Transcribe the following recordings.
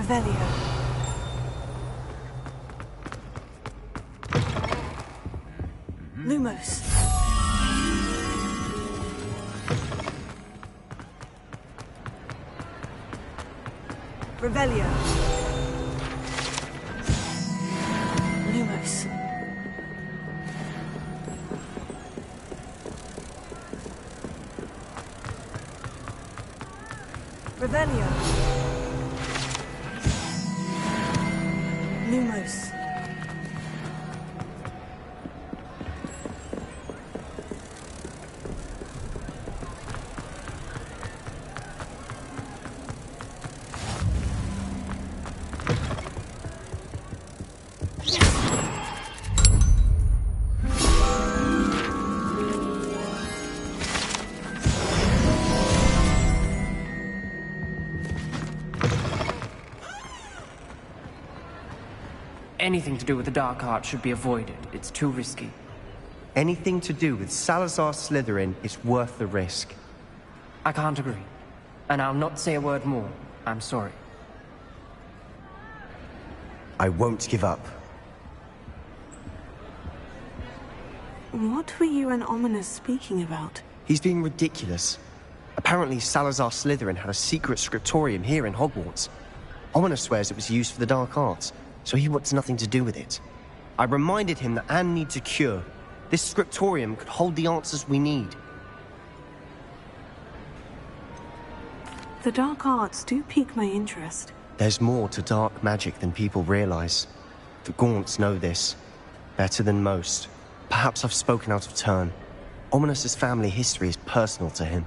Revelio. Lumos. Revelio. Lumos. Revelio. Lumos. Anything to do with the dark arts should be avoided. It's too risky. Anything to do with Salazar Slytherin is worth the risk. I can't agree. And I'll not say a word more. I'm sorry. I won't give up. What were you and Ominous speaking about? He's being ridiculous. Apparently Salazar Slytherin had a secret scriptorium here in Hogwarts. Ominous swears it was used for the dark arts, so he wants nothing to do with it. I reminded him that Anne needs a cure. This scriptorium could hold the answers we need. The dark arts do pique my interest. There's more to dark magic than people realize. The Gaunts know this. Better than most. Perhaps I've spoken out of turn. Ominous's family history is personal to him.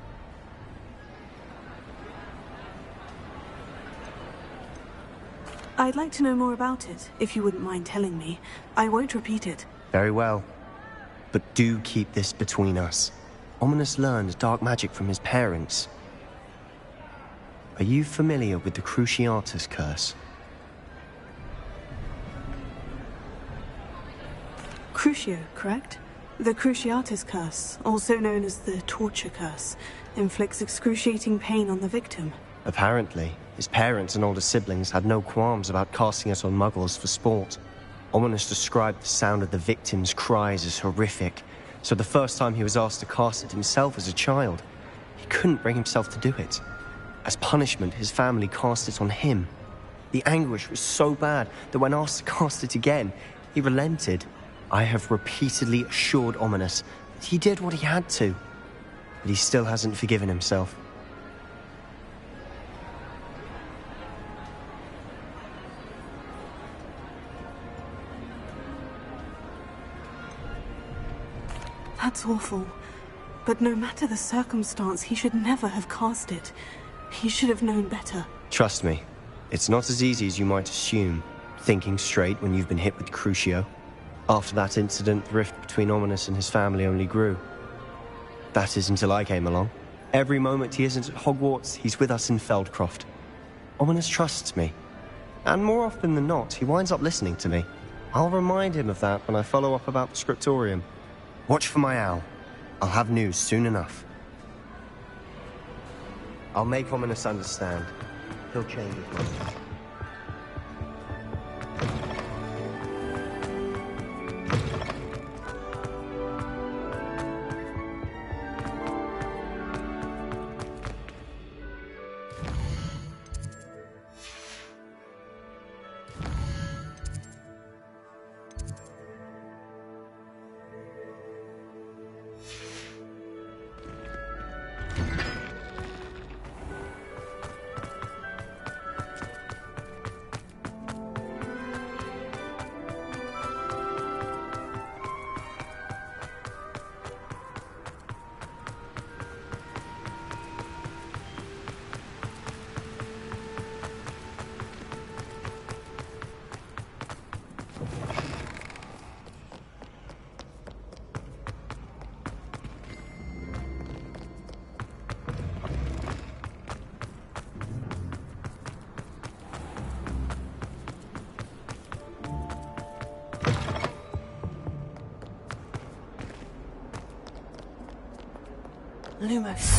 I'd like to know more about it, if you wouldn't mind telling me. I won't repeat it. Very well. But do keep this between us. Ominous learned dark magic from his parents. Are you familiar with the Cruciatus curse? Crucio, correct? The Cruciatus curse, also known as the torture curse, inflicts excruciating pain on the victim. Apparently, his parents and older siblings had no qualms about casting it on muggles for sport. Ominous described the sound of the victim's cries as horrific, so the first time he was asked to cast it himself as a child, he couldn't bring himself to do it. As punishment, his family cast it on him. The anguish was so bad that when asked to cast it again, he relented. I have repeatedly assured Ominous that he did what he had to, but he still hasn't forgiven himself. That's awful. But no matter the circumstance, he should never have cast it. He should have known better. Trust me, it's not as easy as you might assume, thinking straight when you've been hit with Crucio. After that incident, the rift between Ominous and his family only grew. That is until I came along. Every moment he isn't at Hogwarts, he's with us in Feldcroft. Ominous trusts me. And more often than not, he winds up listening to me. I'll remind him of that when I follow up about the scriptorium. Watch for my owl. I'll have news soon enough. I'll make Ominous understand. He'll change his mind. Lumos.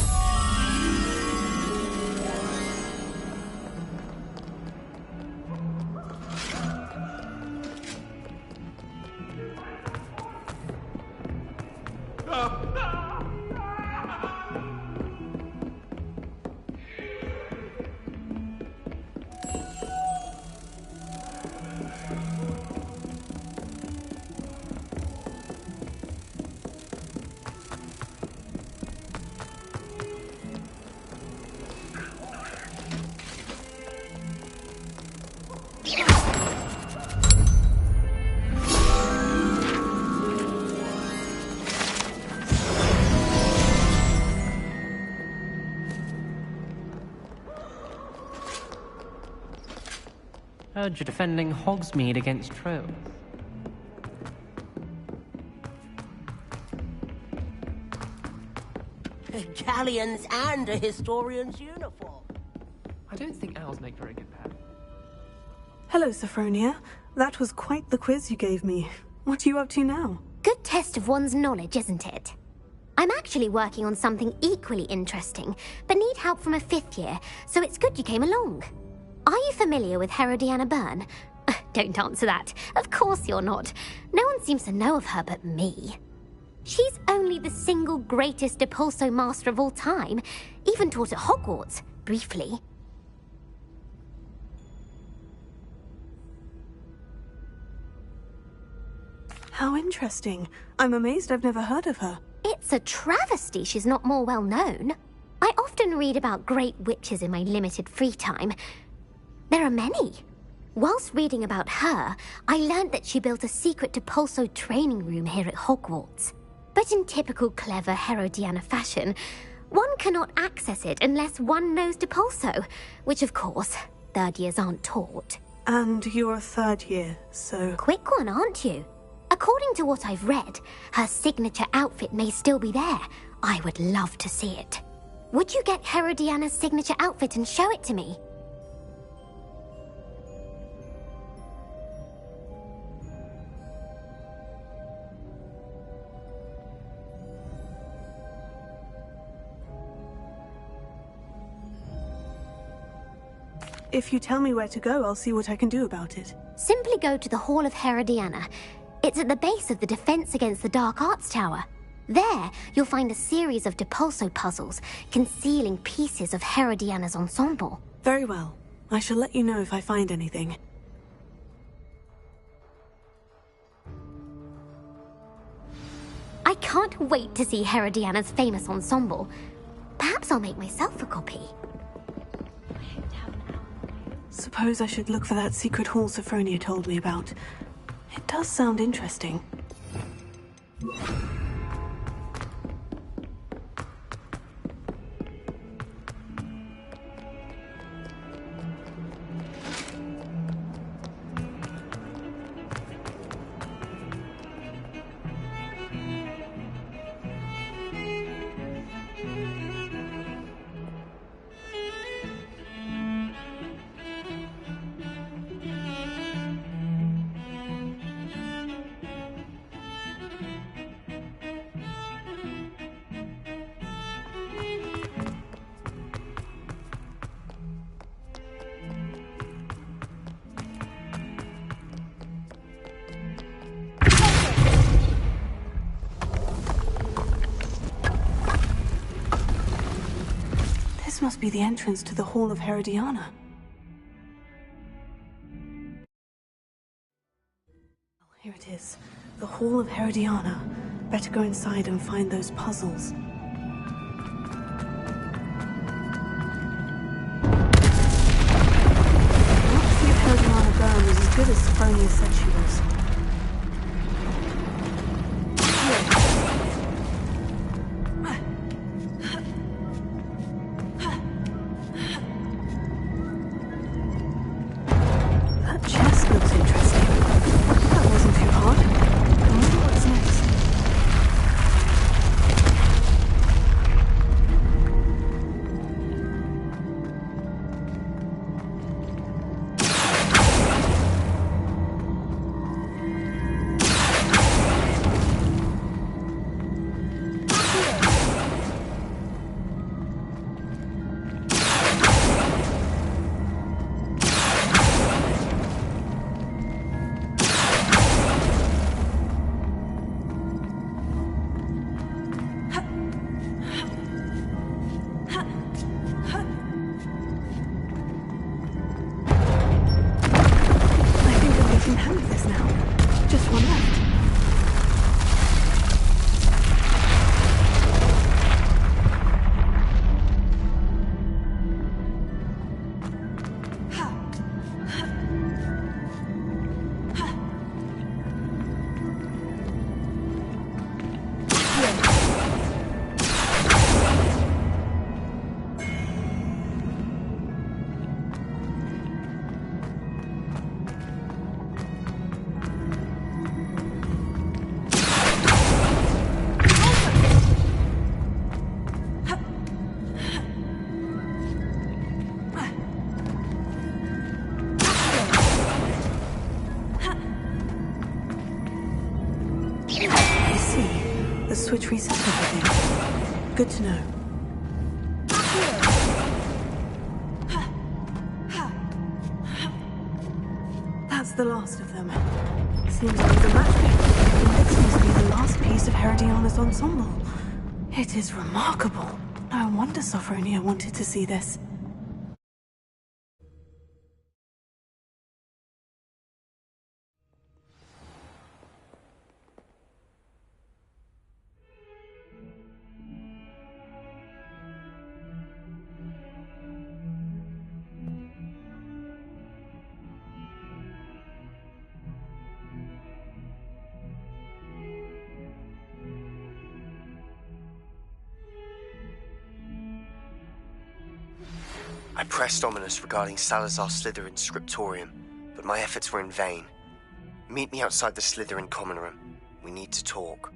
Heard you're defending Hogsmeade against trolls. Galleons and a historian's uniform. I don't think owls make very good pets. Hello, Sophronia. That was quite the quiz you gave me. What are you up to now? Good test of one's knowledge, isn't it? I'm actually working on something equally interesting, but need help from a 5th year, so it's good you came along. Are you familiar with Herodiana Byrne? Don't answer that. Of course you're not. No one seems to know of her but me. She's only the single greatest Depulso master of all time, even taught at Hogwarts, briefly. How interesting. I'm amazed I've never heard of her. It's a travesty she's not more well known. I often read about great witches in my limited free time. There are many. Whilst reading about her, I learned that she built a secret Depulso training room here at Hogwarts. But in typical clever Herodiana fashion, one cannot access it unless one knows Depulso, which of course, 3rd years aren't taught. And you're a 3rd year, so... Quick one, aren't you? According to what I've read, her signature outfit may still be there. I would love to see it. Would you get Herodiana's signature outfit and show it to me? If you tell me where to go, I'll see what I can do about it. Simply go to the Hall of Herodiana. It's at the base of the Defense Against the Dark Arts Tower. There, you'll find a series of Depulso puzzles concealing pieces of Herodiana's ensemble. Very well. I shall let you know if I find anything. I can't wait to see Herodiana's famous ensemble. Perhaps I'll make myself a copy. Suppose I should look for that secret hall Sophronia told me about. It does sound interesting. This must be the entrance to the Hall of Herodiana. Here it is. The Hall of Herodiana. Better go inside and find those puzzles. Let's see if Herodiana Byrne was as good as Sophronia said she was. That chest looks interesting. That wasn't too hard. I wonder what's next. I see. The switch resets everything. Good to know. That's the last of them. Seems like the match pick. This must be the last piece of Herodiana's ensemble. It is remarkable. No wonder Sophronia wanted to see this. I pressed Ominous regarding Salazar Slytherin's scriptorium, but my efforts were in vain. Meet me outside the Slytherin common room. We need to talk.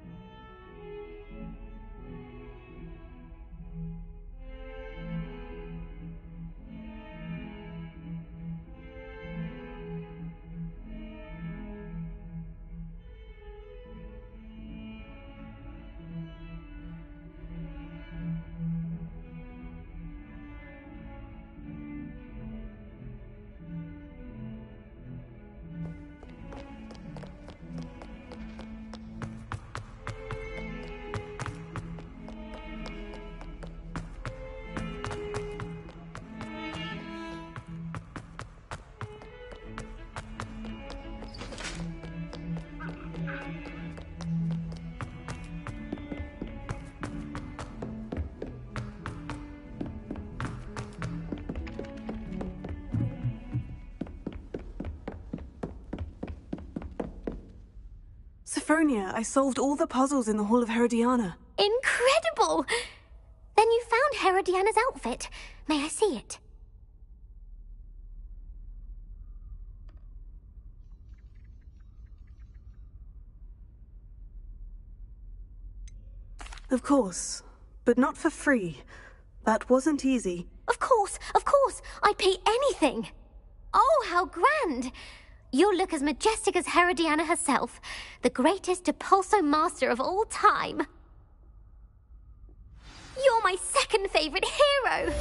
Sophronia, I solved all the puzzles in the Hall of Herodiana. Incredible! Then you found Herodiana's outfit. May I see it? Of course, but not for free. That wasn't easy. Of course, I'd pay anything. Oh, how grand! You'll look as majestic as Herodiana herself, the greatest Depulso master of all time. You're my second favorite hero!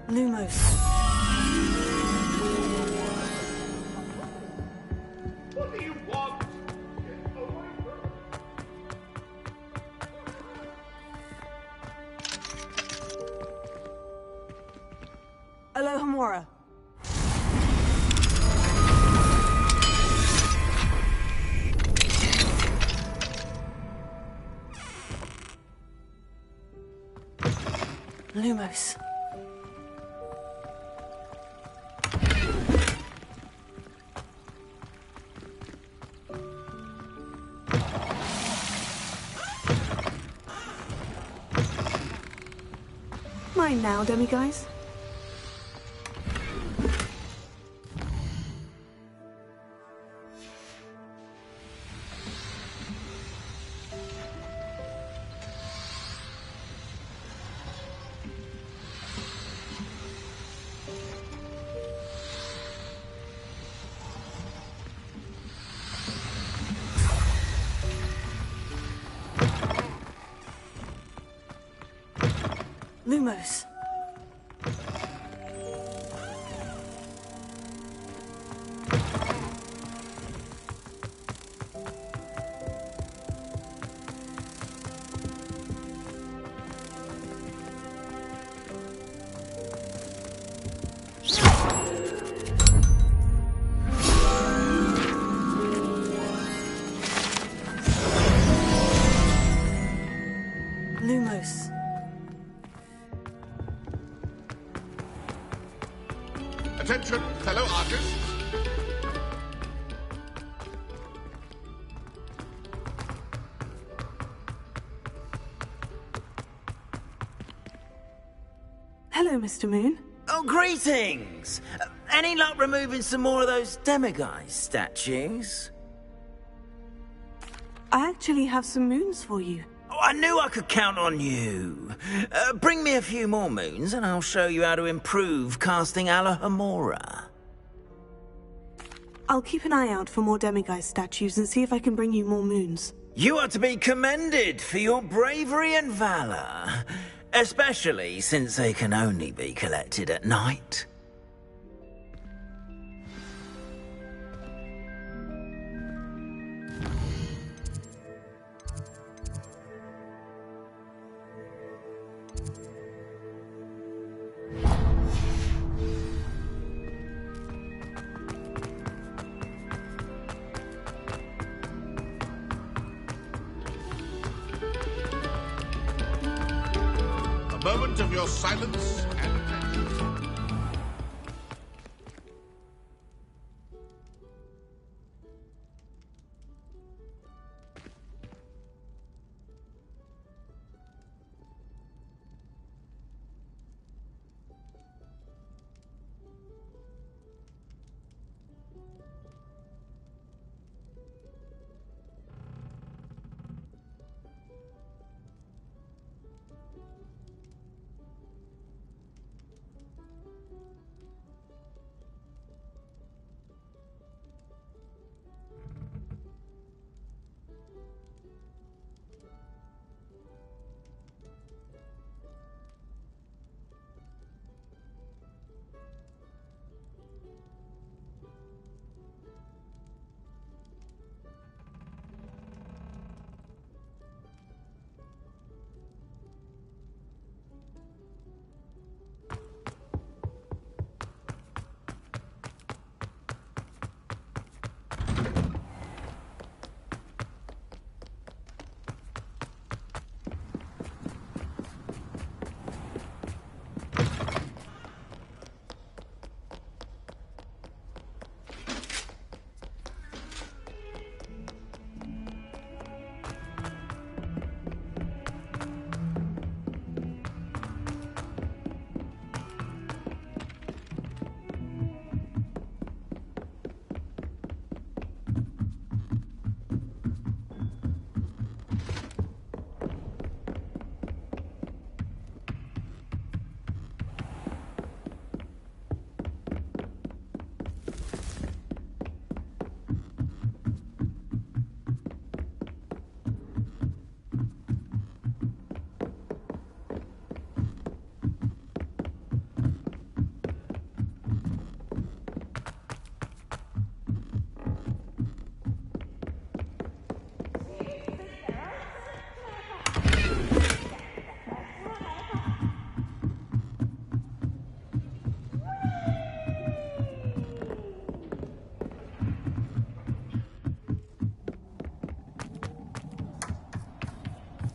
Lumos. What do you want? Alohomora. Lumos. mine now, demiguise. Lumos. Lumos. Attention, fellow artists. Hello, Mr. Moon. Oh, greetings! Any luck removing some more of those demiguise statues? I actually have some moons for you. Oh, I knew I could count on you. Bring me a few more moons and I'll show you how to improve casting Alohomora. I'll keep an eye out for more demiguise statues and see if I can bring you more moons. You are to be commended for your bravery and valor, especially since they can only be collected at night. A moment of your silence and attention.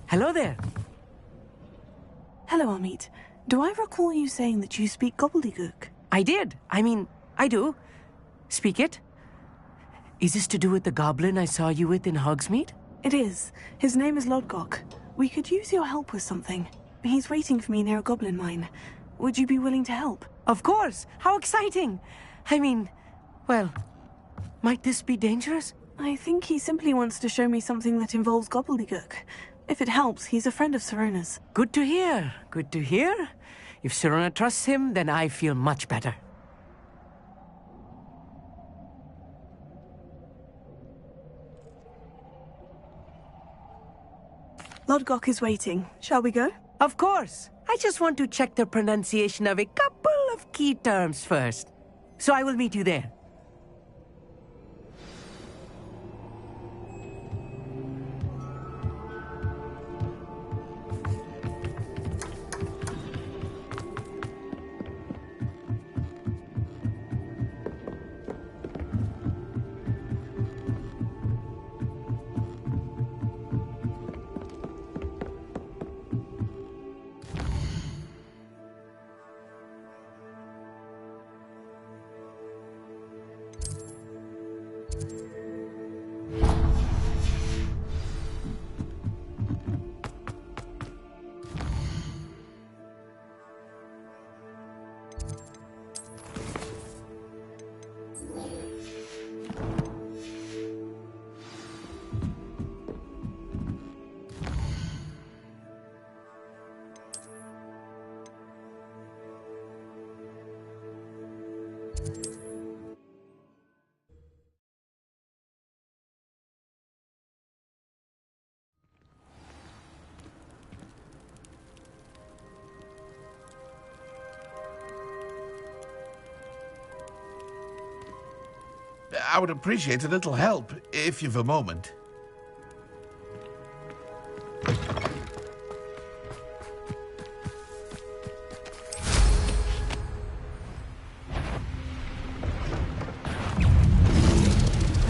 Hello there. Hello, Amit. Do I recall you saying that you speak gobbledygook? I did. I do. Speak it. Is this to do with the goblin I saw you with in Hogsmeade? It is. His name is Lodgok. We could use your help with something. He's waiting for me near a goblin mine. Would you be willing to help? Of course! How exciting! I mean, well, might this be dangerous? I think he simply wants to show me something that involves gobbledygook. If it helps, he's a friend of Sirona's. Good to hear. Good to hear. If Sirona trusts him, then I feel much better. Lodgok is waiting. Shall we go? Of course. I just want to check the pronunciation of a couple of key terms first. So I will meet you there. I would appreciate a little help, if you've a moment.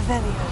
Revelio.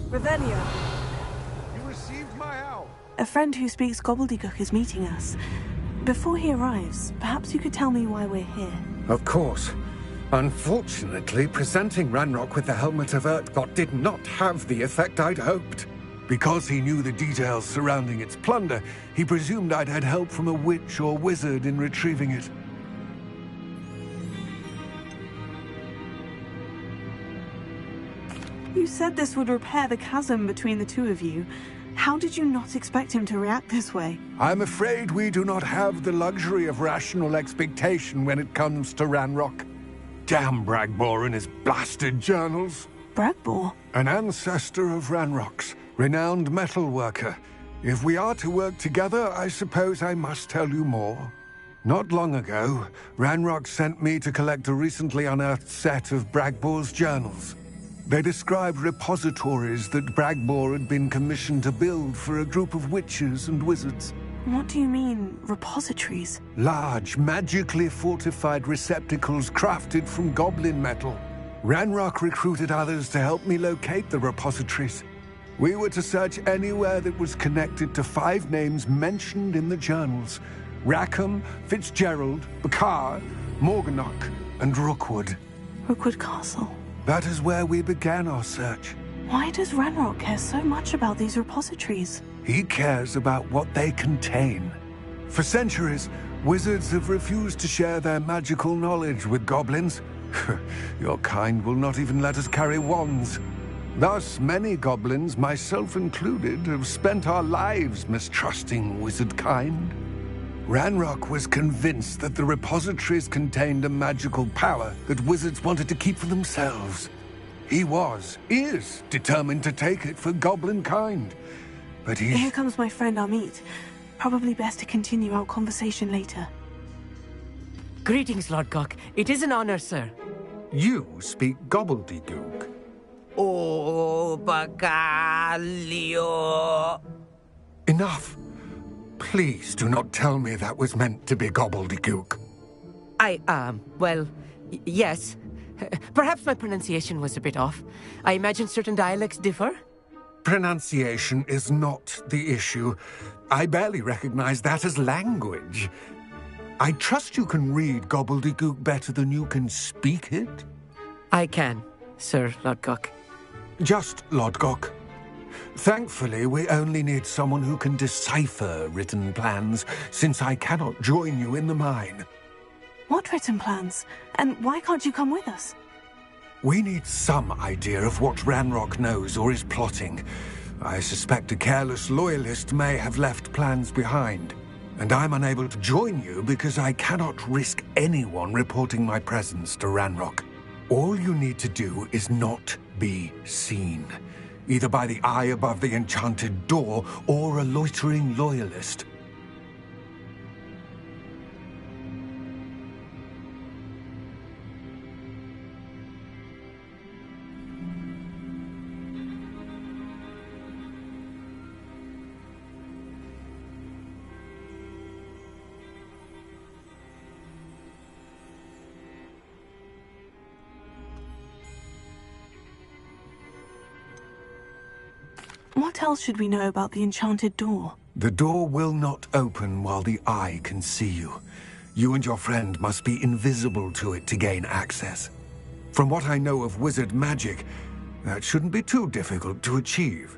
Revelio. You received my owl. A friend who speaks gobbledygook is meeting us. Before he arrives, perhaps you could tell me why we're here. Of course. Unfortunately, presenting Ranrock with the Helmet of Urtkot did not have the effect I'd hoped. Because he knew the details surrounding its plunder, he presumed I'd had help from a witch or wizard in retrieving it. You said this would repair the chasm between the two of you. How did you not expect him to react this way? I'm afraid we do not have the luxury of rational expectation when it comes to Ranrock. Damn Bragbor and his blasted journals. Bragbor? An ancestor of Ranrock's, renowned metal worker. If we are to work together, I suppose I must tell you more. Not long ago, Ranrock sent me to collect a recently unearthed set of Bragbor's journals. They described repositories that Bragbor had been commissioned to build for a group of witches and wizards. What do you mean, repositories? Large, magically fortified receptacles crafted from goblin metal. Ranrock recruited others to help me locate the repositories. We were to search anywhere that was connected to 5 names mentioned in the journals: Rackham, Fitzgerald, Bakar, Morganach, and Rookwood. Rookwood Castle. That is where we began our search. Why does Ranrock care so much about these repositories? He cares about what they contain. For centuries, wizards have refused to share their magical knowledge with goblins. Your kind will not even let us carry wands. Thus, many goblins, myself included, have spent our lives mistrusting wizard kind. Ranrock was convinced that the repositories contained a magical power that wizards wanted to keep for themselves. He is determined to take it for goblin kind. But Here comes my friend Amit. Probably best to continue our conversation later. Greetings, Lord Cock. It is an honor, sir. You speak gobbledygook. Oh, Bacalio. Enough. Please do not tell me that was meant to be gobbledygook. Well, yes. Perhaps my pronunciation was a bit off. I imagine certain dialects differ. Pronunciation is not the issue. I barely recognize that as language. I trust you can read gobbledygook better than you can speak it? I can, Sir Lodgok. Just Lodgok. Thankfully, we only need someone who can decipher written plans, since I cannot join you in the mine. What written plans? And why can't you come with us? We need some idea of what Ranrock knows or is plotting. I suspect a careless loyalist may have left plans behind. And I'm unable to join you because I cannot risk anyone reporting my presence to Ranrock. All you need to do is not be seen, either by the eye above the enchanted door or a loitering loyalist. What else should we know about the enchanted door? The door will not open while the eye can see you. You and your friend must be invisible to it to gain access. From what I know of wizard magic, that shouldn't be too difficult to achieve.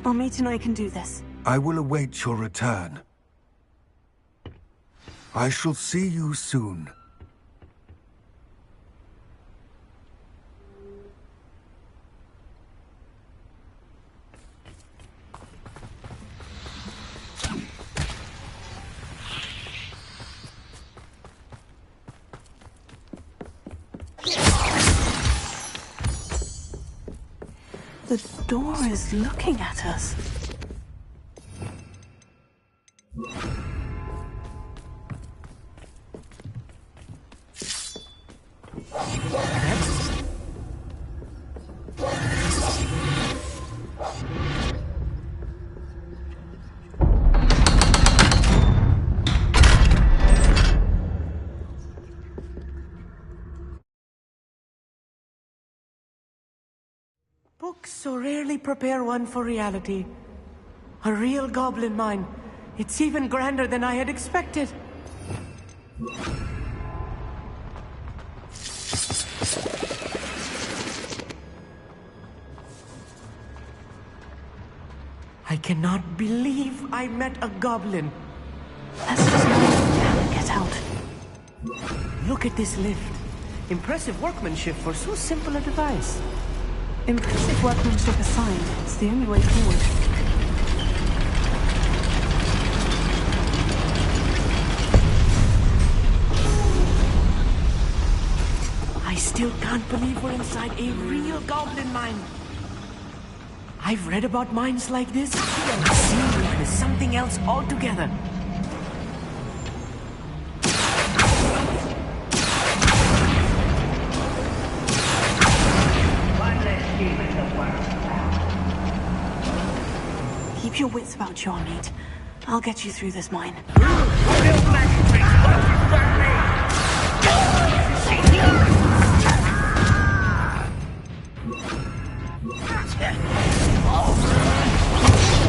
Our mate and I can do this. I will await your return. I shall see you soon. The door is looking at us. Books so rarely prepare one for reality. A real goblin mine. It's even grander than I had expected. I cannot believe I met a goblin. Let's just get out. Look at this lift. Impressive workmanship for so simple a device. Impressive workmanship aside, it's the only way forward. I still can't believe we're inside a real goblin mine. I've read about mines like this, and seeing one is something else altogether. Keep your wits about you, mate. I'll get you through this mine.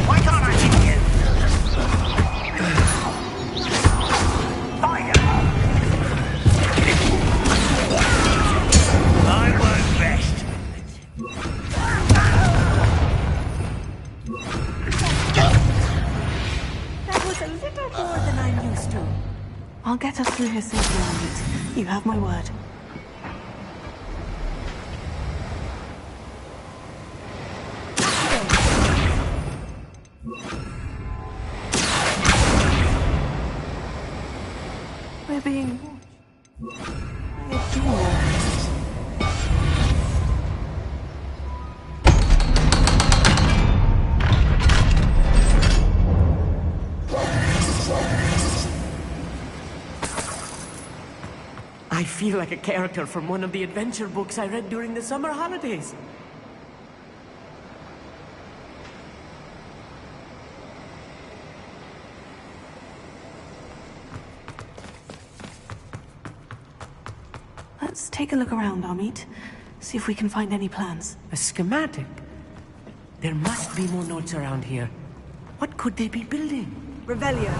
Why can't I hit you? Fire! I'm I'll get us through here safely, Amit. You have my word. We're being watched. We're being watched. I feel like a character from one of the adventure books I read during the summer holidays. Let's take a look around, Amit. See if we can find any plans. A schematic? There must be more notes around here. What could they be building? Revelio.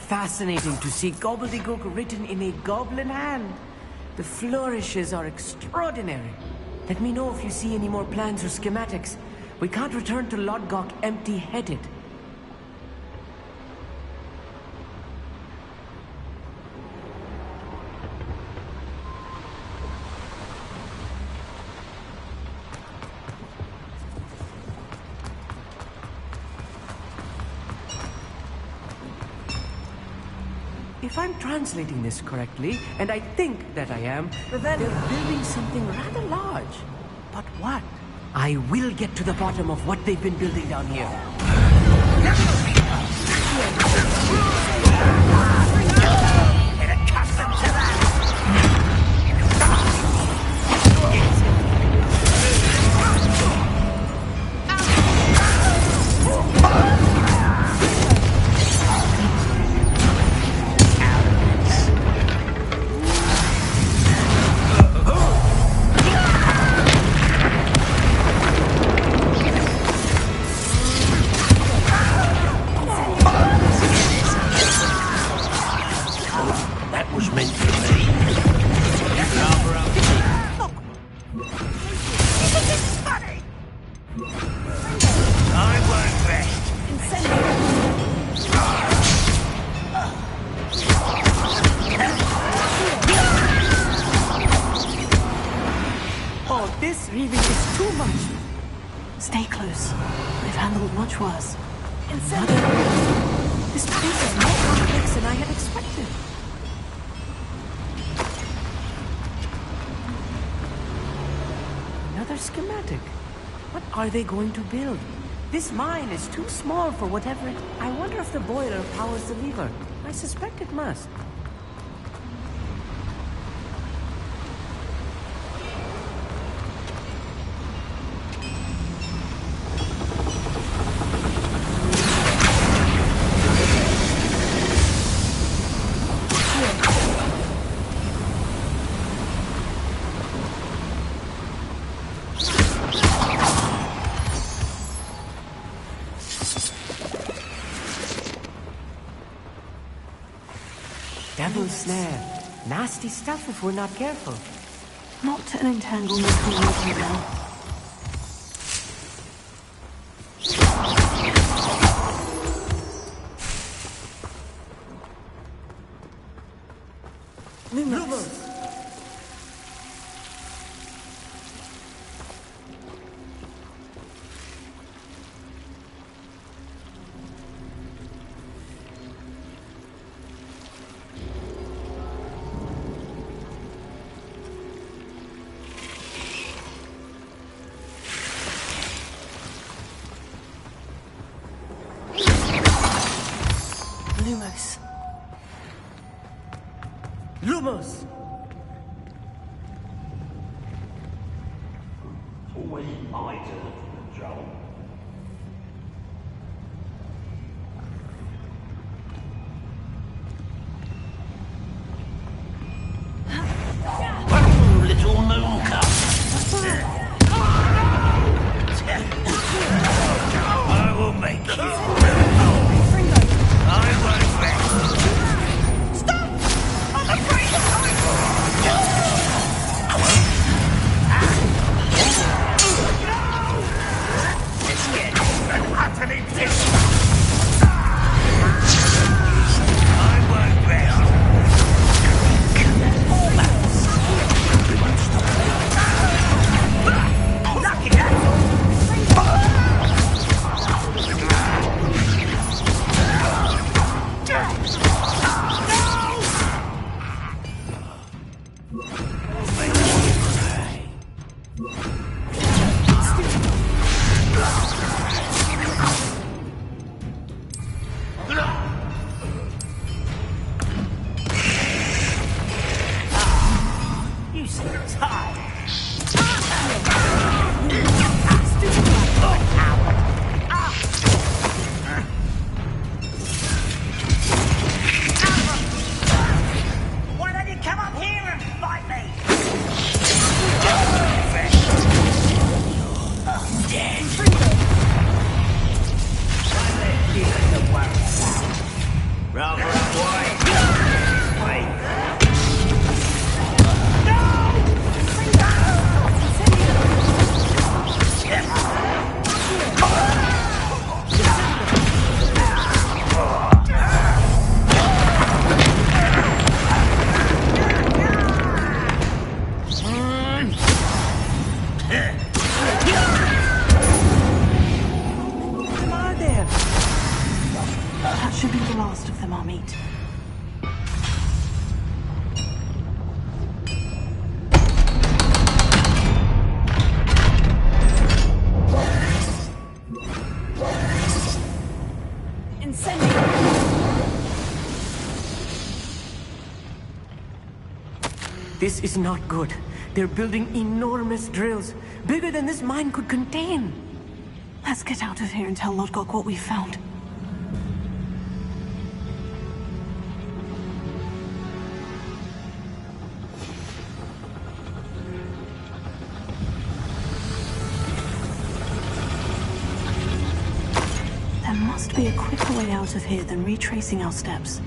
Fascinating to see gobbledygook written in a goblin hand. The flourishes are extraordinary. Let me know if you see any more plans or schematics. We can't return to Lodgok empty-headed. If I'm translating this correctly, and I think that I am, they're building something rather large. But what? I will get to the bottom of what they've been building down here. Get accustomed to that! Stay close. I've handled much worse. This place is more complex than I had expected. Another schematic. What are they going to build? This mine is too small for whatever it... I wonder if the boiler powers the lever. I suspect it must. Devil's snare. Nasty stuff if we're not careful. Not an entanglement for you, now. Lumos! Lumos. Lumos! Always my turn to control. little mooncup. I will make you. I won't rest. Stop! I'm afraid It's getting an utterly pissed. I won't rest. Lucky that. you seem tired. Why don't you come up here and fight me? Dead. Rather unwise. Wait. That should be the last of them I'll meet. This is not good. They're building enormous drills, bigger than this mine could contain. Let's get out of here and tell Lodgok what we found. There must be a quicker way out of here than retracing our steps.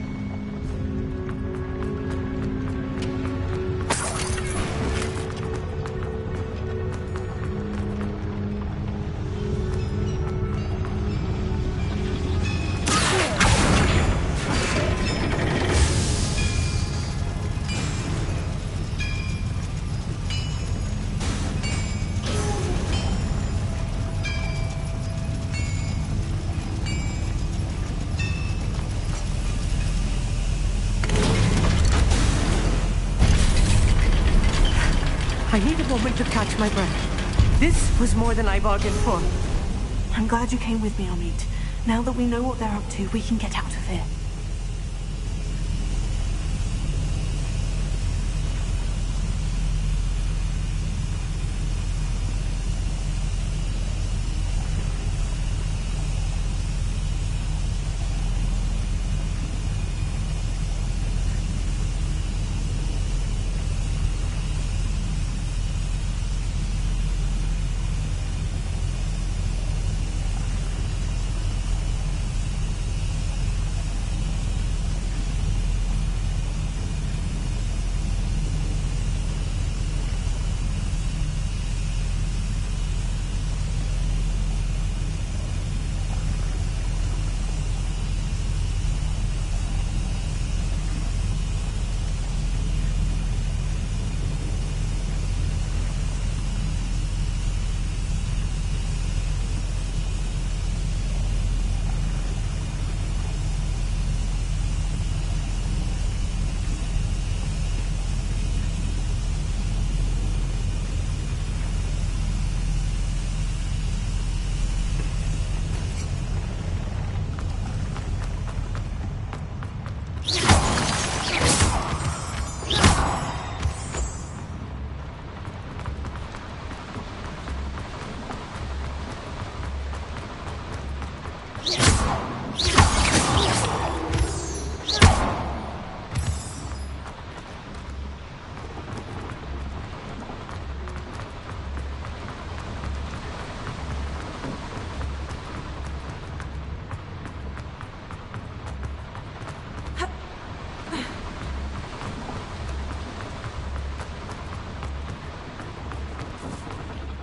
I need a moment to catch my breath. This was more than I bargained for. I'm glad you came with me, Amit. Now that we know what they're up to, we can get out of here.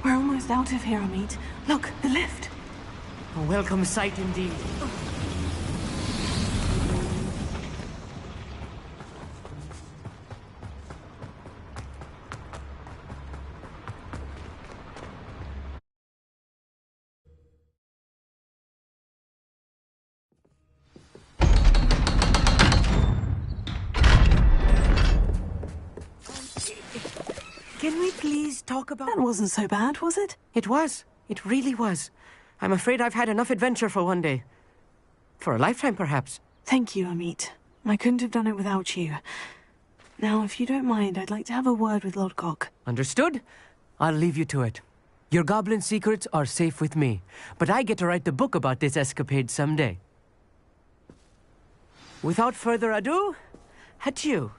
We're almost out of here, Amit. Look, the lift. A welcome sight indeed. Can we please talk about... That wasn't so bad, was it? It was. It really was. I'm afraid I've had enough adventure for one day. For a lifetime, perhaps. Thank you, Amit. I couldn't have done it without you. Now, if you don't mind, I'd like to have a word with Lodgok. Understood? I'll leave you to it. Your goblin secrets are safe with me, but I get to write the book about this escapade someday. Without further ado, adieu.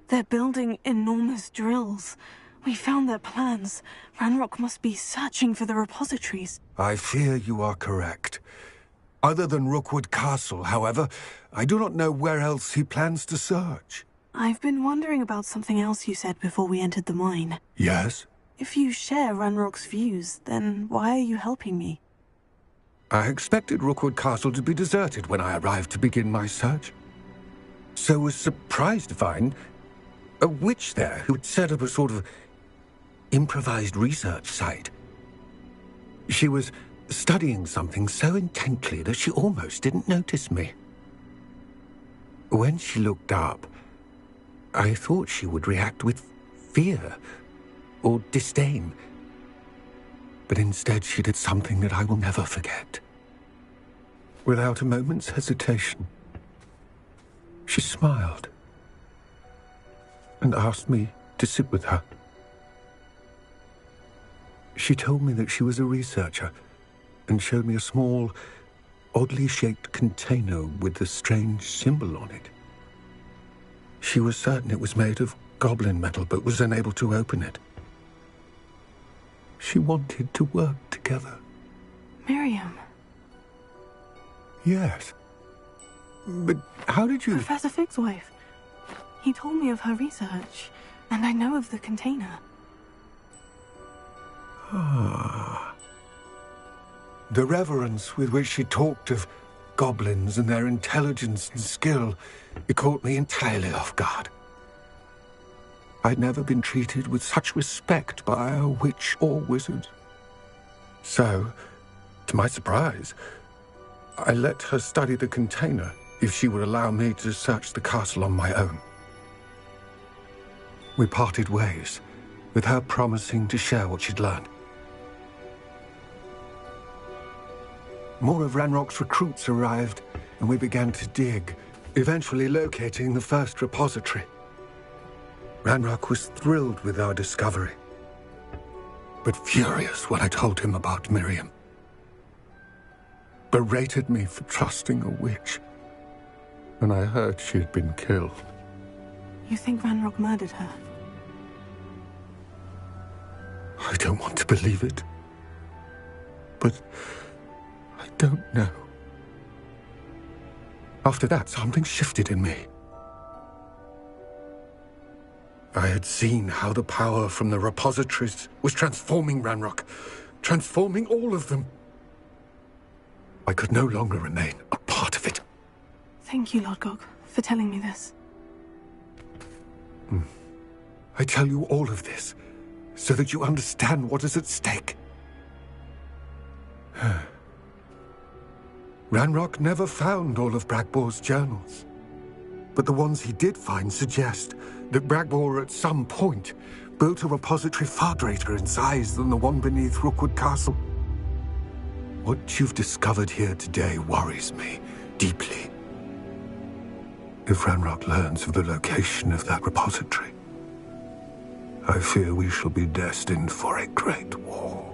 They're building enormous drills. We found their plans. Ranrock must be searching for the repositories. I fear you are correct. Other than Rookwood Castle, however, I do not know where else he plans to search. I've been wondering about something else you said before we entered the mine. Yes? If you share Ranrock's views, then why are you helping me? I expected Rookwood Castle to be deserted when I arrived to begin my search. So was surprised to find a witch there who had set up a sort of improvised research site. She was studying something so intently that she almost didn't notice me. When she looked up, I thought she would react with fear or disdain. But instead she did something that I will never forget. Without a moment's hesitation, she smiled and asked me to sit with her. She told me that she was a researcher and showed me a small, oddly shaped container with a strange symbol on it. She was certain it was made of goblin metal, but was unable to open it. She wanted to work together. Miriam. Yes. But how did you... Professor Fig's wife. He told me of her research, and I know of the container. Ah. The reverence with which she talked of goblins and their intelligence and skill, it caught me entirely off guard. I'd never been treated with such respect by a witch or wizard. So, to my surprise, I let her study the container if she would allow me to search the castle on my own. We parted ways, with her promising to share what she'd learned. More of Ranrock's recruits arrived, and we began to dig, eventually locating the first repository. Ranrock was thrilled with our discovery, but furious when I told him about Miriam. Berated me for trusting a witch, and I heard she had been killed. You think Ranrock murdered her? I don't want to believe it, but I don't know. After that, something shifted in me. I had seen how the power from the repositories was transforming Ranrock, transforming all of them. I could no longer remain a part of it. Thank you, Lodgok, for telling me this. I tell you all of this so that you understand what is at stake. Ranrock never found all of Bragbor's journals. But the ones he did find suggest that Bragbor at some point built a repository far greater in size than the one beneath Rookwood Castle. What you've discovered here today worries me deeply. If Ranrock learns of the location of that repository, I fear we shall be destined for a great war.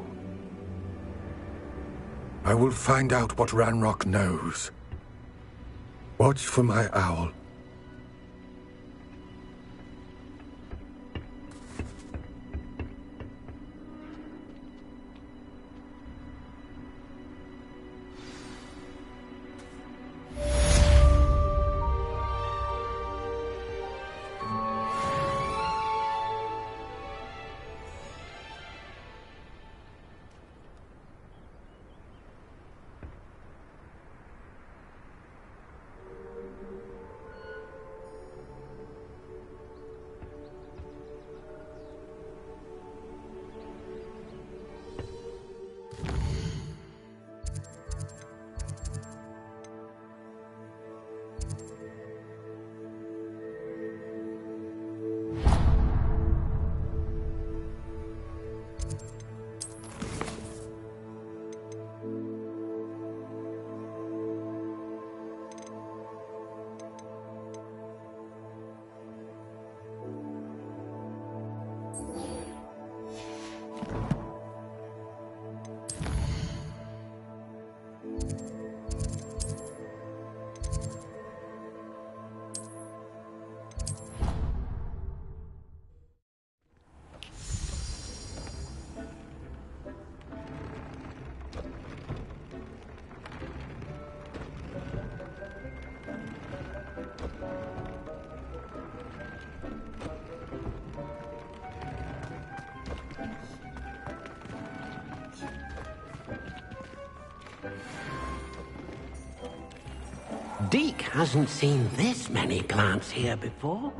I will find out what Ranrock knows. Watch for my owl. Deke hasn't seen this many plants here before.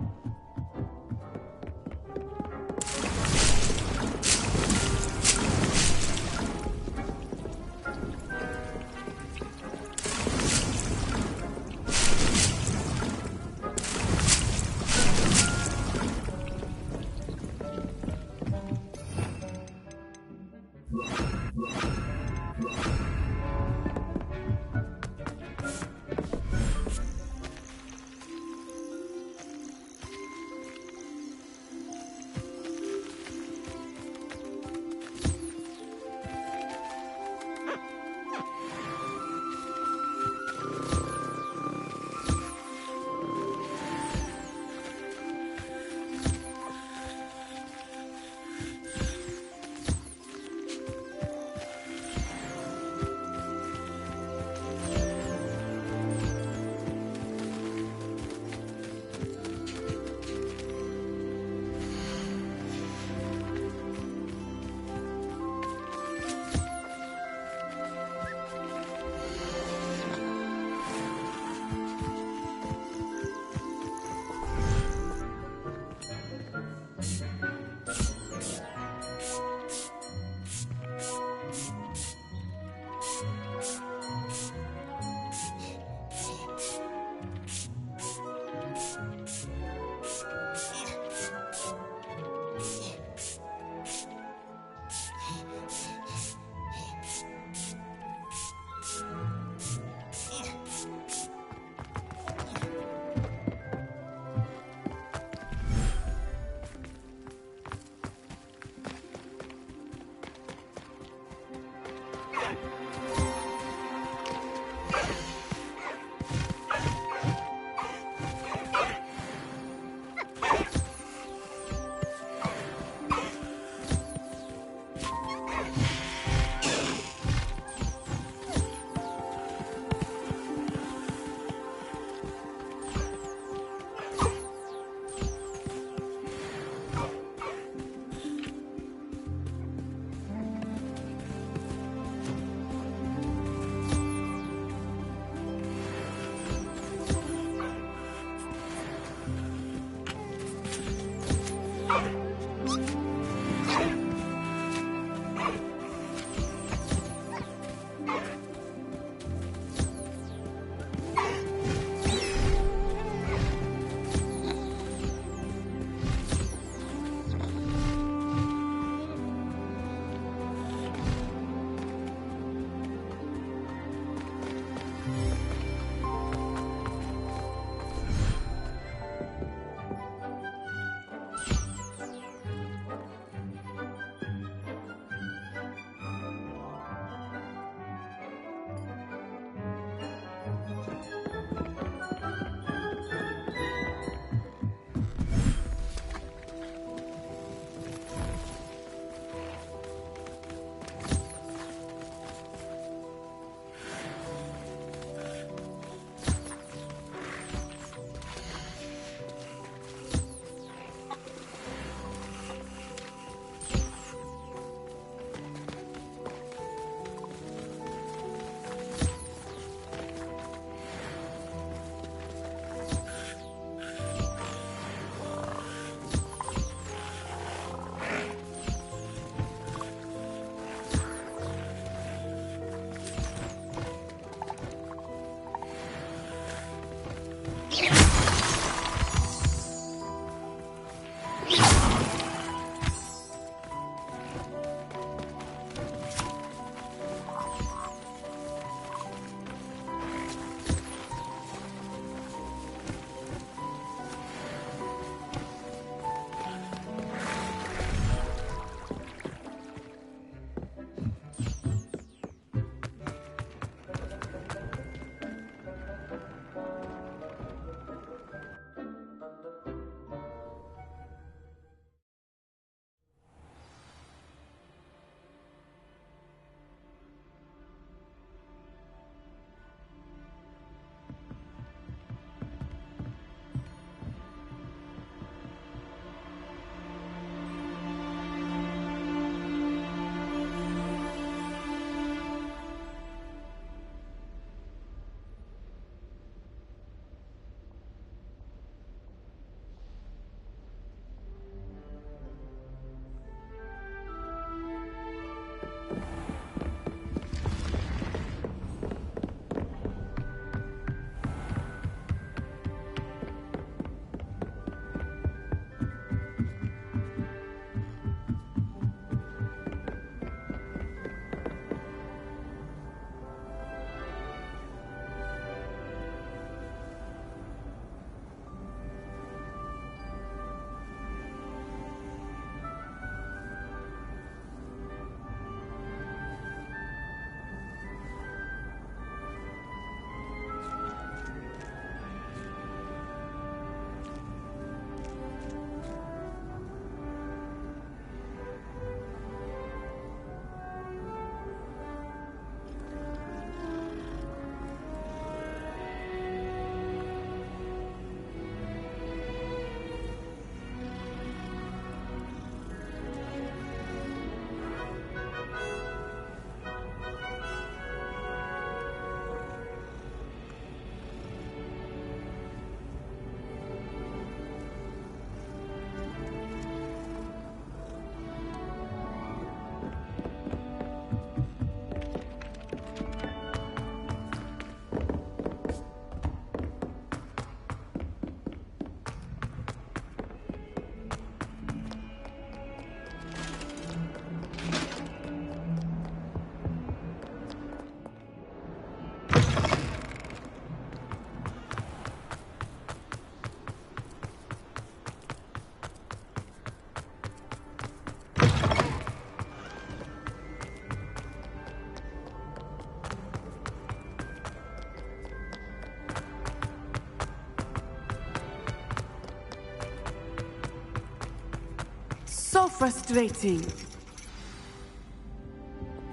So frustrating.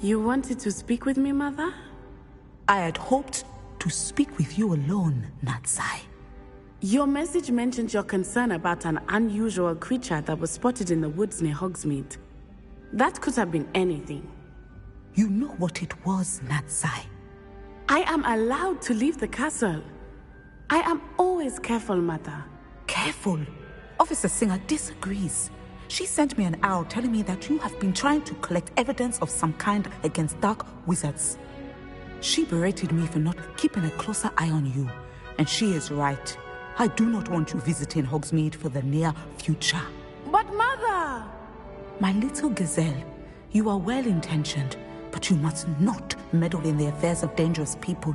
You wanted to speak with me, Mother? I had hoped to speak with you alone, Natsai. Your message mentioned your concern about an unusual creature that was spotted in the woods near Hogsmeade. That could have been anything. You know what it was, Natsai. I am allowed to leave the castle. I am always careful, Mother. Careful? Officer Singer disagrees. She sent me an arrow telling me that you have been trying to collect evidence of some kind against dark wizards. She berated me for not keeping a closer eye on you, and she is right. I do not want you visiting Hogsmeade for the near future. But Mother! My little gazelle, you are well-intentioned, but you must not meddle in the affairs of dangerous people.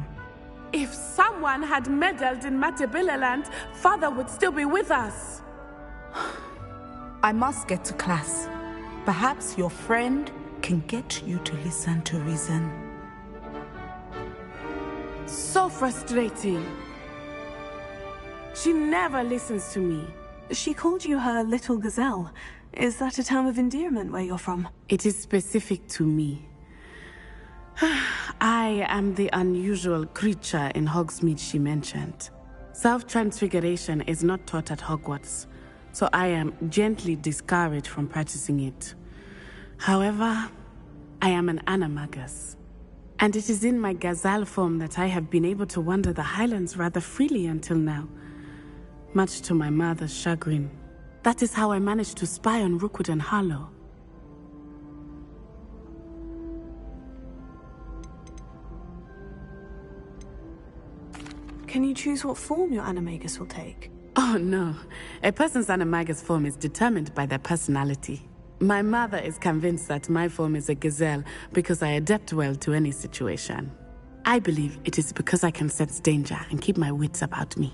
If someone had meddled in Matabeleland, Father would still be with us. I must get to class. Perhaps your friend can get you to listen to reason. So frustrating. She never listens to me. She called you her little gazelle. Is that a term of endearment where you're from? It is specific to me. I am the unusual creature in Hogsmeade she mentioned. Self-transfiguration is not taught at Hogwarts, so I am gently discouraged from practicing it. However, I am an animagus, and it is in my gazelle form that I have been able to wander the Highlands rather freely until now, much to my mother's chagrin. That is how I managed to spy on Rookwood and Harlow. Can you choose what form your animagus will take? Oh no, a person's animagus form is determined by their personality. My mother is convinced that my form is a gazelle because I adapt well to any situation. I believe it is because I can sense danger and keep my wits about me.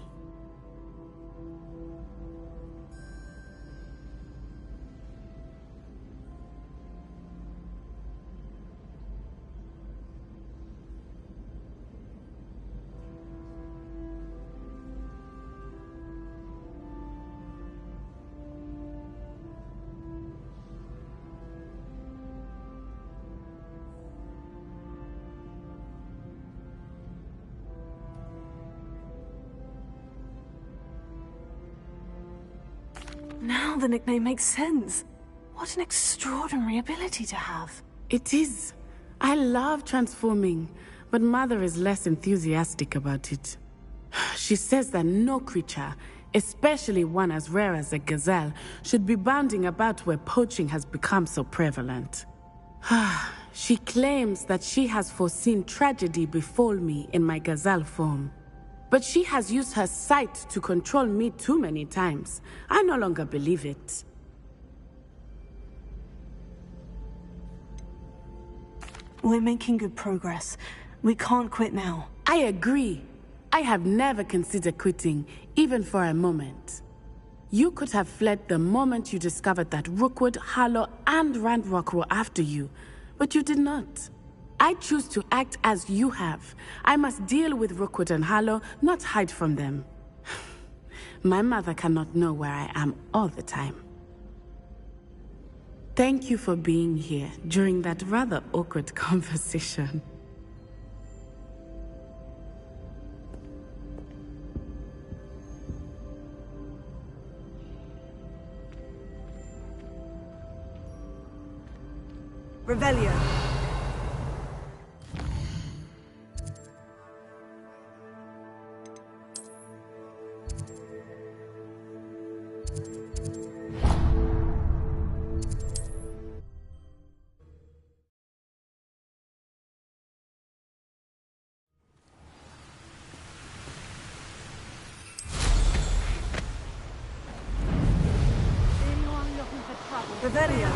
Now the nickname makes sense. What an extraordinary ability to have. It is. I love transforming, but Mother is less enthusiastic about it. She says that no creature, especially one as rare as a gazelle, should be bounding about where poaching has become so prevalent. She claims that she has foreseen tragedy befall me in my gazelle form. But she has used her sight to control me too many times. I no longer believe it. We're making good progress. We can't quit now. I agree. I have never considered quitting, even for a moment. You could have fled the moment you discovered that Rookwood, Harlow, and Randrock were after you, but you did not. I choose to act as you have. I must deal with Rookwood and Harlow, not hide from them. My mother cannot know where I am all the time. Thank you for being here during that rather awkward conversation. Revelio. Anyone looking for trouble? Revelio.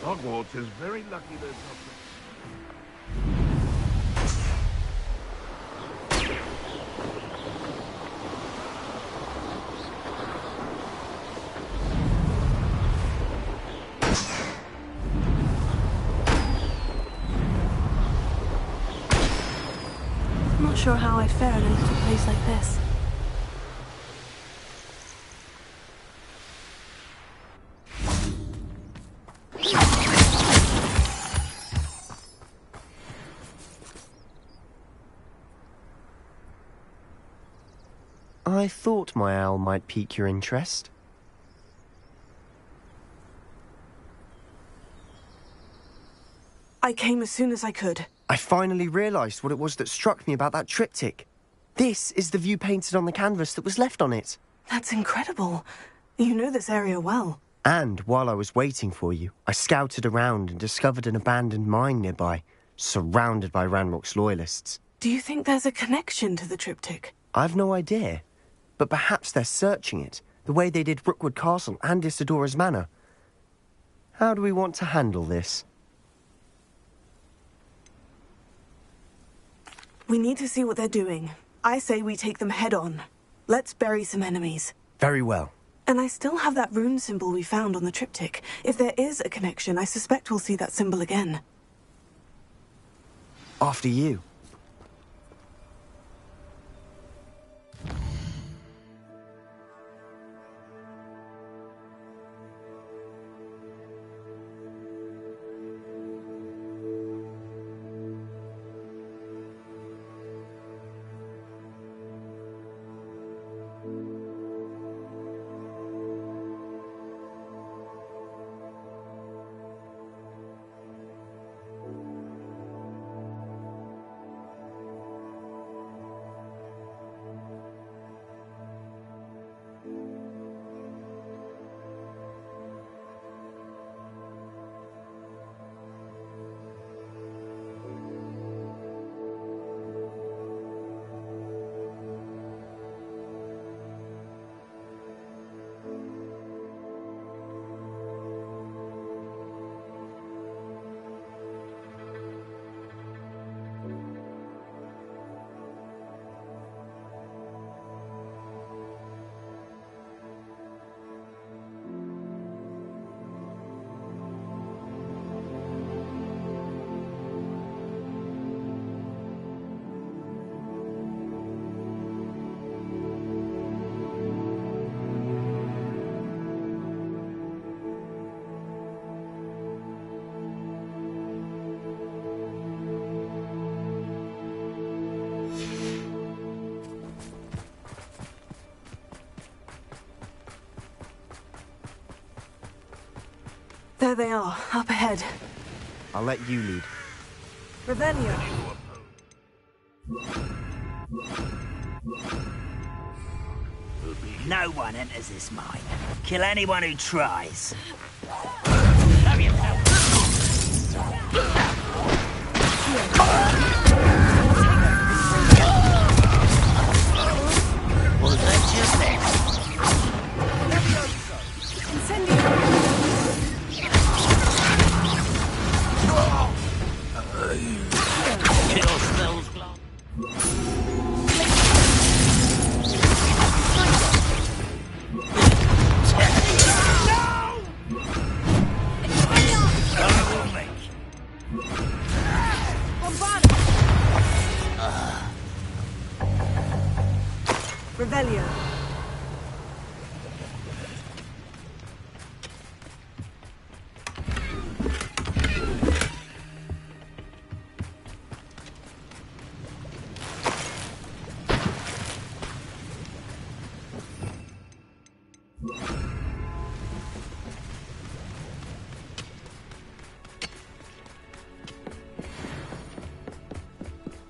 Hogwarts is very lucky there's not... Not sure how I'd fare in a little place like this. I thought my owl might pique your interest. I came as soon as I could. I finally realised what it was that struck me about that triptych. This is the view painted on the canvas that was left on it. That's incredible. You know this area well. And while I was waiting for you, I scouted around and discovered an abandoned mine nearby, surrounded by Ranrock's loyalists. Do you think there's a connection to the triptych? I've no idea, but perhaps they're searching it, the way they did Rookwood Castle and Isidora's Manor. How do we want to handle this? We need to see what they're doing. I say we take them head on. Let's bury some enemies. Very well. And I still have that rune symbol we found on the triptych. If there is a connection, I suspect we'll see that symbol again. After you. There they are, up ahead. I'll let you lead. Revelio. No one enters this mine. Kill anyone who tries. Was that just then? Kill spells glass. Revelio.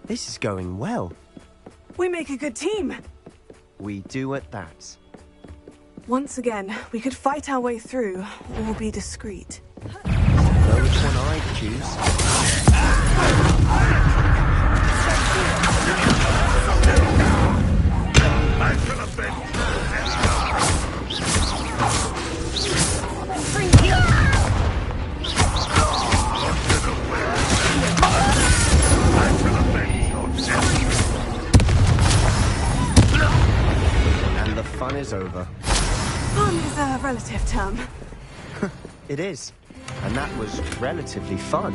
This is going well. We make a good team. We do at that. Once again, we could fight our way through, or be discreet. Know which one I'd choose. And the fun is over. Fun is a relative term. It is. And that was relatively fun.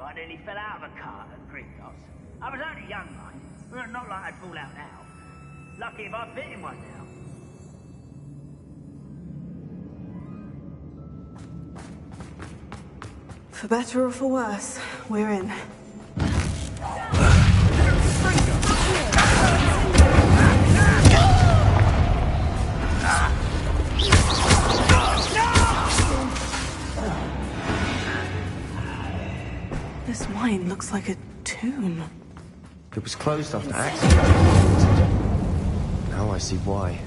I nearly fell out of a cart at Gringos. I was only young, mind. Well, not like I'd fall out now. Lucky if I fit in one now. For better or for worse, we're in. This mine looks like a tomb. It was closed after accident. Now I see why.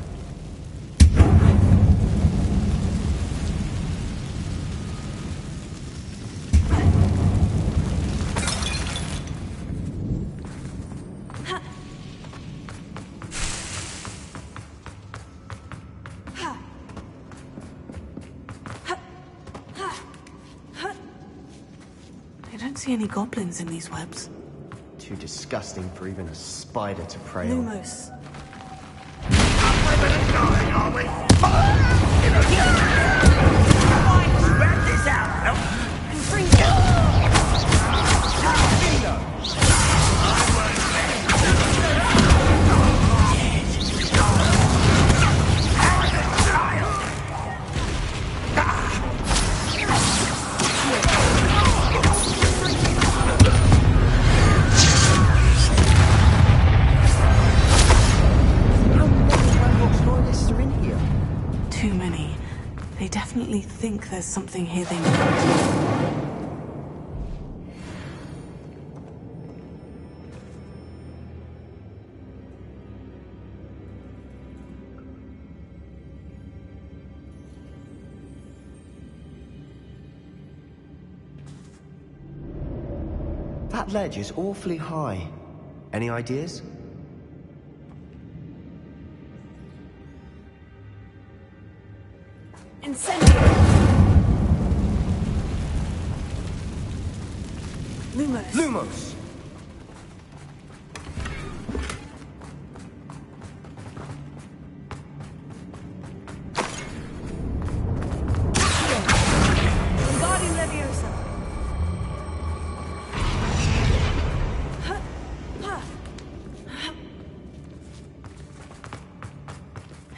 I don't see any goblins in these webs. Too disgusting for even a spider to prey on. Lumos. Wrap this out! Too many. They definitely think there's something here they need. That ledge is awfully high. Any ideas? Incendio! Lumos. Lumos!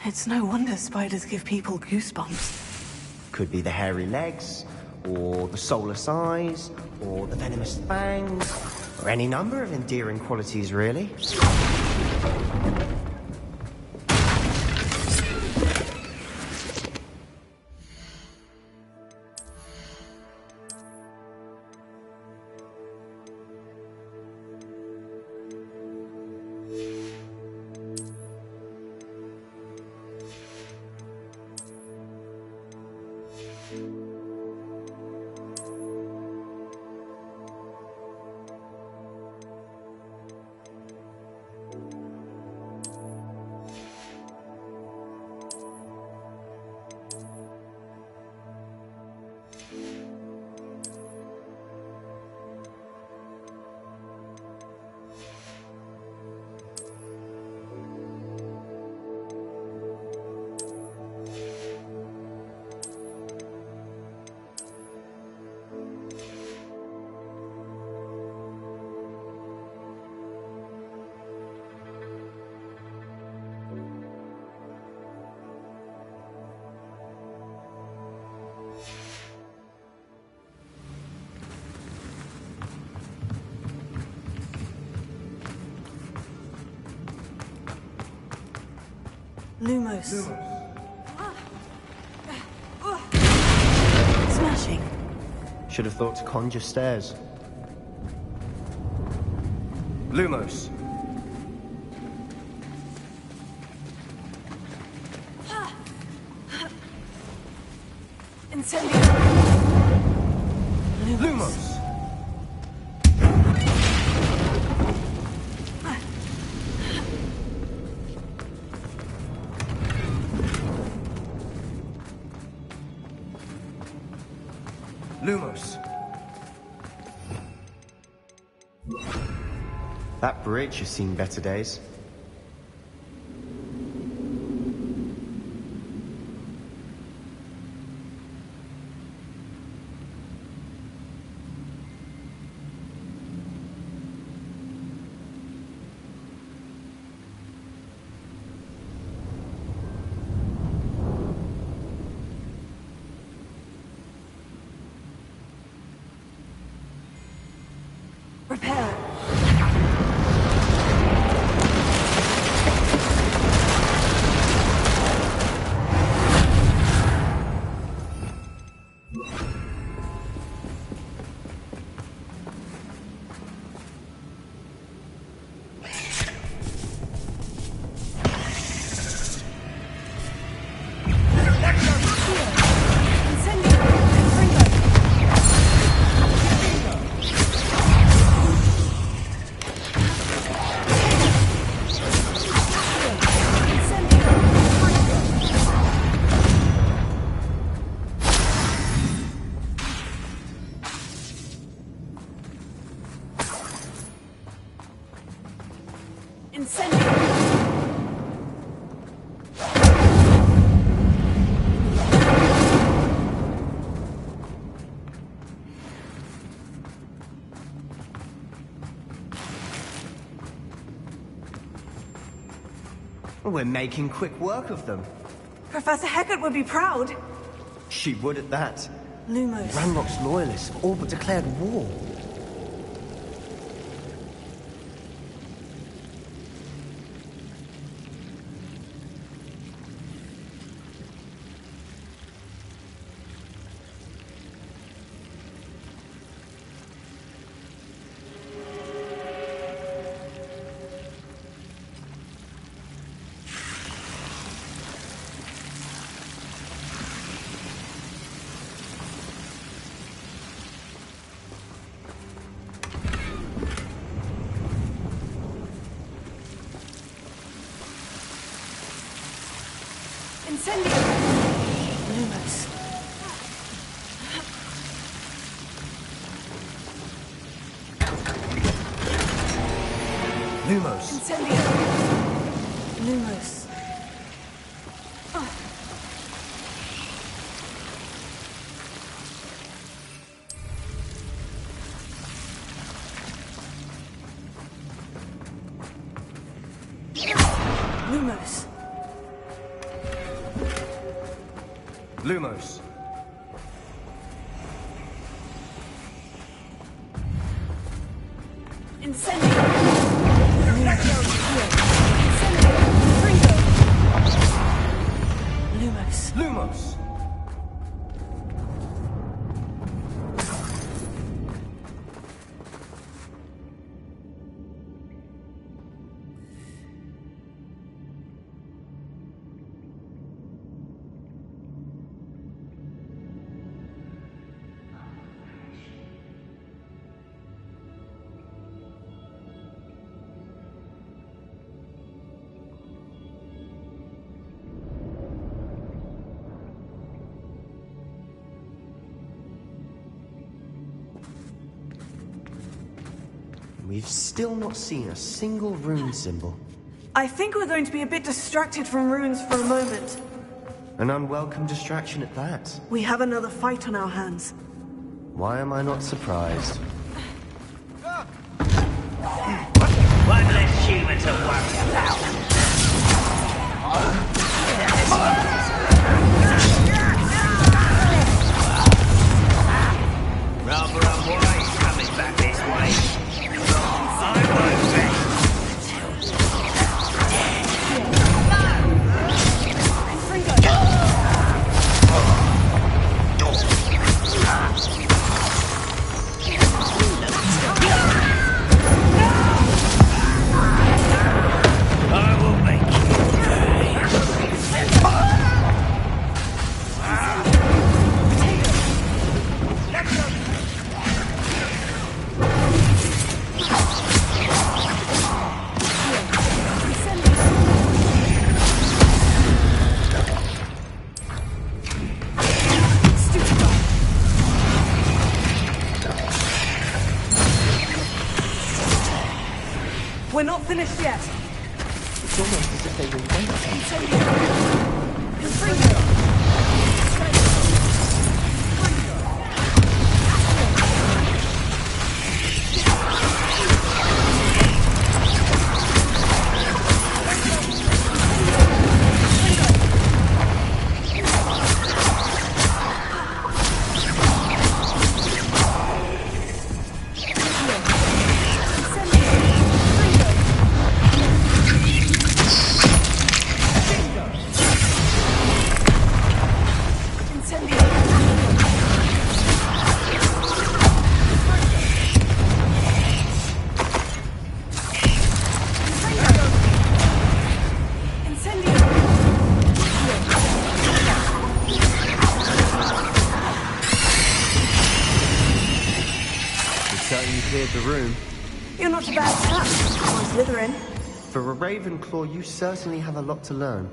It's no wonder spiders give people goosebumps. Could be the hairy legs, or the soulless eyes, or the venomous fangs, or any number of endearing qualities, really. Lumos. Smashing. Should have thought to conjure stairs. Lumos. Incendio. Lumos. Lumos. That bridge has seen better days. Repair. We're making quick work of them. Professor Hecat would be proud. She would at that. Lumos. Ranrock's loyalists have all but declared war. Incendio. Lumos. Lumos. Incendio. Lumos. Lumos. Lumos. Lumos. Lumos. We've still not seen a single rune symbol. I think we're going to be a bit distracted from runes for a moment. An unwelcome distraction at that. We have another fight on our hands. Why am I not surprised? One less human to worry about. Rather unwise coming back this way. I won't bet. I will make you pay. We're not finished yet. It's almost as if they were waiting. Cleared the room. You're not a bad chap, Slytherin. For a Ravenclaw, you certainly have a lot to learn.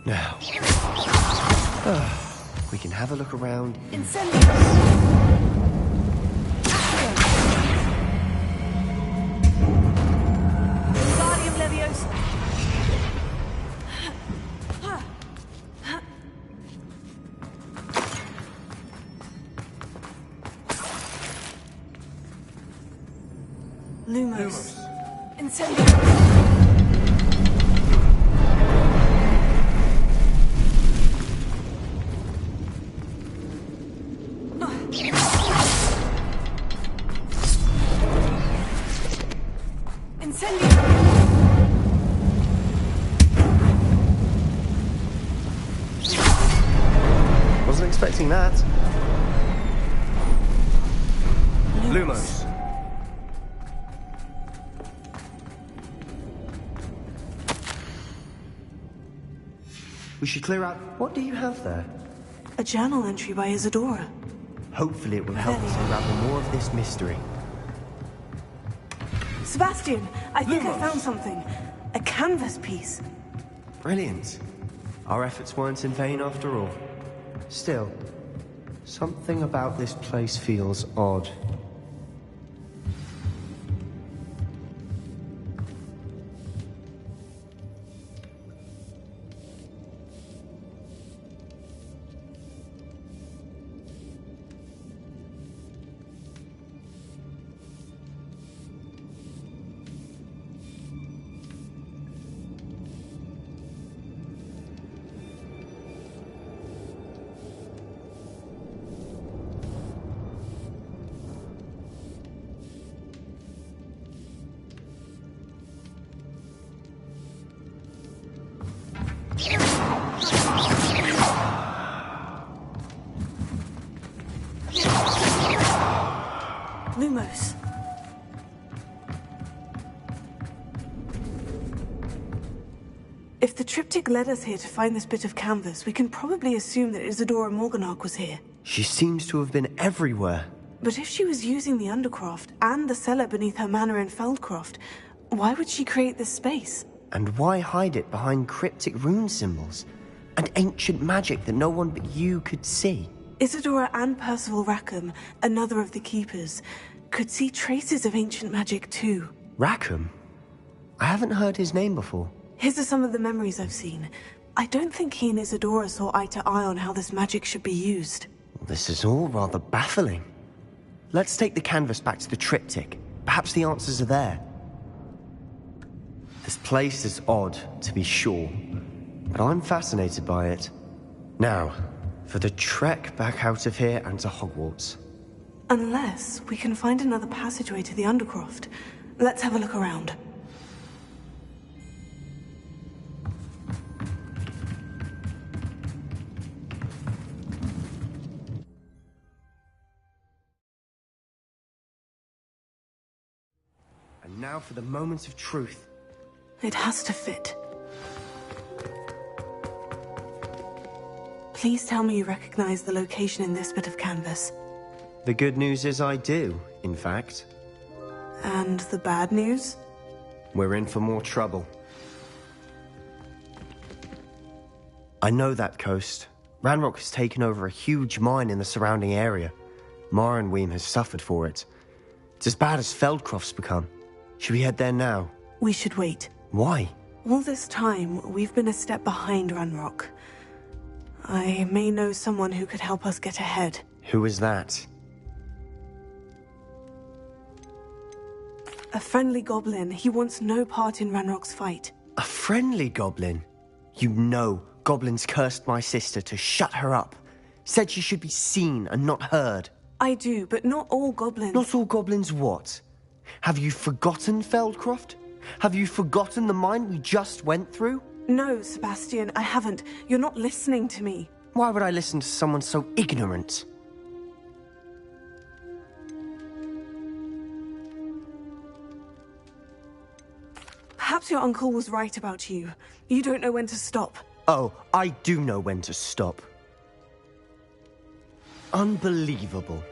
Now. We can have a look around. Lumos. Incendiary. Wasn't expecting that. Lumos. We should clear out. What do you have there? A journal entry by Isadora. Hopefully it will help us unravel more of this mystery. Sebastian, I think I found something. A canvas piece. Brilliant. Our efforts weren't in vain after all. Still, something about this place feels odd. Lumos. If the triptych led us here to find this bit of canvas, we can probably assume that Isadora Morganach was here. She seems to have been everywhere. But if she was using the Undercroft and the cellar beneath her manor in Feldcroft, why would she create this space? And why hide it behind cryptic rune symbols? And ancient magic that no one but you could see? Isadora and Percival Rackham, another of the Keepers, could see traces of ancient magic too. Rackham? I haven't heard his name before. His are some of the memories I've seen. I don't think he and Isadora saw eye to eye on how this magic should be used. This is all rather baffling. Let's take the canvas back to the triptych. Perhaps the answers are there. This place is odd, to be sure, but I'm fascinated by it. Now, for the trek back out of here and to Hogwarts. Unless we can find another passageway to the Undercroft. Let's have a look around. And now for the moment of truth. It has to fit. Please tell me you recognize the location in this bit of canvas. The good news is I do, in fact. And the bad news? We're in for more trouble. I know that coast. Ranrock has taken over a huge mine in the surrounding area. Mornweem has suffered for it. It's as bad as Feldcroft's become. Should we head there now? We should wait. Why? All this time, we've been a step behind Ranrock. I may know someone who could help us get ahead. Who is that? A friendly goblin. He wants no part in Ranrock's fight. A friendly goblin? You know, goblins cursed my sister to shut her up. Said she should be seen and not heard. I do, but not all goblins. Not all goblins what? Have you forgotten Feldcroft? Have you forgotten the mine we just went through? No, Sebastian, I haven't. You're not listening to me. Why would I listen to someone so ignorant? Perhaps your uncle was right about you. You don't know when to stop. Oh, I do know when to stop. Unbelievable.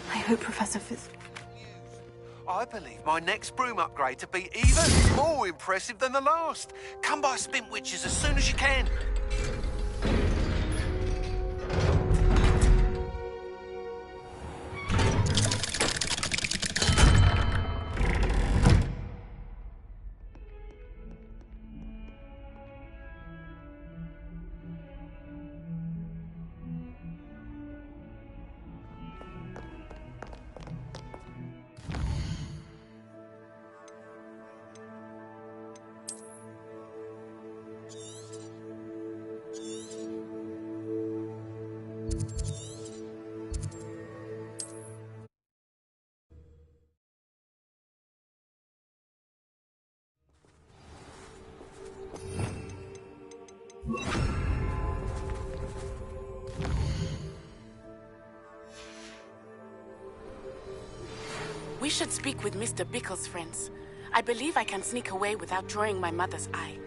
I hope Professor Fitz... I believe my next broom upgrade to be even more impressive than the last. Come by Spin Witches as soon as you can. We should speak with Mr. Bickle's friends. I believe I can sneak away without drawing my mother's eye.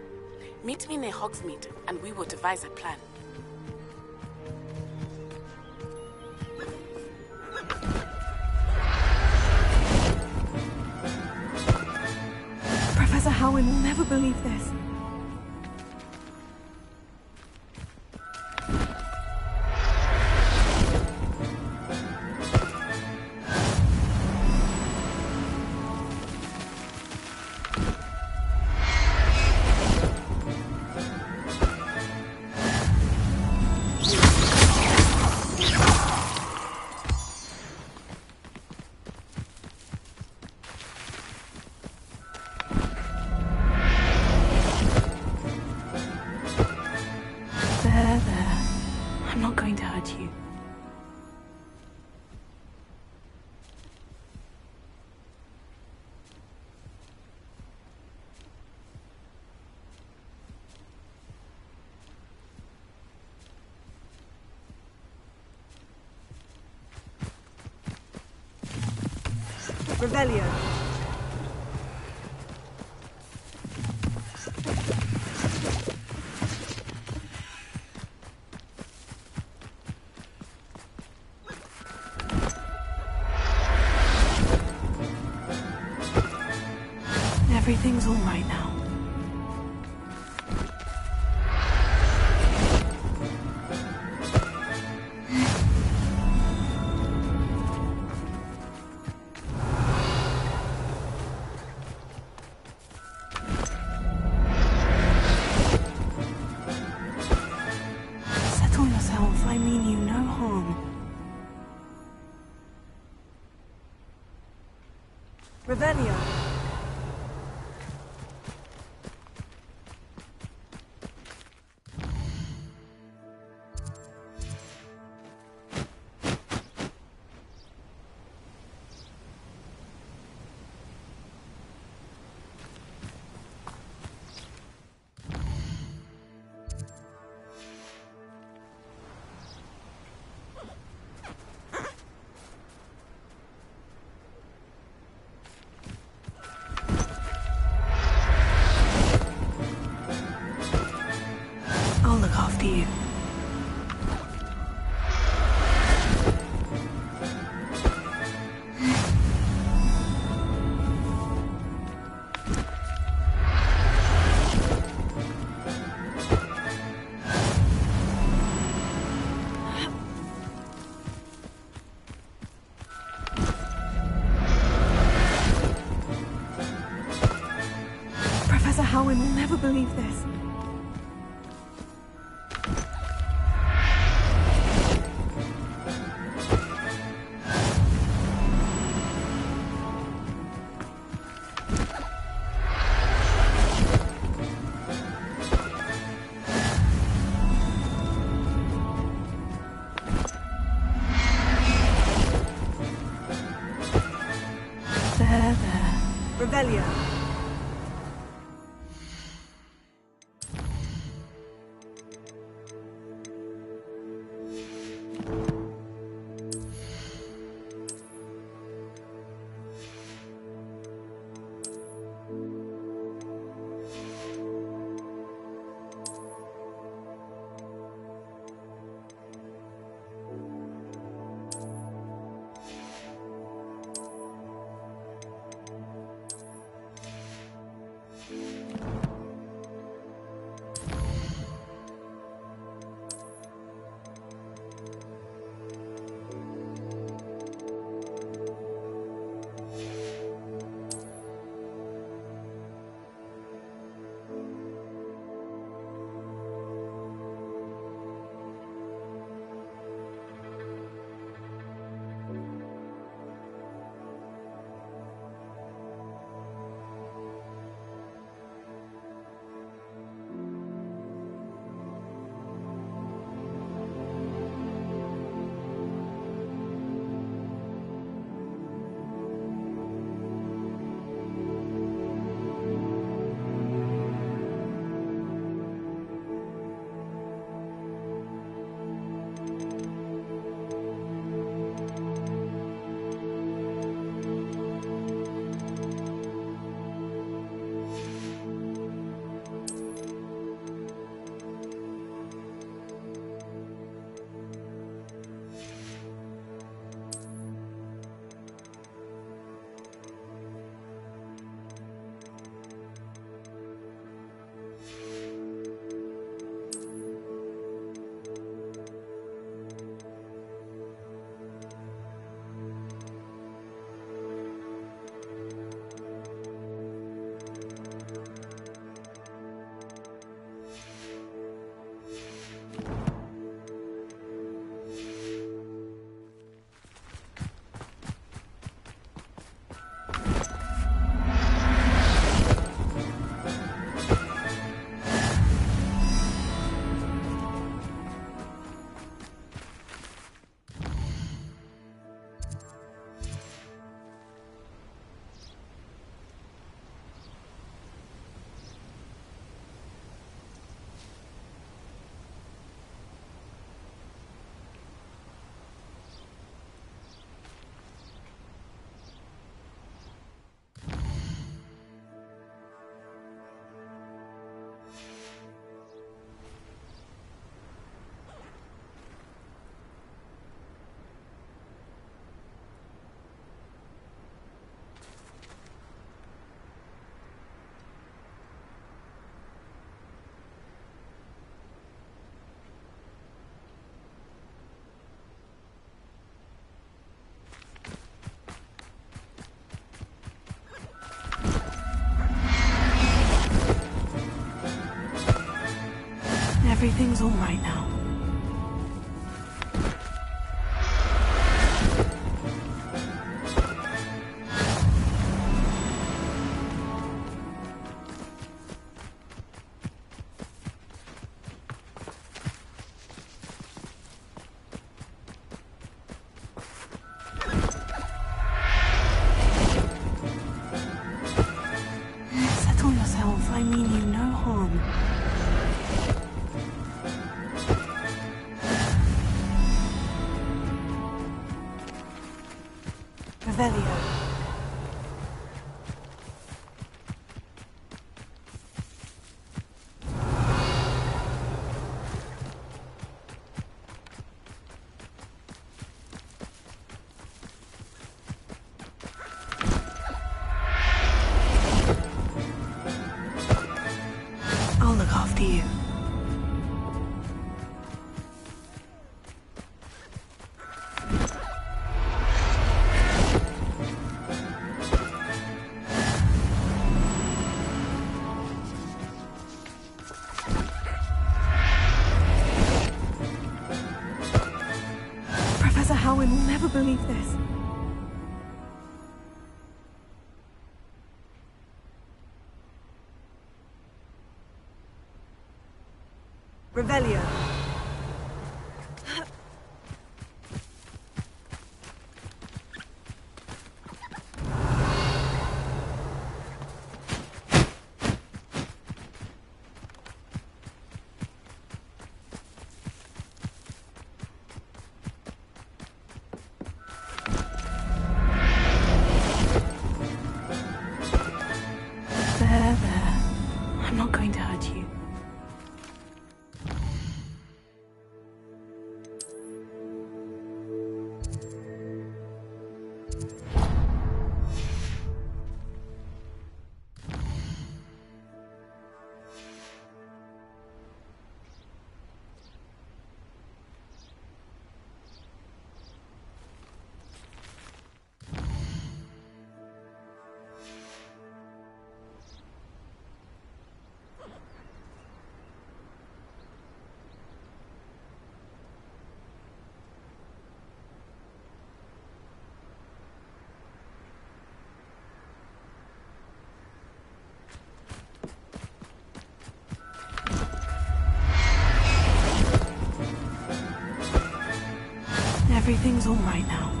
Meet me near Hogsmeade, and we will devise a plan. Professor Howin will never believe this. There. I'm not going to hurt you. Revelio. Everything's all right now. Settle yourself. I mean you no harm. Revelio. I'll look after you. Professor Howin will never believe this. There. Revelio. Everything's all right now. Settle yourself. I mean you no harm. Revelio. I'll look after you. Professor Howin will never believe this. Revelio. There. I'm not going to hurt you. Everything's all right now.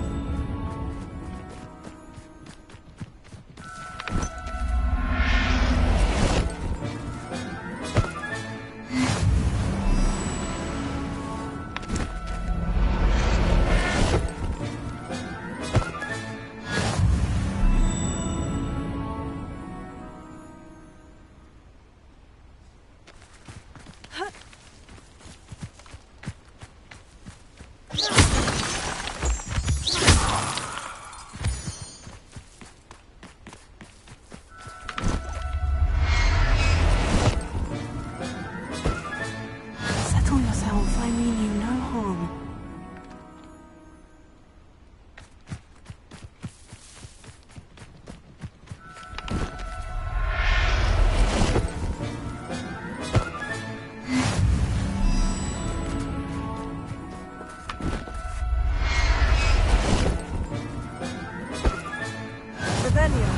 Settle yourself. I mean you no harm. Revelio.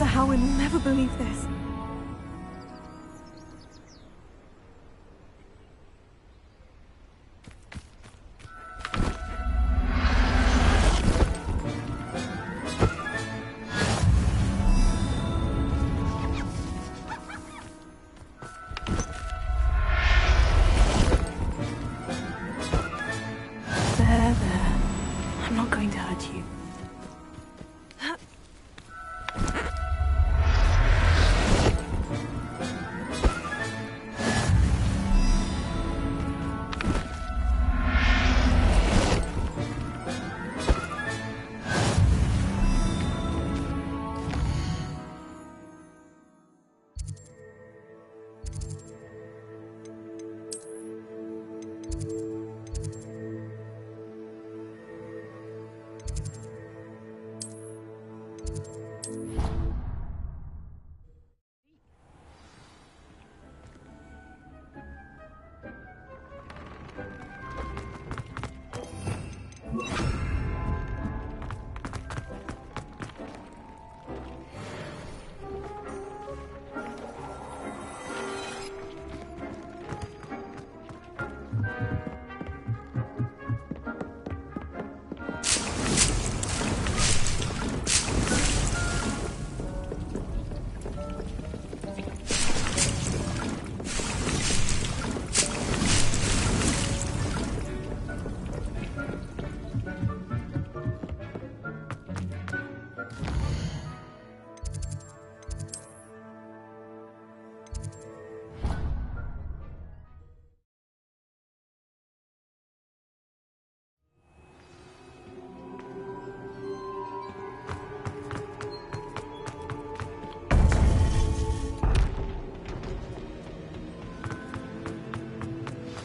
Professor Howard will never believe this. There. I'm not going to hurt you.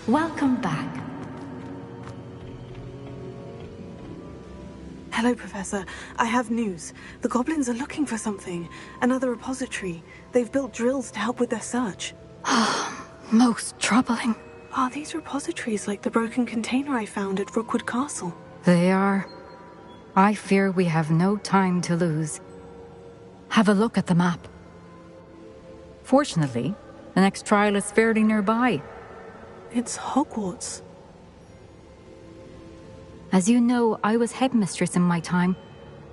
Welcome back. Hello, Professor. I have news. The goblins are looking for something. Another repository. They've built drills to help with their search. Most troubling. Are these repositories like the broken container I found at Rookwood Castle? They are. I fear we have no time to lose. Have a look at the map. Fortunately, the next trial is fairly nearby. It's Hogwarts. As you know, I was headmistress in my time.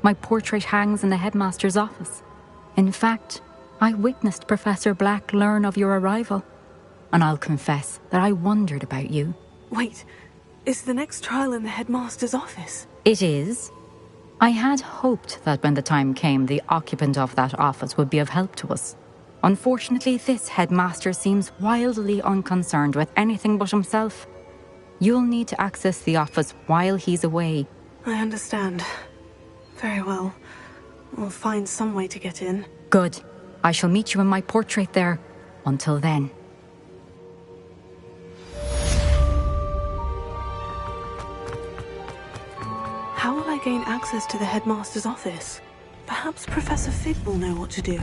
My portrait hangs in the headmaster's office. In fact, I witnessed Professor Black learn of your arrival. And I'll confess that I wondered about you. Wait, is the next trial in the headmaster's office? It is. I had hoped that when the time came, the occupant of that office would be of help to us. Unfortunately, this headmaster seems wildly unconcerned with anything but himself. You'll need to access the office while he's away. I understand. Very well. We'll find some way to get in. Good. I shall meet you in my portrait there. Until then. How will I gain access to the headmaster's office? Perhaps Professor Fig will know what to do.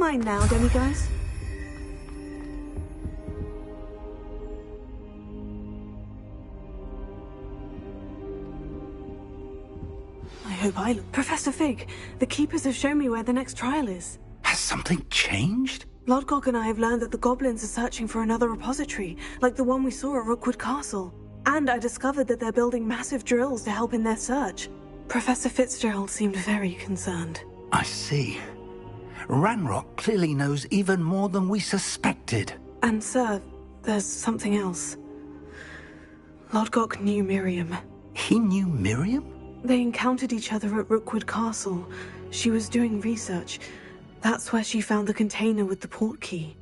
Mine now, demiguise. I hope I look... Professor Fig, the Keepers have shown me where the next trial is. Has something changed? Lodgok and I have learned that the goblins are searching for another repository, like the one we saw at Rookwood Castle. And I discovered that they're building massive drills to help in their search. Professor Fitzgerald seemed very concerned. I see. Ranrock clearly knows even more than we suspected. And sir, there's something else. Lodgok knew Miriam. He knew Miriam? They encountered each other at Rookwood Castle. She was doing research. That's where she found the container with the port key.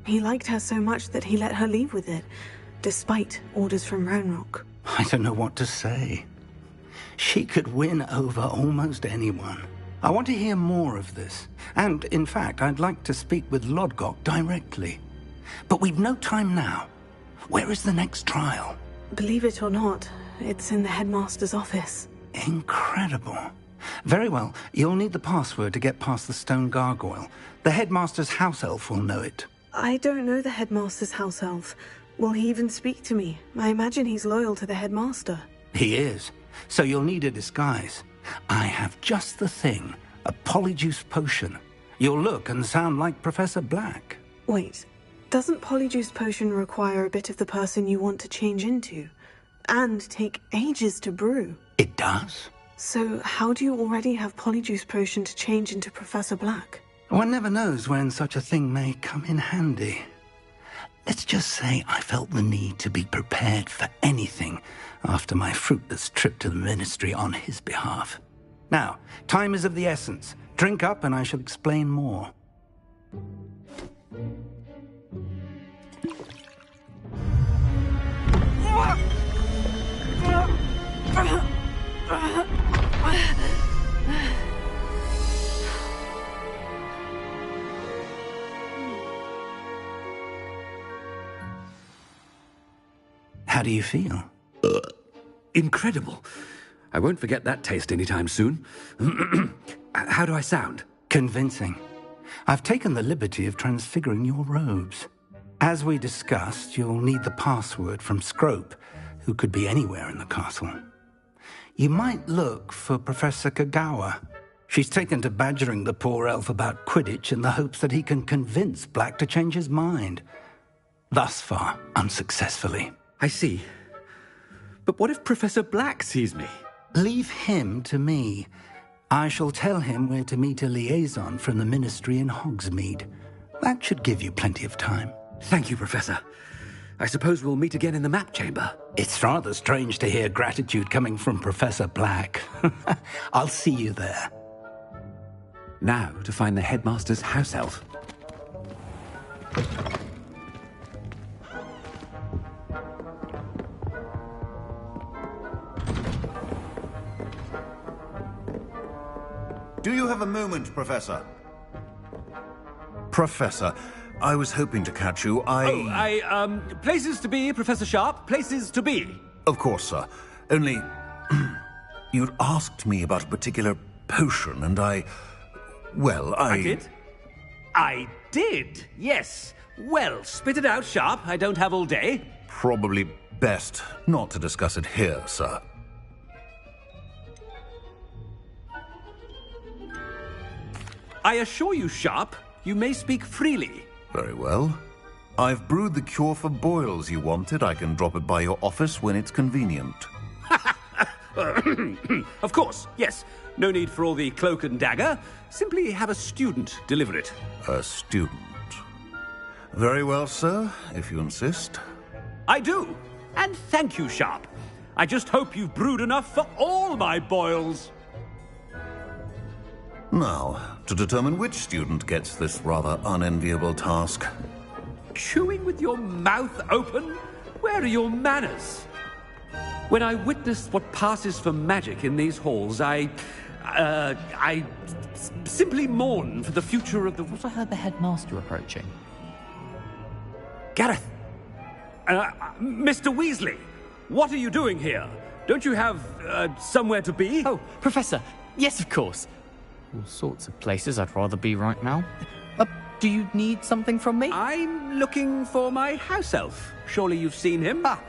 He liked her so much that he let her leave with it, despite orders from Ranrock. I don't know what to say. She could win over almost anyone. I want to hear more of this. And, in fact, I'd like to speak with Lodgok directly. But we've no time now. Where is the next trial? Believe it or not, it's in the headmaster's office. Incredible. Very well, you'll need the password to get past the stone gargoyle. The headmaster's house elf will know it. I don't know the headmaster's house elf. Will he even speak to me? I imagine he's loyal to the headmaster. He is. So you'll need a disguise. I have just the thing. A polyjuice potion. You'll look and sound like Professor Black. Wait, doesn't polyjuice potion require a bit of the person you want to change into? And take ages to brew? It does. So how do you already have polyjuice potion to change into Professor Black? One never knows when such a thing may come in handy. Let's just say I felt the need to be prepared for anything after my fruitless trip to the ministry on his behalf. Now, time is of the essence. Drink up and I shall explain more. How do you feel? Incredible. I won't forget that taste anytime soon. How do I sound? Convincing. I've taken the liberty of transfiguring your robes. As we discussed, you'll need the password from Scrope, who could be anywhere in the castle. You might look for Professor Kagawa. She's taken to badgering the poor elf about Quidditch in the hopes that he can convince Black to change his mind. Thus far, unsuccessfully. I see. But what if Professor Black sees me? Leave him to me. I shall tell him where to meet a liaison from the ministry in Hogsmeade. That should give you plenty of time. Thank you, Professor. I suppose we'll meet again in the map chamber. It's rather strange to hear gratitude coming from Professor Black. I'll see you there. Now to find the headmaster's house elf. Do you have a moment, Professor? Professor, I was hoping to catch you. Places to be, Professor Sharp. Places to be. Of course, sir. Only... you'd asked me about a particular potion, and I did? I did, yes. Well, spit it out, Sharp. I don't have all day. Probably best not to discuss it here, sir. I assure you, Sharp, you may speak freely. Very well. I've brewed the cure for boils you wanted. I can drop it by your office when it's convenient. Of course, yes. No need for all the cloak and dagger. Simply have a student deliver it. A student? Very well, sir, if you insist. I do. And thank you, Sharp. I just hope you've brewed enough for all my boils. Now, to determine which student gets this rather unenviable task. Chewing with your mouth open? Where are your manners? When I witness what passes for magic in these halls, I simply mourn for the future of the... What I heard the headmaster approaching. Gareth! Mr. Weasley, what are you doing here? Don't you have, somewhere to be? Oh, Professor, yes, of course. All sorts of places I'd rather be right now. Do you need something from me? I'm looking for my house elf. Surely you've seen him? Ah,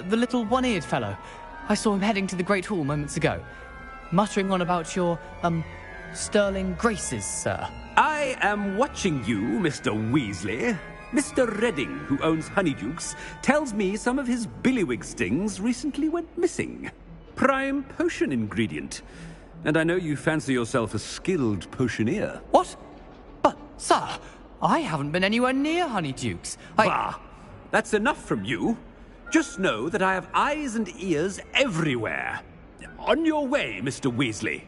the little one-eared fellow. I saw him heading to the Great Hall moments ago, muttering on about your, sterling graces, sir. I am watching you, Mr. Weasley. Mr. Redding, who owns Honeydukes, tells me some of his billywig stings recently went missing. Prime potion ingredient. And I know you fancy yourself a skilled potioneer. What? But, sir, I haven't been anywhere near Honeydukes. Bah! That's enough from you. Just know that I have eyes and ears everywhere. On your way, Mr. Weasley.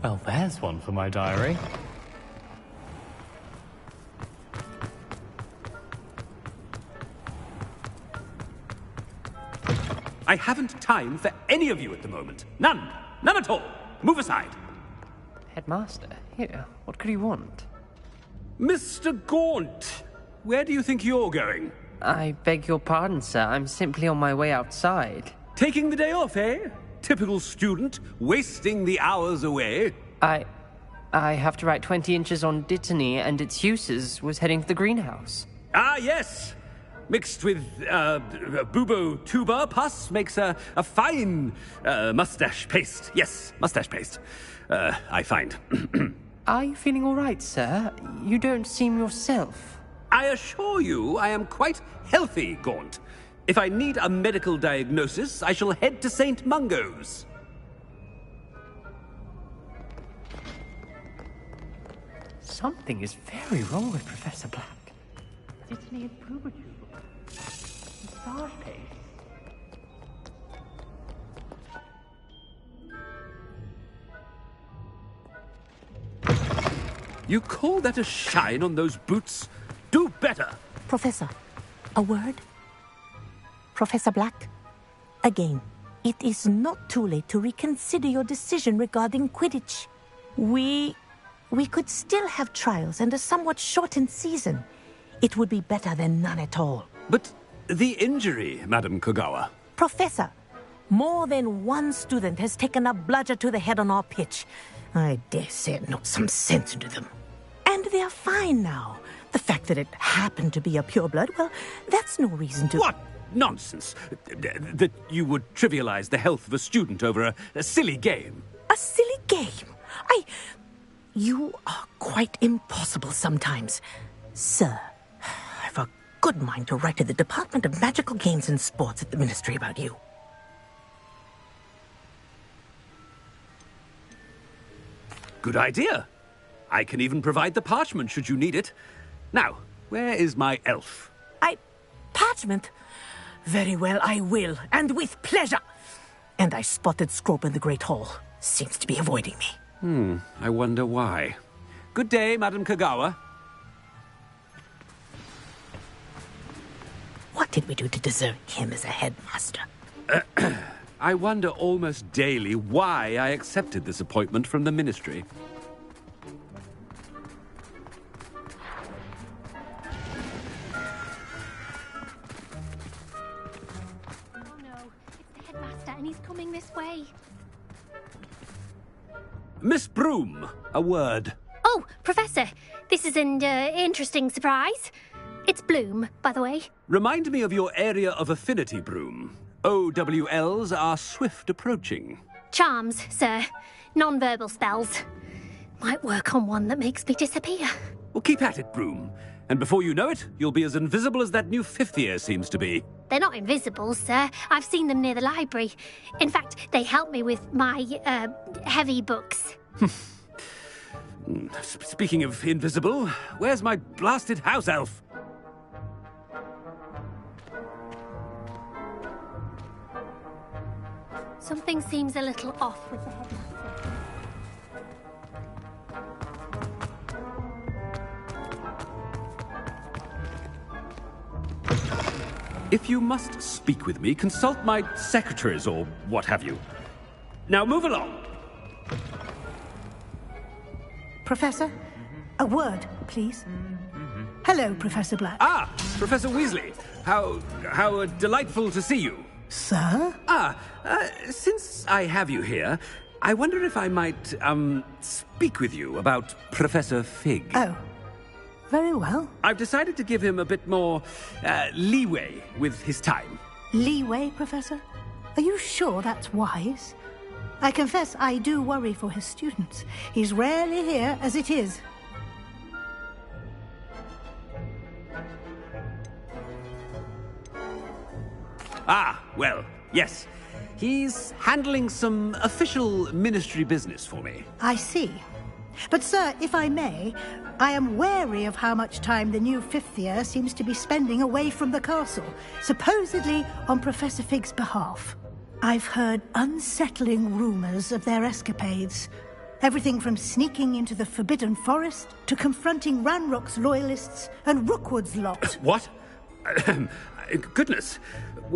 Well, there's one for my diary. I haven't time for any of you at the moment. None. None at all. Move aside. Headmaster, here, what could he want? Mr. Gaunt, where do you think you're going? I beg your pardon, sir. I'm simply on my way outside. Taking the day off, eh? Typical student, wasting the hours away. I have to write 20 inches on Dittany and its uses. Was heading to the greenhouse. Ah, yes. Mixed with bubo tuber pus makes a fine mustache paste. Yes, mustache paste. I find. Are you feeling all right, sir? You don't seem yourself. I assure you I am quite healthy, Gaunt. If I need a medical diagnosis, I shall head to St. Mungo's. Something is very wrong with Professor Black. Dittany and Bubo tuber. Massage paste. You call that a shine on those boots? Do better! Professor, a word? Professor Black, again, it is not too late to reconsider your decision regarding Quidditch. We could still have trials and a somewhat shortened season. It would be better than none at all. But the injury, Madam Kogawa. Professor, more than one student has taken a bludger to the head on our pitch. I dare say it knocked some sense into them. And they're fine now. The fact that it happened to be a pureblood, well, that's no reason to... What nonsense! That you would trivialize the health of a student over a silly game. A silly game? You are quite impossible sometimes. Sir, I've a good mind to write to the Department of Magical Games and Sports at the Ministry about you. Good idea. I can even provide the parchment should you need it. Now, where is my elf? Parchment? Very well, I will, and with pleasure. And I spotted Scrope in the Great Hall. Seems to be avoiding me. I wonder why. Good day, Madam Kogawa. What did we do to deserve him as a headmaster? I wonder almost daily why I accepted this appointment from the Ministry. And he's coming this way. Miss Broom, a word. Oh, Professor, this is an interesting surprise. It's Bloom, by the way. Remind me of your area of affinity, Broom. OWLs are swift approaching. Charms, sir. Non-verbal spells. Might work on one that makes me disappear. Well, keep at it, Broom. And before you know it, you'll be as invisible as that new fifth year seems to be. They're not invisible, sir. I've seen them near the library. In fact, they help me with my, heavy books. Speaking of invisible, where's my blasted house elf? Something seems a little off with the headmaster. If you must speak with me, consult my secretaries or what have you. Now move along. Professor, a word, please. Hello, Professor Black. Ah, Professor Weasley. How delightful to see you. Sir? Since I have you here, I wonder if I might, speak with you about Professor Fig. Oh, very well. I've decided to give him a bit more, leeway with his time. Leeway, Professor? Are you sure that's wise? I confess I do worry for his students. He's rarely here as it is. Ah, well, yes. He's handling some official ministry business for me. I see. But, sir, if I may, I am wary of how much time the new fifth year seems to be spending away from the castle, supposedly on Professor Fig's behalf. I've heard unsettling rumors of their escapades. Everything from sneaking into the Forbidden Forest to confronting Ranrock's loyalists and Rookwood's lot. What? Goodness.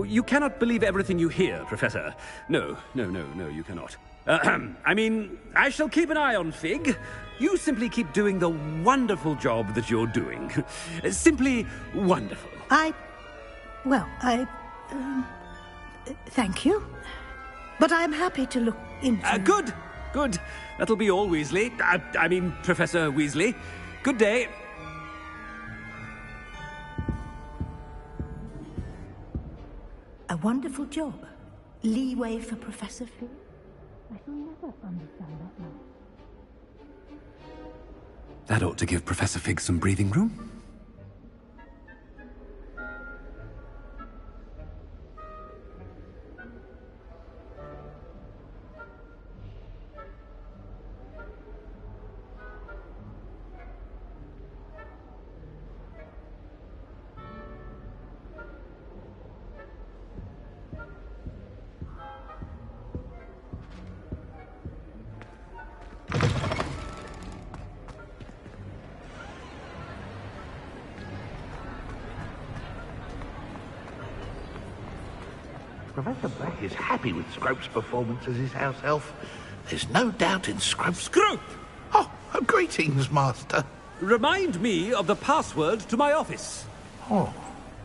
You cannot believe everything you hear, Professor. No, you cannot. I mean, I shall keep an eye on Fig. You simply keep doing the wonderful job that you're doing. Simply wonderful. Thank you. But I'm happy to look into... Good. That'll be all, Weasley. I mean, Professor Weasley. Good day. A wonderful job. Leeway for Professor Fig. I shall never understand that now. That ought to give Professor Fig some breathing room. Professor Black is happy with Scrope's performance as his house elf. There's no doubt in Scrope. Scrope! Oh, greetings, Master. Remind me of the password to my office. Oh,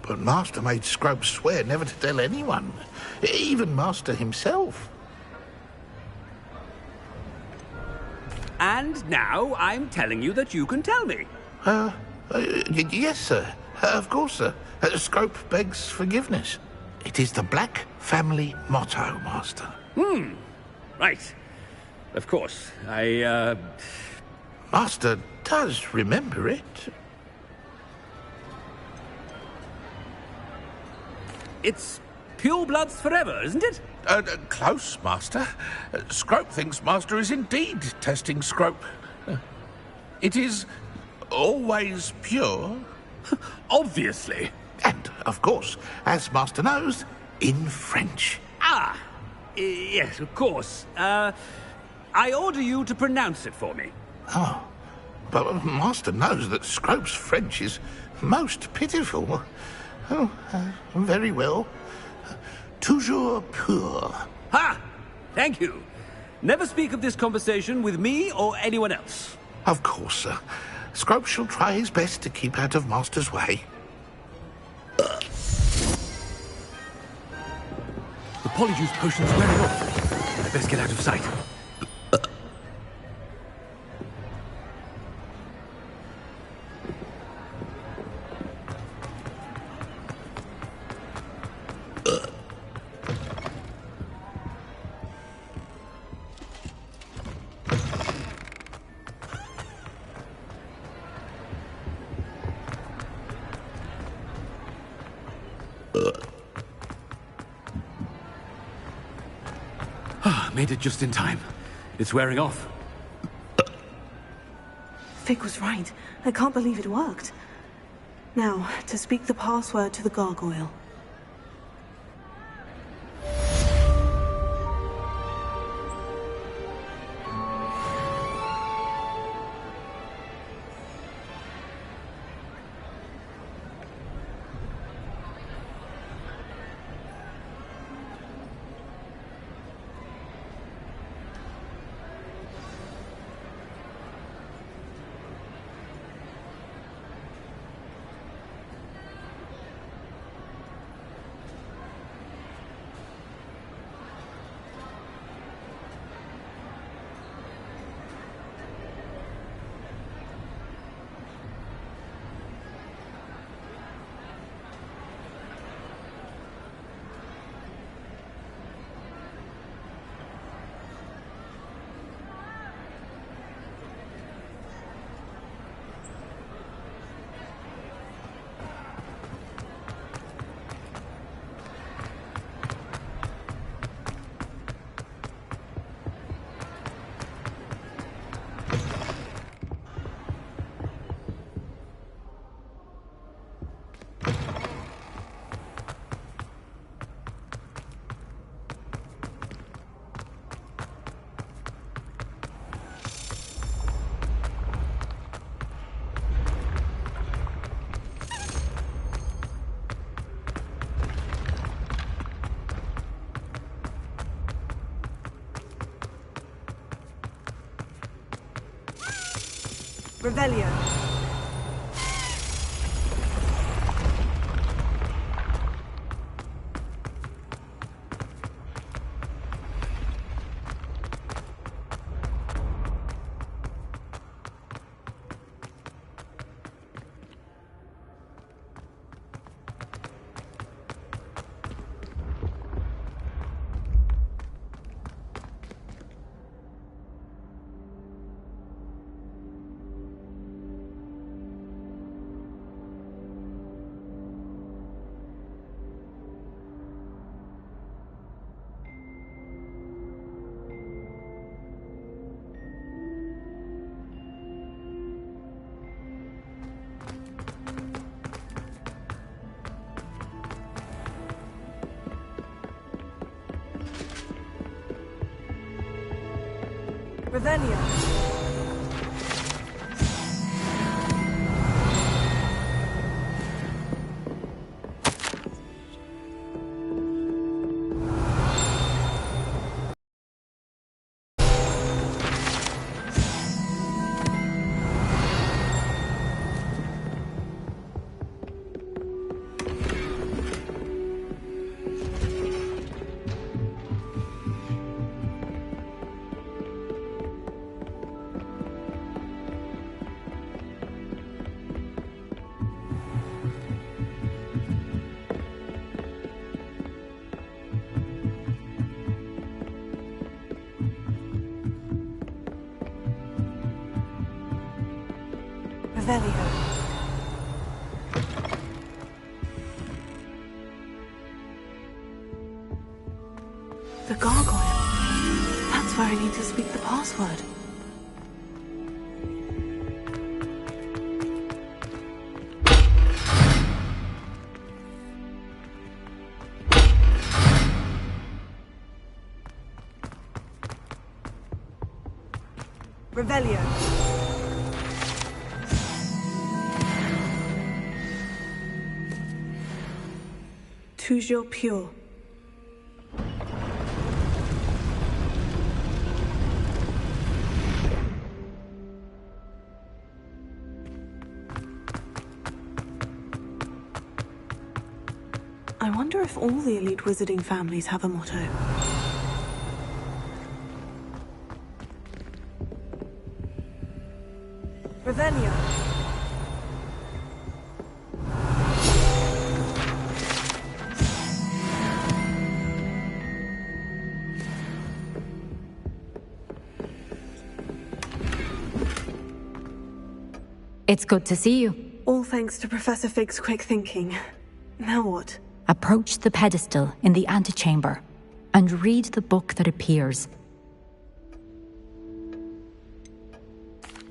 but Master made Scrope swear never to tell anyone, even Master himself. And now I'm telling you that you can tell me. Yes, sir. Of course, sir. Scrope begs forgiveness. It is the Black family motto, Master. Right. Of course. Master does remember it. It's pure bloods forever, isn't it? Close, Master. Scrope thinks Master is indeed testing Scrope. It is always pure. Obviously. And, of course, as Master knows, in French. Yes, of course. I order you to pronounce it for me. Oh, but Master knows that Scrope's French is most pitiful. Oh, very well. Toujours pur. Ha! Thank you. Never speak of this conversation with me or anyone else. Of course, sir. Scrope shall try his best to keep out of Master's way. The polyjuice potion's wearing off. I'd best get out of sight. Made it just in time. It's wearing off. Fig was right. I can't believe it worked. Now, to speak the password to the gargoyle. Revelio. Revelio. Revelio. The gargoyle. That's where I need to speak the password. Revelio. Toujours pure. I wonder if all the elite wizarding families have a motto. Revelio. It's good to see you. All thanks to Professor Fig's quick thinking. Now what? Approach the pedestal in the antechamber and read the book that appears.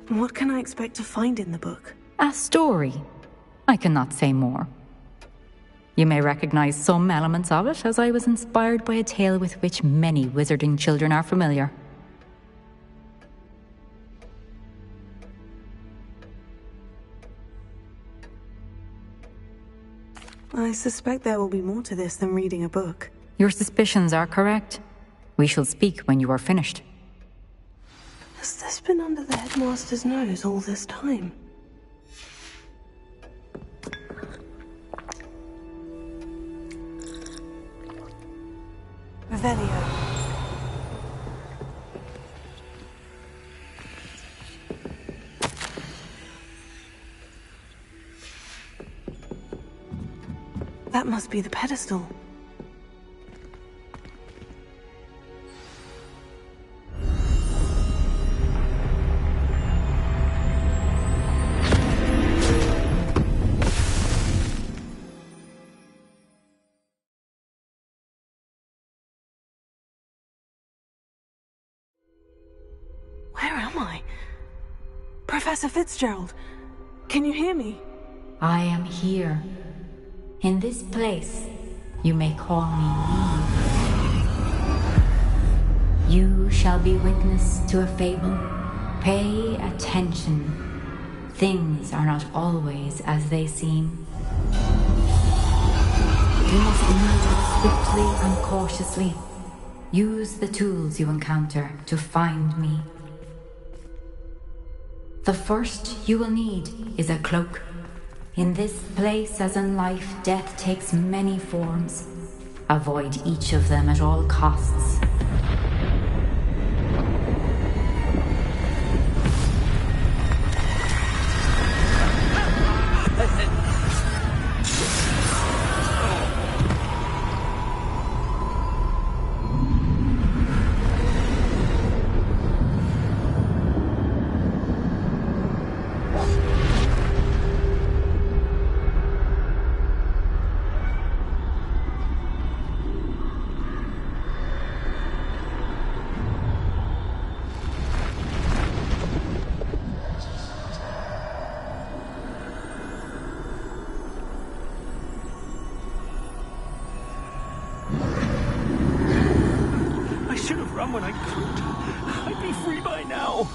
What can I expect to find in the book? A story. I cannot say more. You may recognize some elements of it, as I was inspired by a tale with which many wizarding children are familiar. I suspect there will be more to this than reading a book. Your suspicions are correct. We shall speak when you are finished. Has this been under the headmaster's nose all this time? Revelio. That must be the pedestal. Where am I? Professor Fitzgerald, can you hear me? I am here. In this place, you may call me Eve. You shall be witness to a fable. Pay attention. Things are not always as they seem. You must move swiftly and cautiously. Use the tools you encounter to find me. The first you will need is a cloak. In this place, as in life, death takes many forms. Avoid each of them at all costs. When I could, I'd be free by now.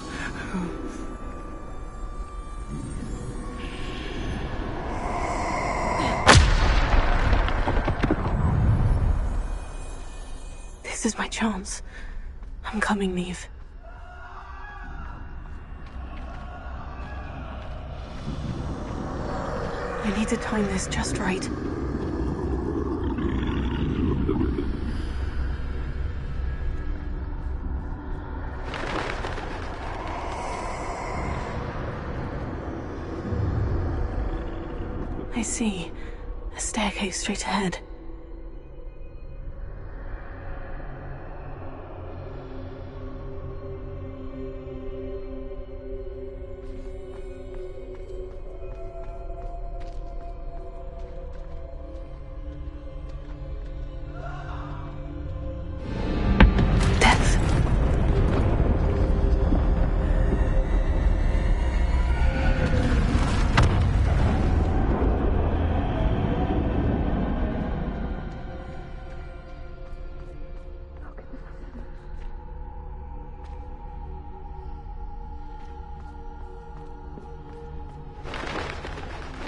This is my chance. I'm coming, Neve. I need to time this just right. I see. A staircase straight ahead.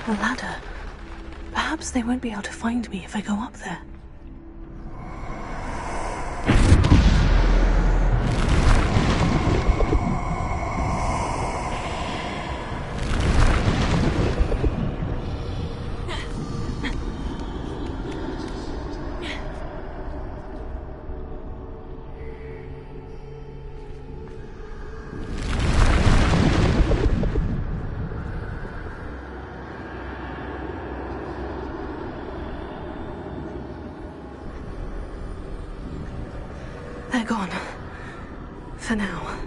A ladder. Perhaps they won't be able to find me if I go up there. They're gone. For now.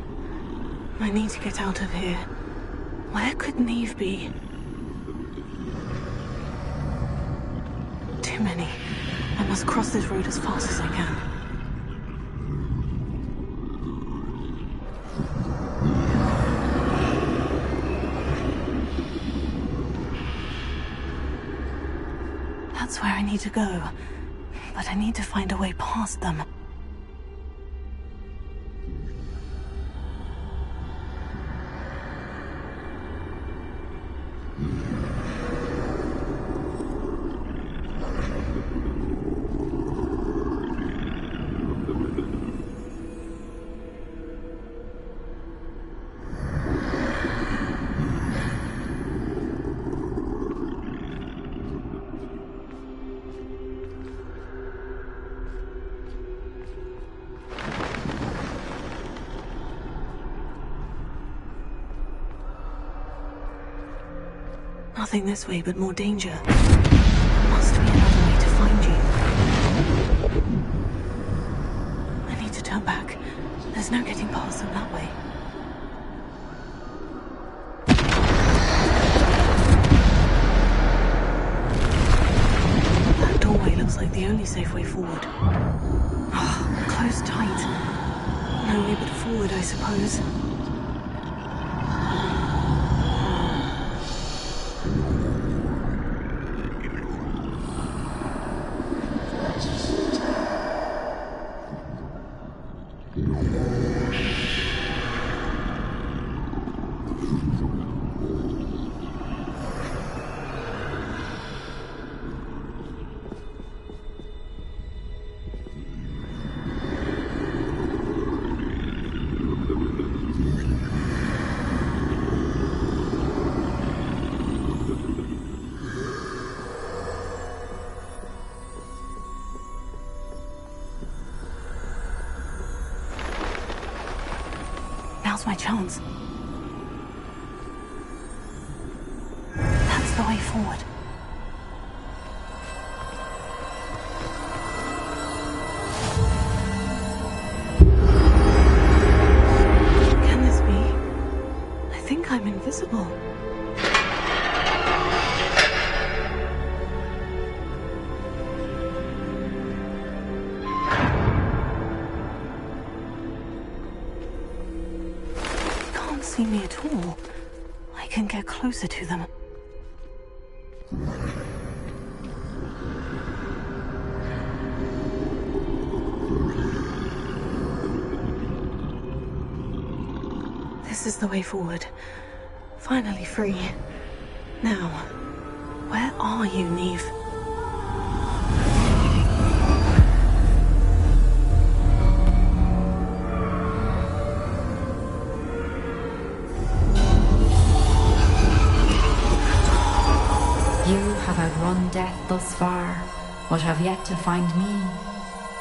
I need to get out of here. Where could Neve be? Too many. I must cross this road as fast as I can. That's where I need to go. But I need to find a way past them. Nothing this way, but more danger. There must be another way to find you. I need to turn back. There's no getting past them that way. That doorway looks like the only safe way forward. Oh, closed tight. No way but forward, I suppose. my chance. That's the way forward. Can this be? I think I'm invisible. See me at all. I can get closer to them. This is the way forward. Finally free. Now, where are you, Neve? You have outrun death thus far, but have yet to find me.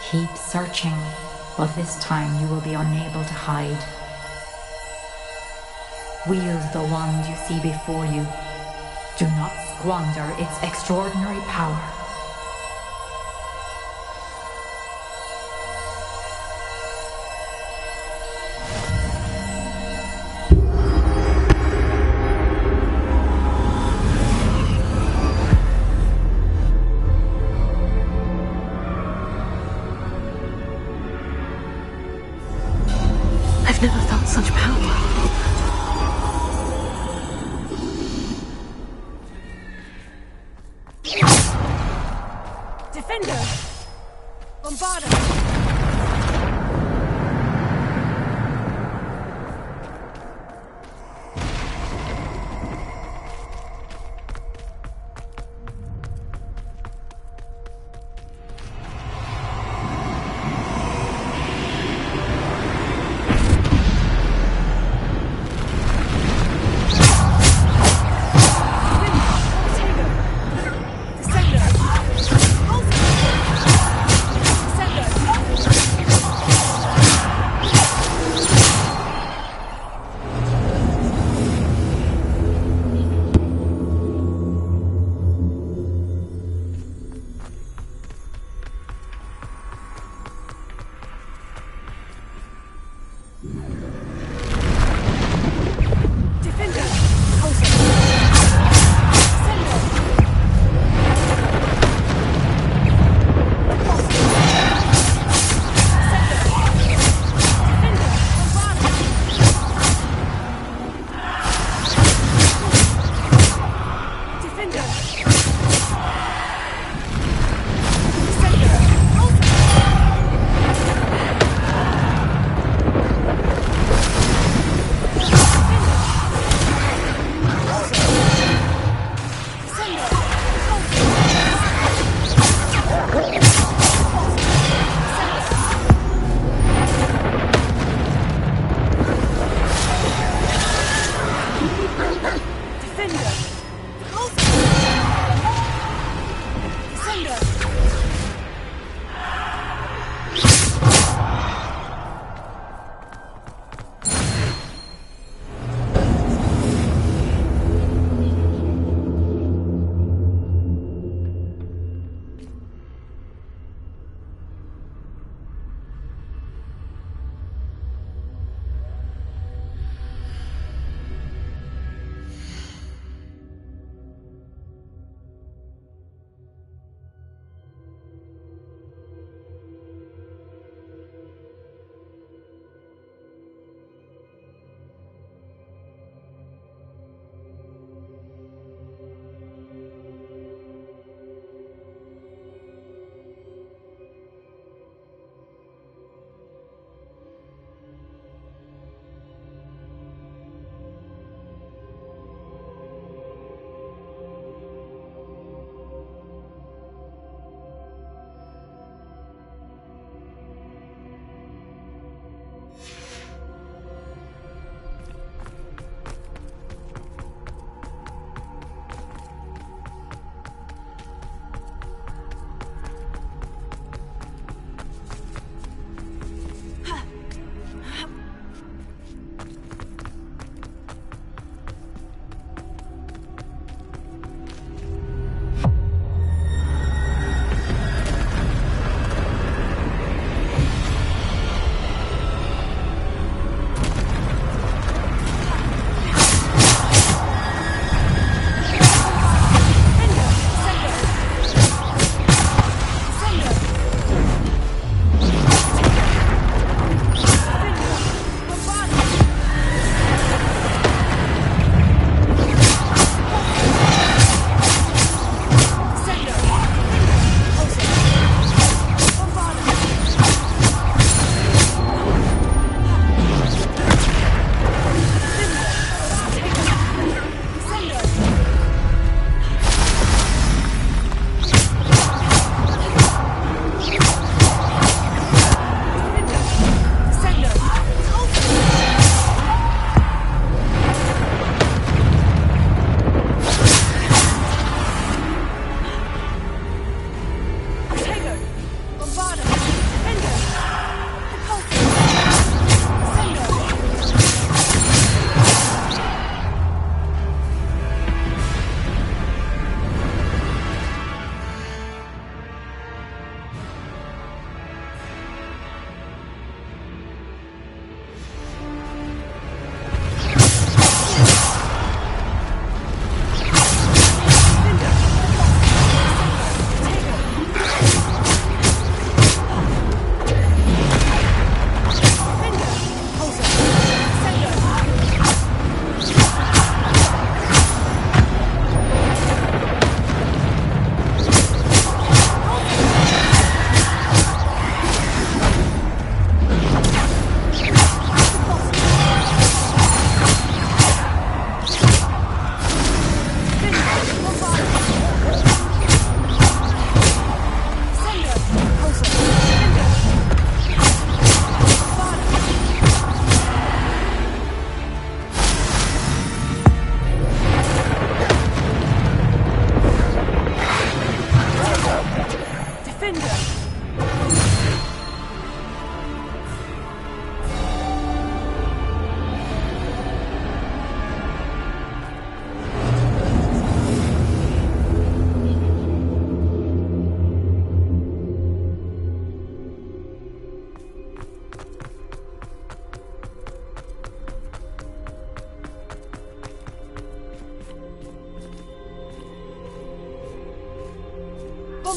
Keep searching, but this time you will be unable to hide. Wield the wand you see before you. Do not squander its extraordinary power. I've never felt such power. Defender! Bombarder!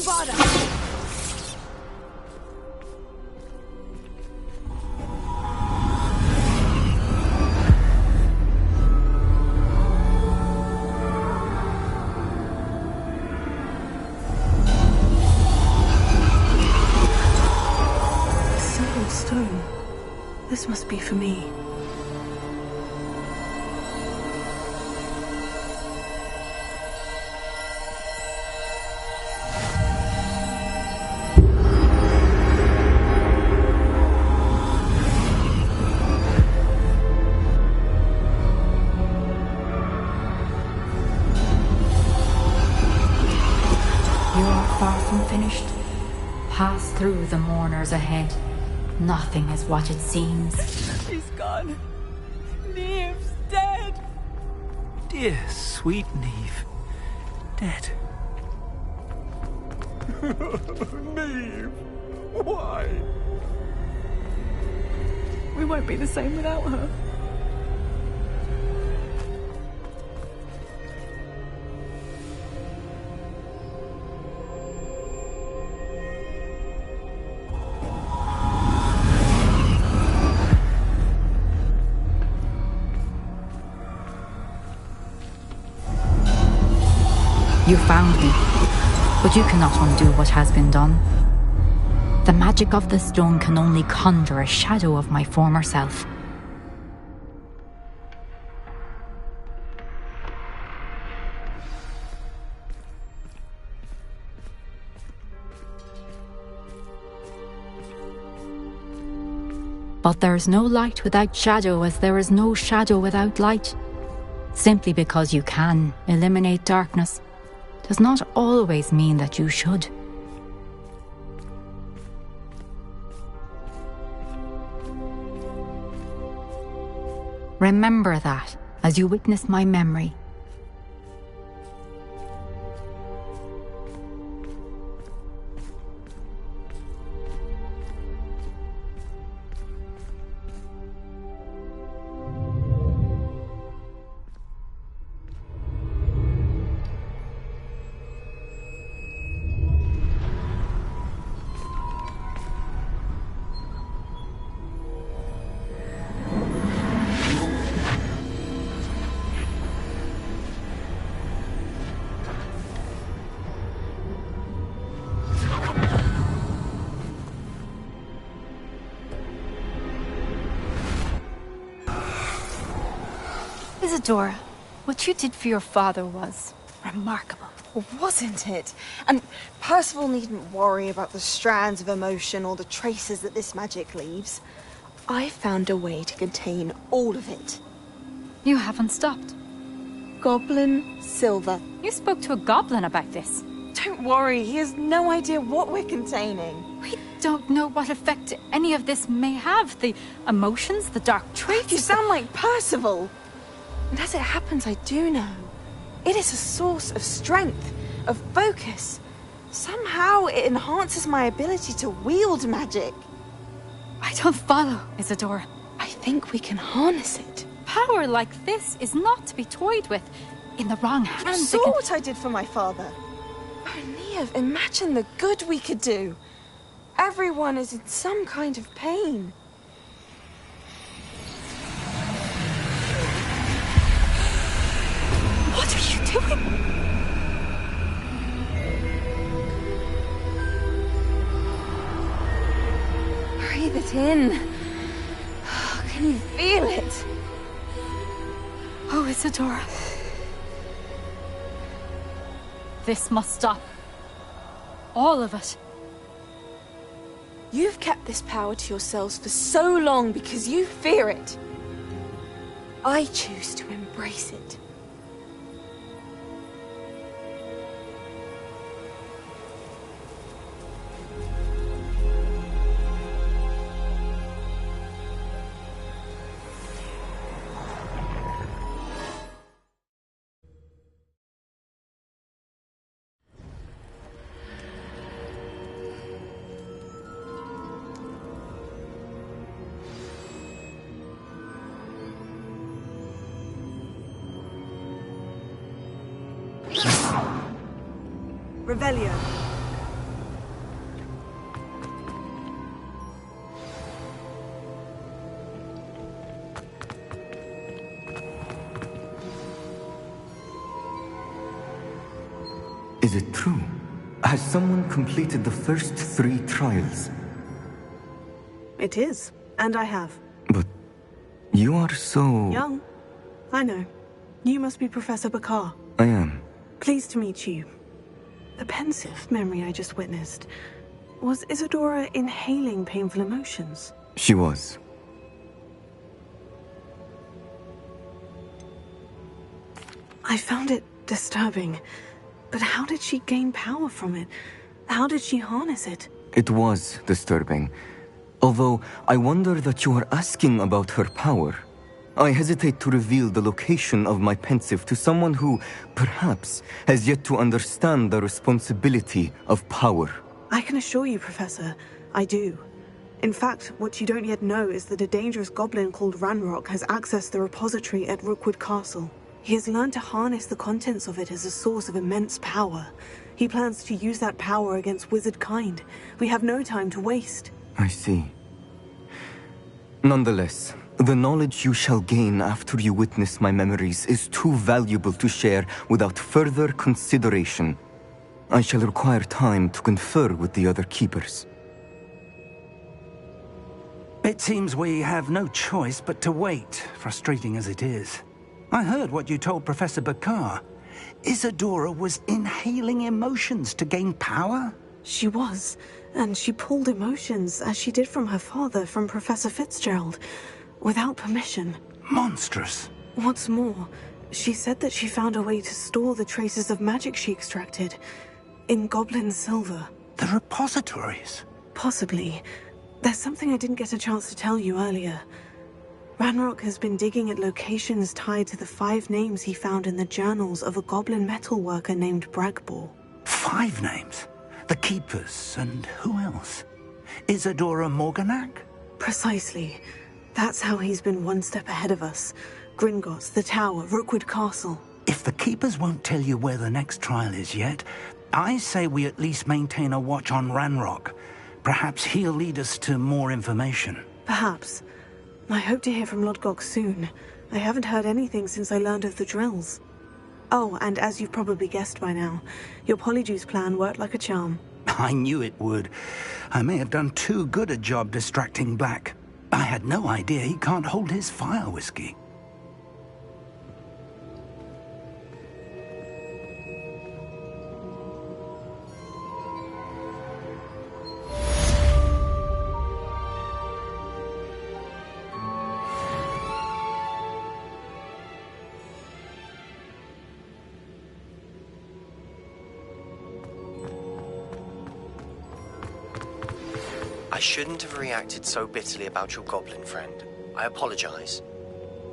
Bombarda! Simple stone. This must be for me. You are far from finished. Pass through the mourners ahead. Nothing is what it seems. She's gone. Neve's dead. Dear, sweet Neve. Dead. Neve, why? We won't be the same without her. You found me, but you cannot undo what has been done. The magic of the stone can only conjure a shadow of my former self. But there is no light without shadow, as there is no shadow without light. Simply because you can eliminate darkness does not always mean that you should. Remember that as you witness my memory. Isadora, what you did for your father was remarkable. Wasn't it? And Percival needn't worry about the strands of emotion or the traces that this magic leaves. I found a way to contain all of it. You haven't stopped. Goblin silver. You spoke to a goblin about this. Don't worry, he has no idea what we're containing. We don't know what effect any of this may have. The emotions, the dark traits. You sound like Percival. And as it happens, I do know. It is a source of strength, of focus. Somehow it enhances my ability to wield magic. I don't follow, Isadora. I think we can harness it. Power like this is not to be toyed with. In the wrong hands, You saw what I did for my father. Oh, Neve, imagine the good we could do. Everyone is in some kind of pain. What are you doing? Breathe it in. Can you feel it? Oh, Isadora. This must stop. All of it. You've kept this power to yourselves for so long because you fear it. I choose to embrace it. Revelio. Is it true? Has someone completed the first 3 trials? It is, and I have. But you are so... Young. I know. You must be Professor Bakar. I am. Pleased to meet you. The pensive memory I just witnessed. Was Isadora inhaling painful emotions? She was. I found it disturbing. But how did she gain power from it? How did she harness it? It was disturbing. Although, I wonder that you are asking about her power. I hesitate to reveal the location of my pensive to someone who, perhaps, has yet to understand the responsibility of power. I can assure you, Professor, I do. In fact, what you don't yet know is that a dangerous goblin called Ranrock has accessed the repository at Rookwood Castle. He has learned to harness the contents of it as a source of immense power. He plans to use that power against wizard kind. We have no time to waste. I see. Nonetheless, the knowledge you shall gain after you witness my memories is too valuable to share without further consideration. I shall require time to confer with the other keepers. It seems we have no choice but to wait, frustrating as it is. I heard what you told Professor Bakar. Isadora was inhaling emotions to gain power? She was, and she pulled emotions, as she did from her father, from Professor Fitzgerald, without permission. Monstrous. What's more, she said that she found a way to store the traces of magic she extracted in goblin silver. The repositories? Possibly. There's something I didn't get a chance to tell you earlier. Ranrock has been digging at locations tied to the 5 names he found in the journals of a goblin metalworker named Bragbor. 5 names? The Keepers, and who else? Isadora Morganac? Precisely. That's how he's been one step ahead of us. Gringotts, the Tower, Rookwood Castle. If the Keepers won't tell you where the next trial is yet, I say we at least maintain a watch on Ranrock. Perhaps he'll lead us to more information. Perhaps. I hope to hear from Lodgok soon. I haven't heard anything since I learned of the drills. Oh, and as you've probably guessed by now, your polyjuice plan worked like a charm. I knew it would. I may have done too good a job distracting Black. I had no idea he can't hold his fire whiskey. I shouldn't have reacted so bitterly about your goblin friend. I apologize.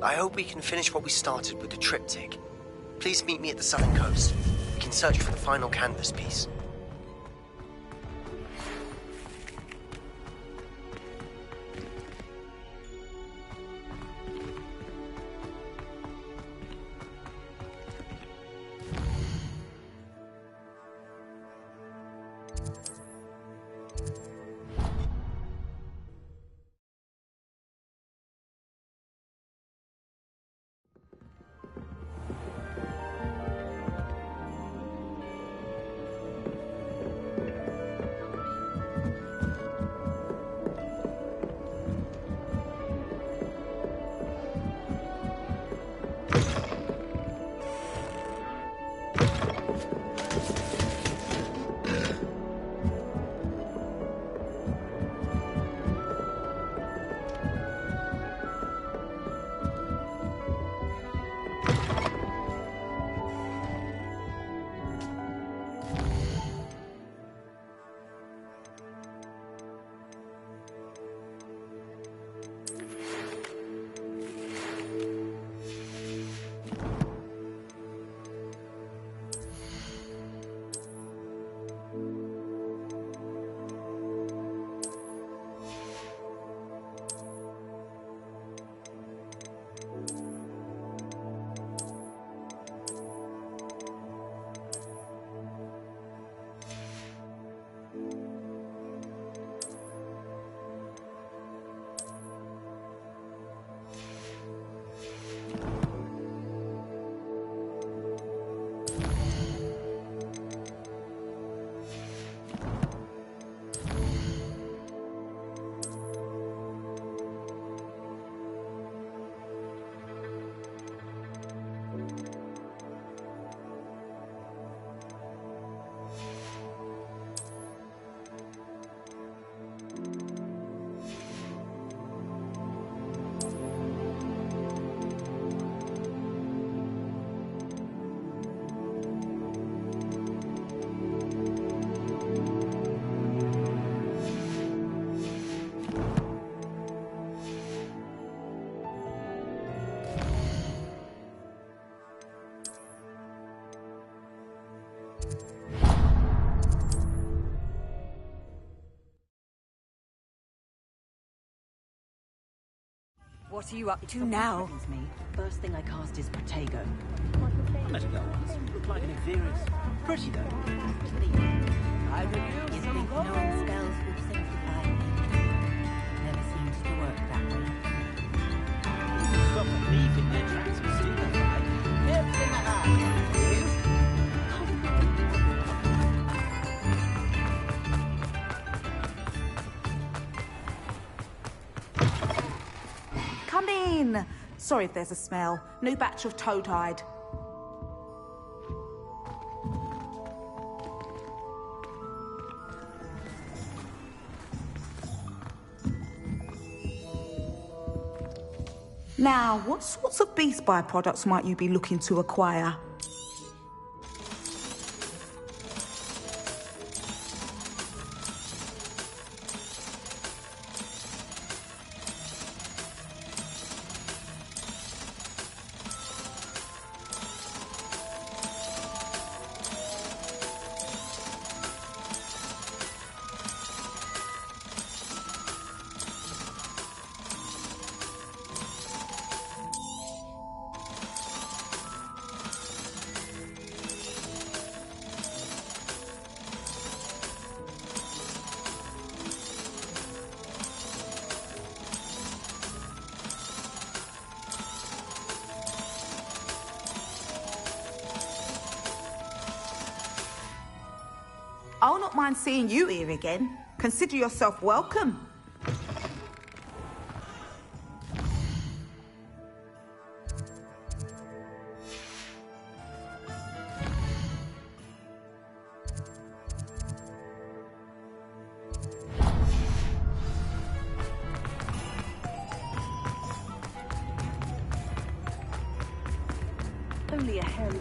I hope we can finish what we started with the triptych. Please meet me at the southern coast. We can search for the final canvas piece. What are you up to now? Me. First thing I cast is Protego. I met a girl once. Looked like an Inferius. Pretty though. I reveal you think knowing spells would simplify things. Never seems to work that way. Stop a thief in their tracks and steal a fight. Nips in the eye, please. Come in. Sorry if there's a smell. New batch of toad-hide. Now, what sorts of beast byproducts might you be looking to acquire? I'll not mind seeing you here again. Consider yourself welcome. Only a hairy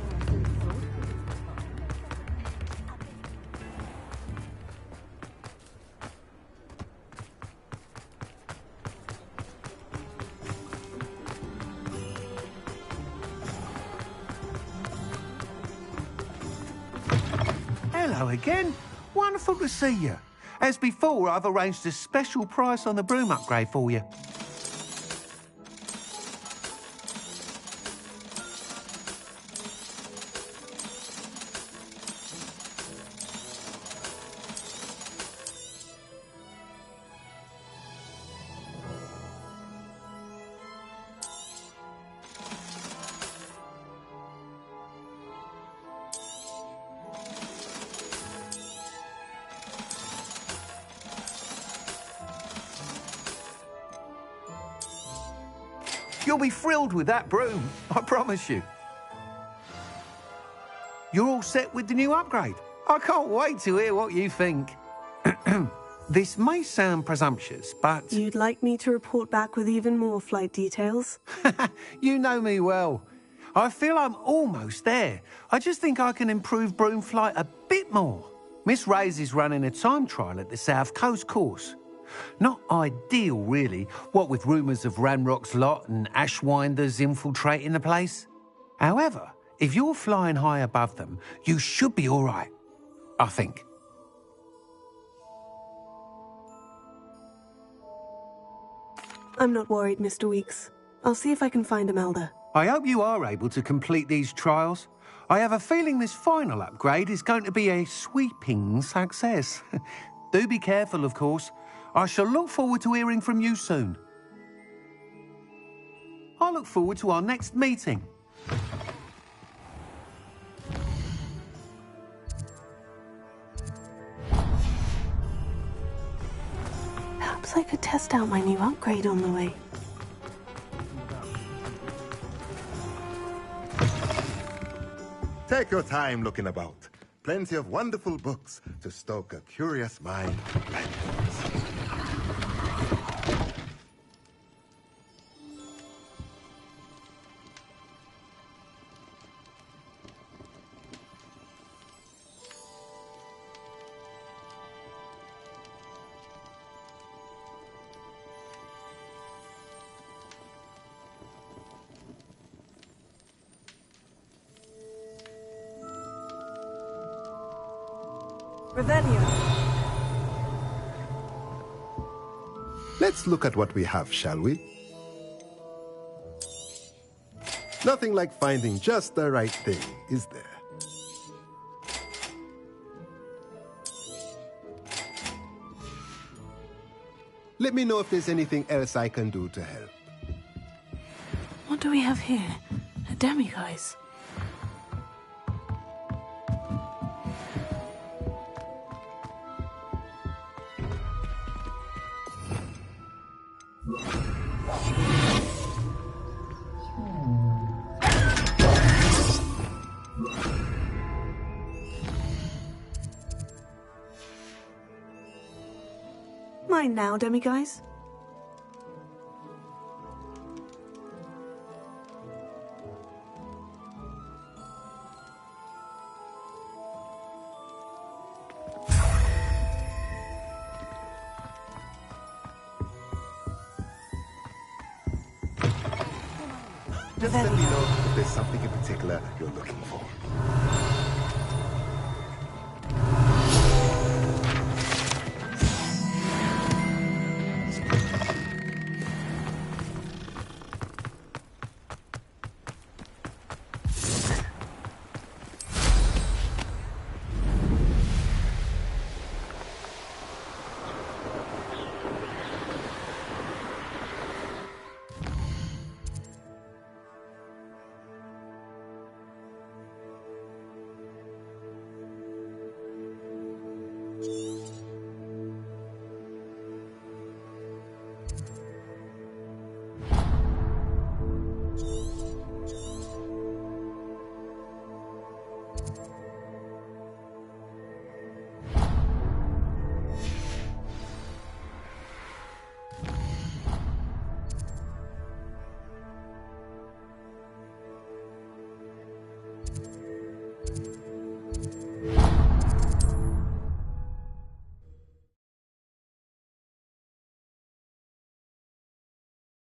Hello again. Wonderful to see you. As before, I've arranged a special price on the broom upgrade for you. You'll be thrilled with that broom, I promise you. You're all set with the new upgrade. I can't wait to hear what you think. This may sound presumptuous, but... You'd like me to report back with even more flight details? You know me well. I feel I'm almost there. I just think I can improve broom flight a bit more. Miss Ray's is running a time trial at the South Coast course. Not ideal, really, what with rumours of Ranrock's lot and Ashwinders infiltrating the place. However, if you're flying high above them, you should be all right, I think. I'm not worried, Mr. Weeks. I'll see if I can find Imelda. I hope you are able to complete these trials. I have a feeling this final upgrade is going to be a sweeping success. Do be careful, of course. I shall look forward to hearing from you soon. I look forward to our next meeting. Perhaps I could test out my new upgrade on the way. Take your time looking about. Plenty of wonderful books to stoke a curious mind. Let's look at what we have, shall we? Nothing like finding just the right thing, is there? Let me know if there's anything else I can do to help. What do we have here? A demiguise. Mine now, demiguise. Just let me know if there's something in particular you're looking for.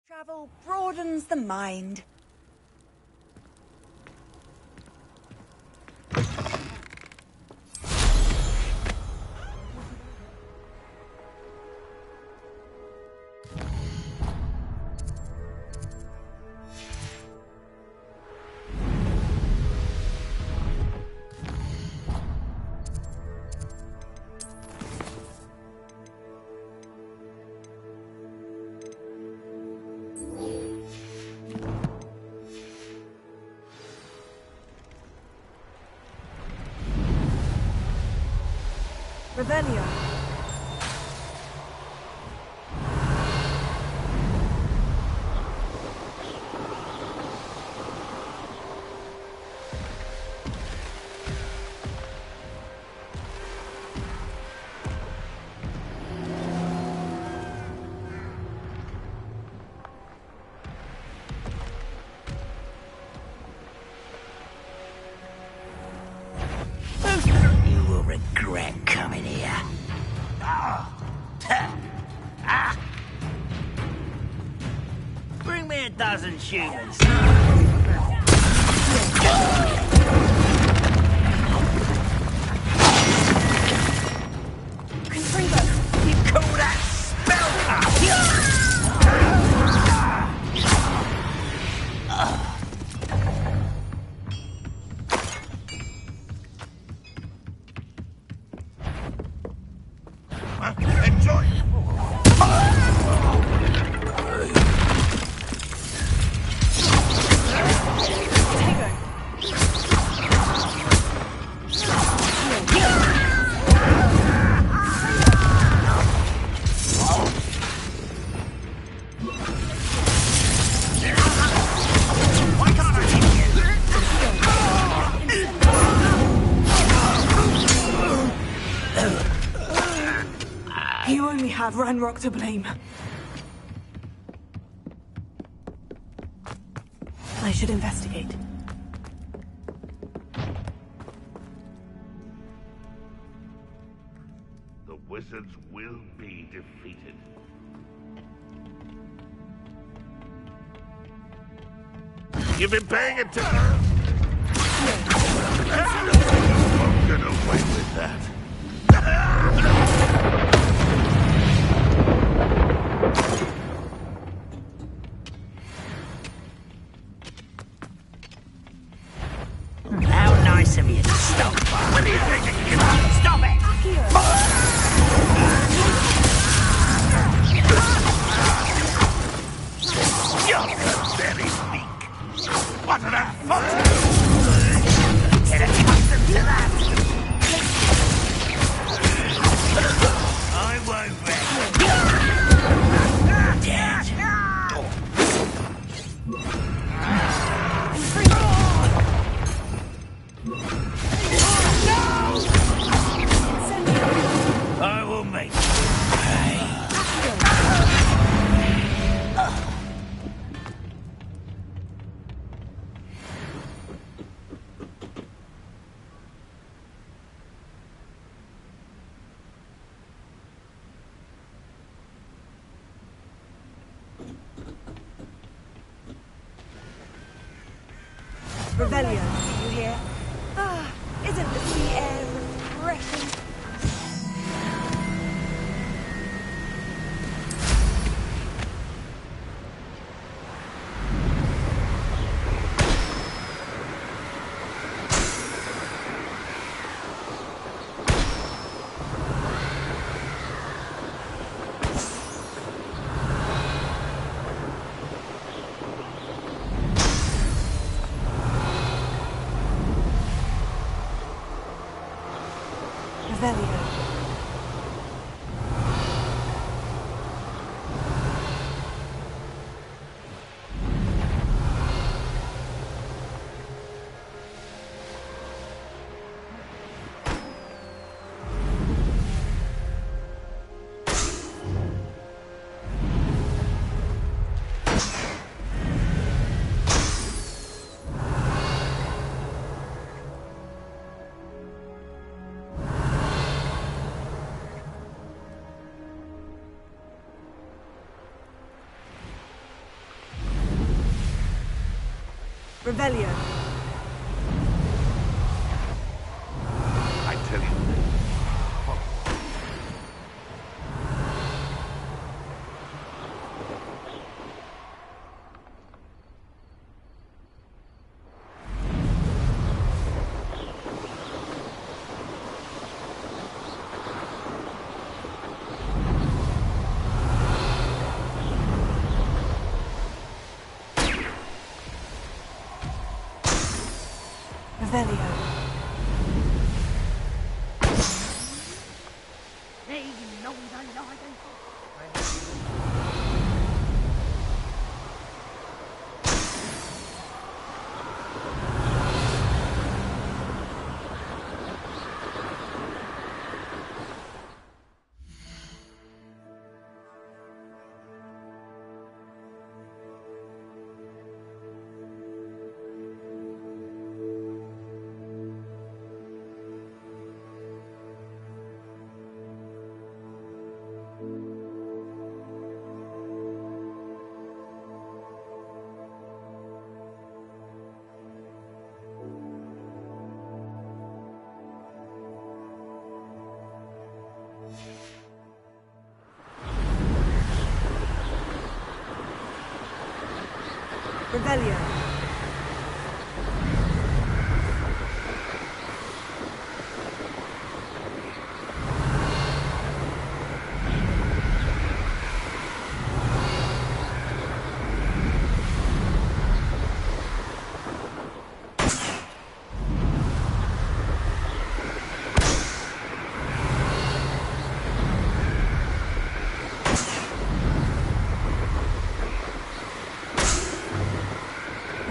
Travel broadens the mind. Revelio. You will regret coming here. Bring me a dozen humans. You call that Enjoy! You only have Ranrock to blame. I should investigate. The wizards will be defeated. You've been paying attention. I'm gonna wait with that. simian stuff. What do you think? Stop it! You're very weak. What an affront! Get accustomed to that! I won't rest. I will make you pay. Revelio, you hear? Ah, isn't the sea air refreshing? Revelio. Revelio. I tell you. Revelio. Revelio.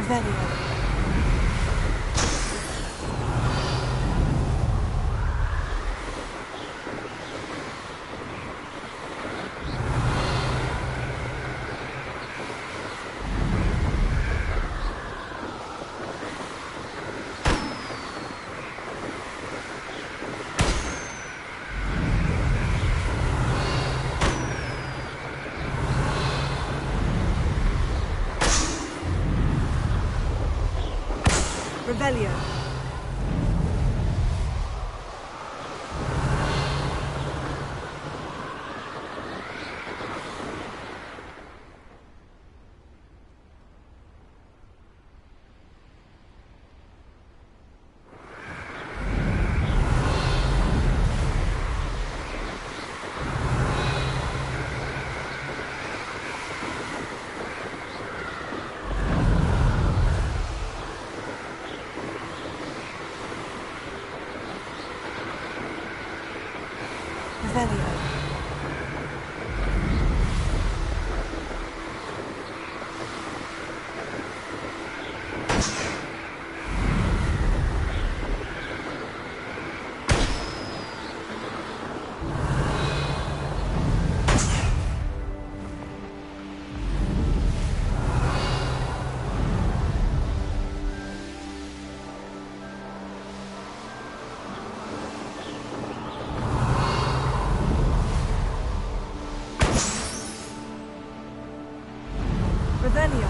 Revelio. Revelio. Revelio. Revelio.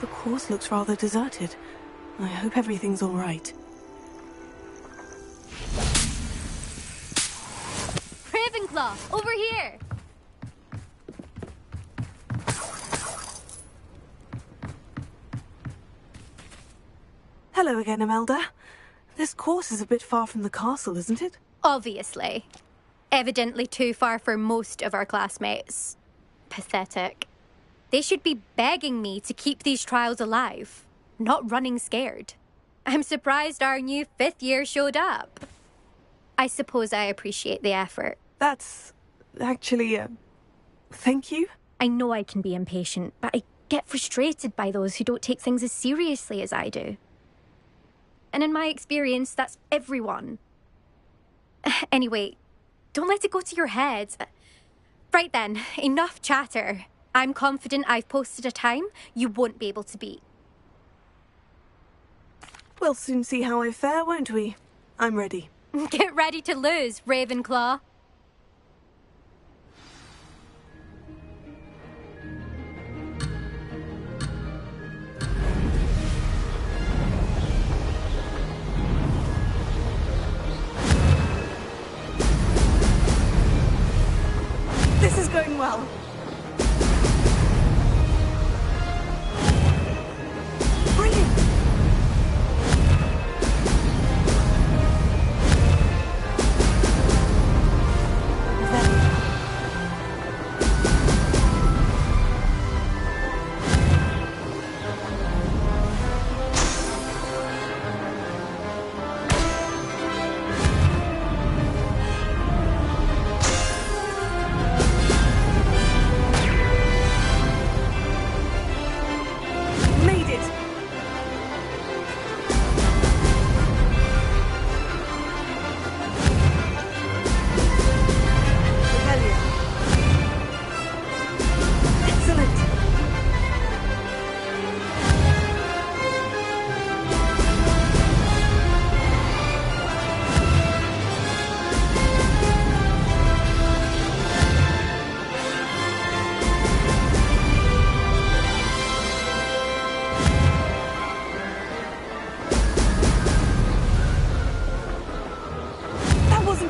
The course looks rather deserted. I hope everything's all right. Ravenclaw, over here! Hello again, Imelda. This course is a bit far from the castle, isn't it? Obviously. Evidently too far for most of our classmates. Pathetic. They should be begging me to keep these trials alive, not running scared. I'm surprised our new 5th year showed up. I suppose I appreciate the effort. That's actually, thank you. I know I can be impatient, but I get frustrated by those who don't take things as seriously as I do. And in my experience, that's everyone. Anyway, don't let it go to your head. Right then, enough chatter. I'm confident I've posted a time you won't be able to beat. We'll soon see how I fare, won't we? I'm ready. Get ready to lose, Ravenclaw. This is going well. Brilliant!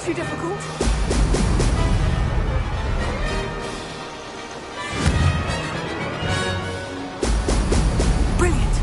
Too difficult. Brilliant.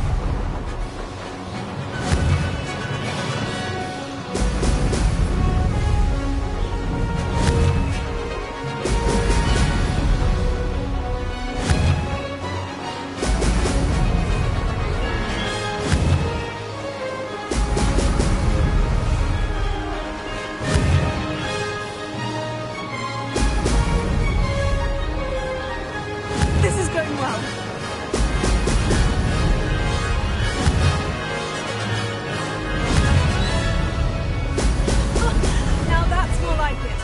This is going well. Now that's more like it.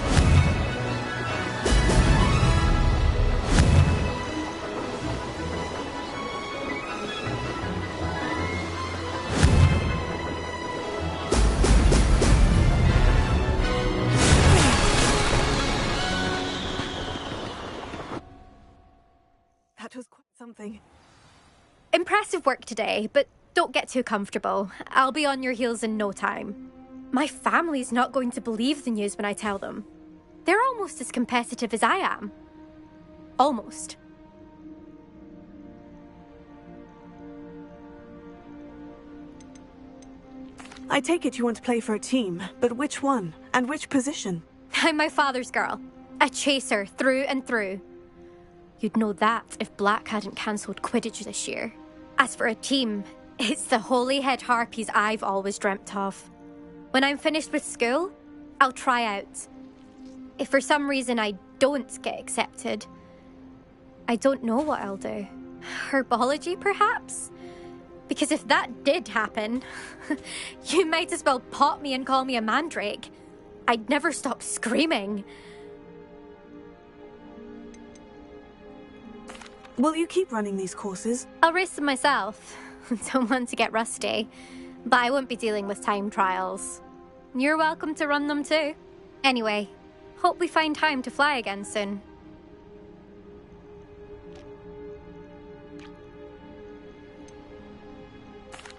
That was quite something. Impressive work today, but don't get too comfortable. I'll be on your heels in no time. My family's not going to believe the news when I tell them. They're almost as competitive as I am. Almost. I take it you want to play for a team, but which one? And which position? I'm my father's girl. A chaser through and through. You'd know that if Black hadn't cancelled Quidditch this year. As for a team, it's the Holyhead Harpies I've always dreamt of. When I'm finished with school, I'll try out. If for some reason I don't get accepted, I don't know what I'll do. Herbology, perhaps? Because if that did happen, you might as well pot me and call me a mandrake. I'd never stop screaming. Will you keep running these courses? I'll race them myself. Don't want to get rusty. But I won't be dealing with time trials. You're welcome to run them too. Anyway, hope we find time to fly again soon.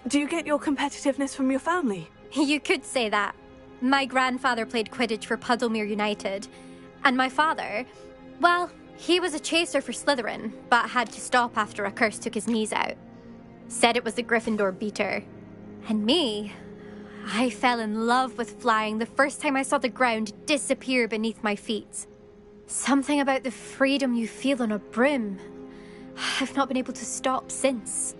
Do you get your competitiveness from your family? You could say that. My grandfather played Quidditch for Puddlemere United. And my father, well, he was a chaser for Slytherin, but had to stop after a curse took his knees out. Said it was the Gryffindor beater. And me, I fell in love with flying the first time I saw the ground disappear beneath my feet. Something about the freedom you feel on a broom. I've not been able to stop since.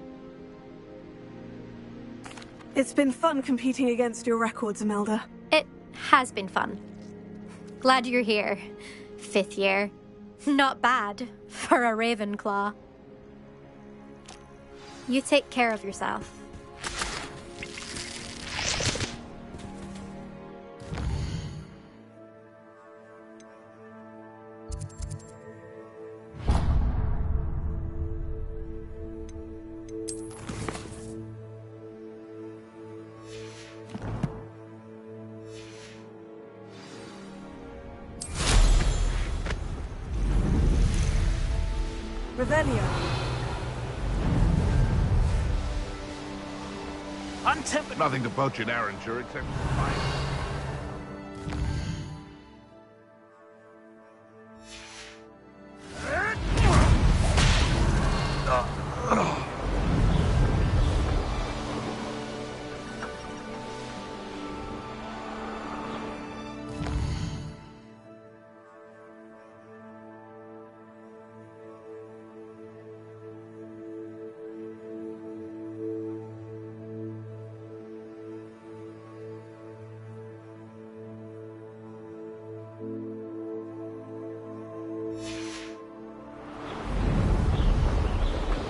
It's been fun competing against your records, Imelda. It has been fun. Glad you're here. 5th year. Not bad for a Ravenclaw. You take care of yourself. Revelio. Untempered. Nothing to poach in Arranger except fire.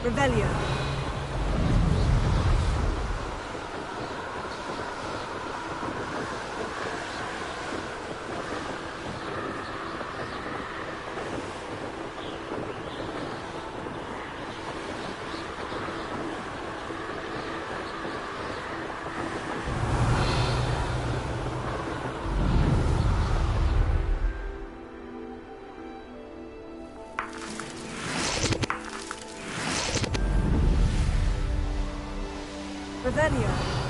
Revelio. Revelio.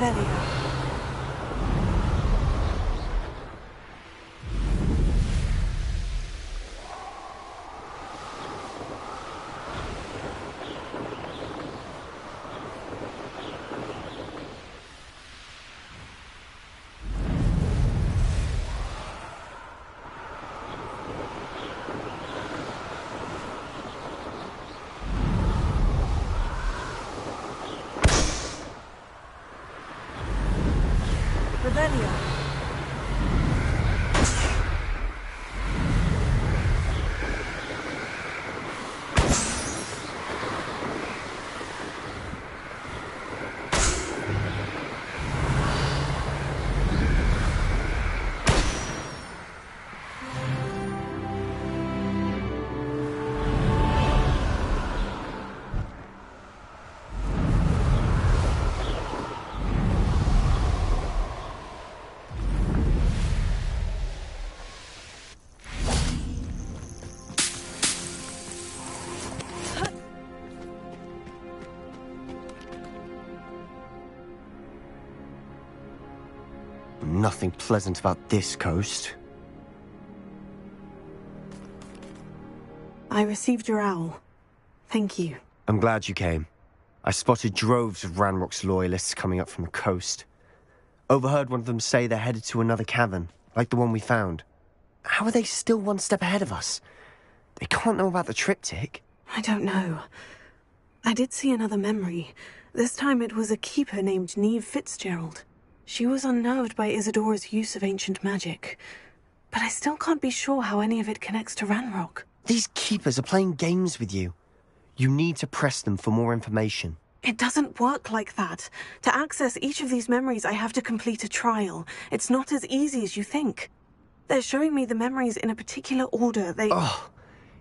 Revelio. nothing pleasant about this coast. I received your owl. Thank you. I'm glad you came. I spotted droves of Ranrock's loyalists coming up from the coast. Overheard one of them say they're headed to another cavern, like the one we found. How are they still one step ahead of us? They can't know about the triptych. I don't know. I did see another memory. This time it was a keeper named Neve Fitzgerald. She was unnerved by Isadora's use of ancient magic. But I still can't be sure how any of it connects to Ranrock. These keepers are playing games with you. You need to press them for more information. It doesn't work like that. To access each of these memories, I have to complete a trial. It's not as easy as you think. They're showing me the memories in a particular order.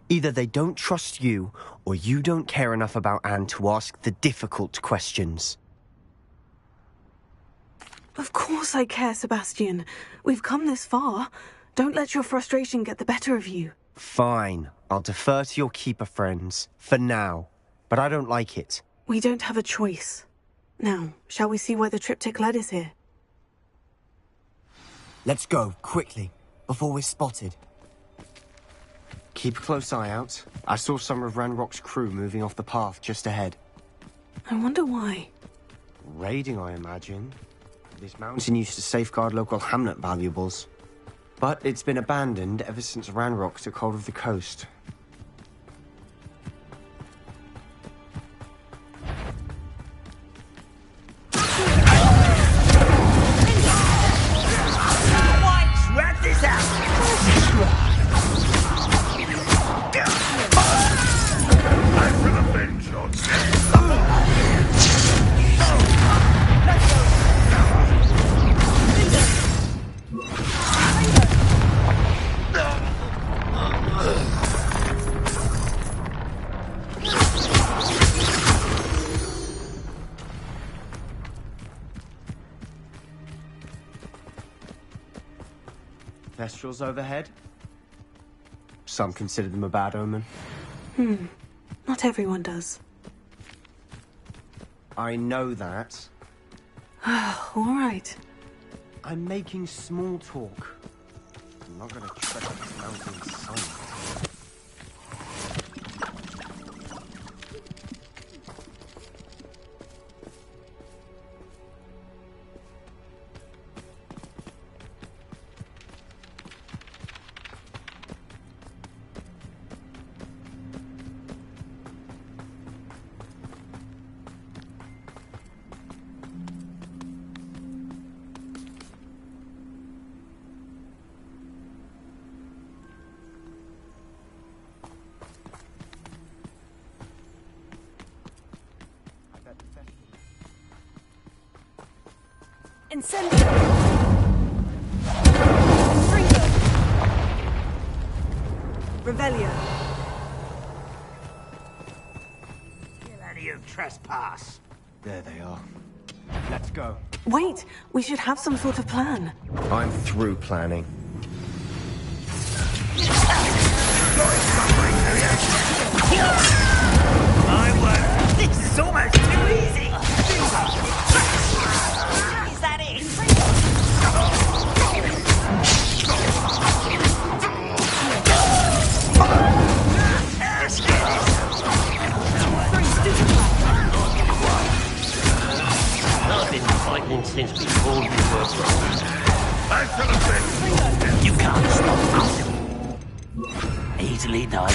Either they don't trust you, or you don't care enough about Anne to ask the difficult questions. Of course I care, Sebastian. We've come this far. Don't let your frustration get the better of you. Fine. I'll defer to your keeper friends, for now. But I don't like it. We don't have a choice. Now, shall we see why the triptych led us here? Let's go, quickly, before we're spotted. Keep a close eye out. I saw some of Ranrock's crew moving off the path just ahead. I wonder why. Raiding, I imagine. This mountain used to safeguard local hamlet valuables. But it's been abandoned ever since Ranrock took hold of the coast. Rat this out! I will avenge your death! Kestrels overhead? Some consider them a bad omen. Not everyone does. I know that. All right. I'm making small talk. I'm not gonna trek up this mountain in silence. Incendio! Revelio. Get out of your trespass. There they are. Let's go. Wait, we should have some sort of plan. I'm through planning. My word, this is almost too easy. Is that it? I've been fighting since before you were born. I shall avenge You can't stop us. Easily done.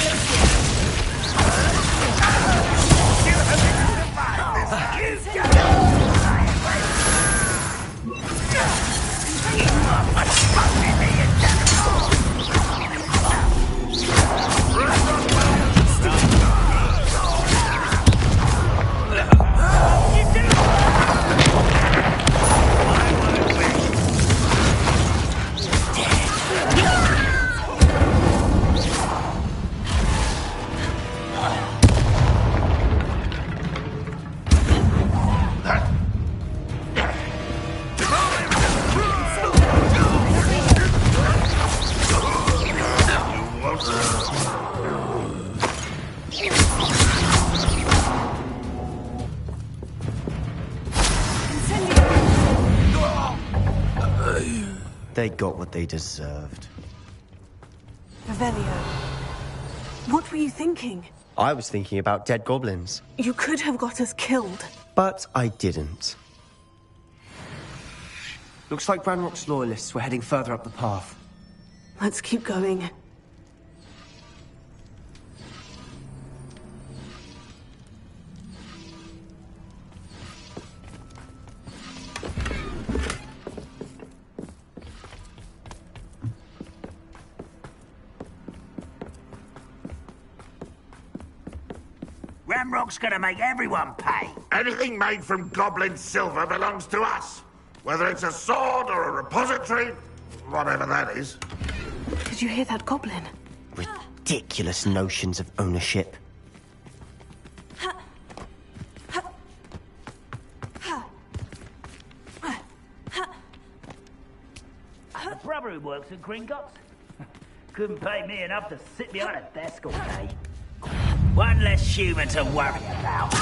They got what they deserved. Revelio, what were you thinking? I was thinking about dead goblins. You could have got us killed. But I didn't. Looks like Ranrock's loyalists were heading further up the path. Let's keep going. Ranrock's gonna make everyone pay. Anything made from goblin silver belongs to us. Whether it's a sword or a repository, whatever that is. Did you hear that goblin? Ridiculous notions of ownership. The brother who works at Gringotts couldn't pay me enough to sit behind a desk all day. One less human to worry about.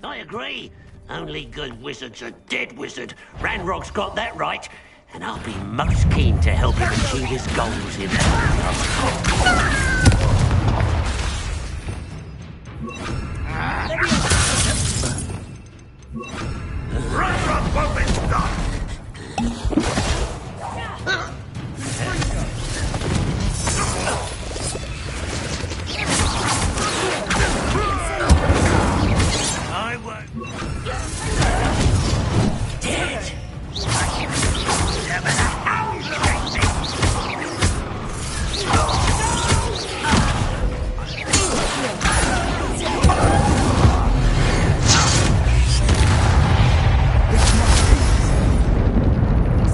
I agree. Only good wizard's a dead wizard. Ranrock's got that right. And I'll be most keen to help him achieve his goals in Ranrock won't be stopped! I won't. Dead. No matter how you face it.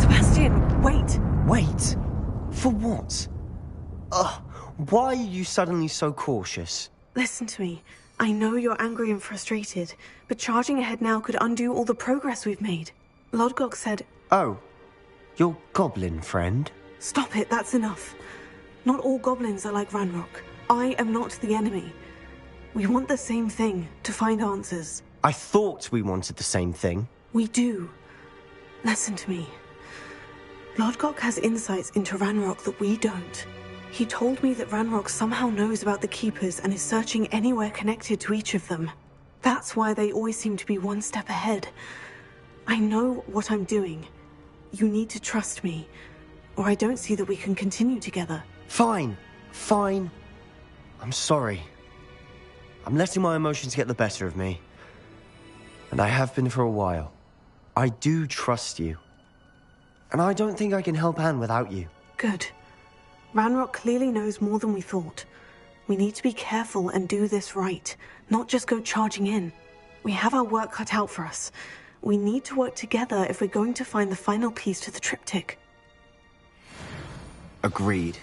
Sebastian, wait. Wait? For what? Why are you suddenly so cautious? Listen to me. I know you're angry and frustrated, but charging ahead now could undo all the progress we've made. Lodgok said... Oh, your goblin friend? Stop it, that's enough. Not all goblins are like Ranrock. I am not the enemy. We want the same thing, to find answers. I thought we wanted the same thing. We do. Listen to me. Lodgok has insights into Ranrock that we don't. He told me that Ranrock somehow knows about the Keepers and is searching anywhere connected to each of them. That's why they always seem to be one step ahead. I know what I'm doing. You need to trust me, or I don't see that we can continue together. Fine. I'm sorry. I'm letting my emotions get the better of me. And I have been for a while. I do trust you. And I don't think I can help Anne without you. Good. Ranrock clearly knows more than we thought. We need to be careful and do this right, not just go charging in. We have our work cut out for us. We need to work together if we're going to find the final piece to the triptych. Agreed.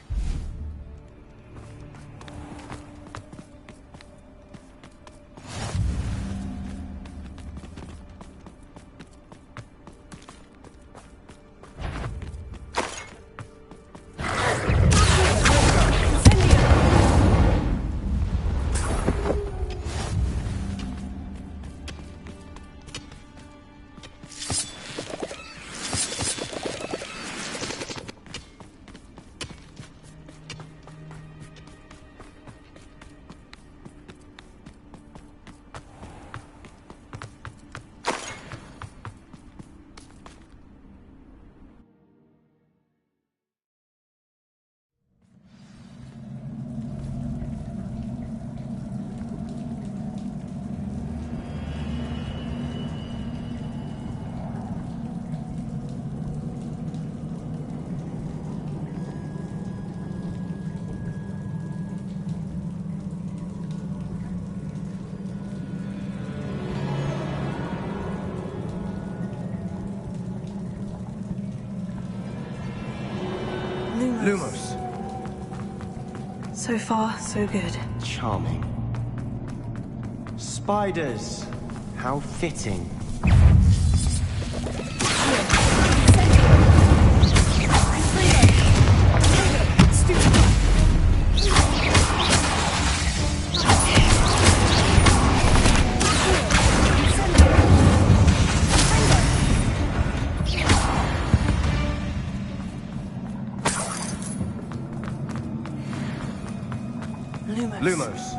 Lumos. So far, so good. Charming. Spiders. How fitting. Lumos.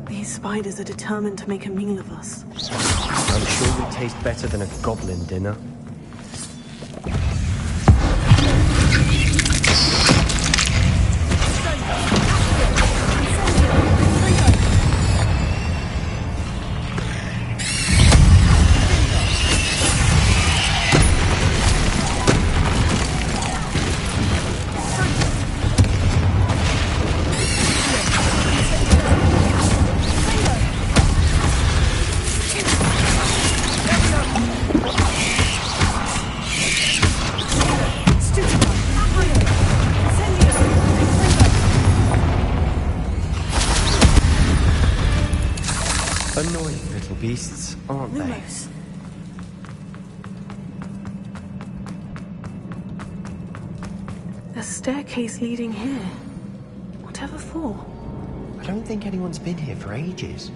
These spiders are determined to make a meal of us. I'm sure we taste better than a goblin dinner. Annoying little beasts, aren't they? Lumos. A staircase leading here. Whatever for? I don't think anyone's been here for ages.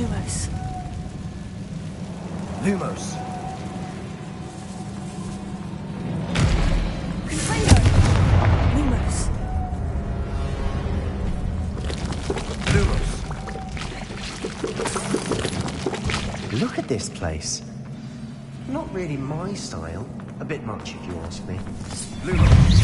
Lumos. Lumos. Lumos. Lumos. Look at this place. Not really my style. A bit much if you ask me. Lumos.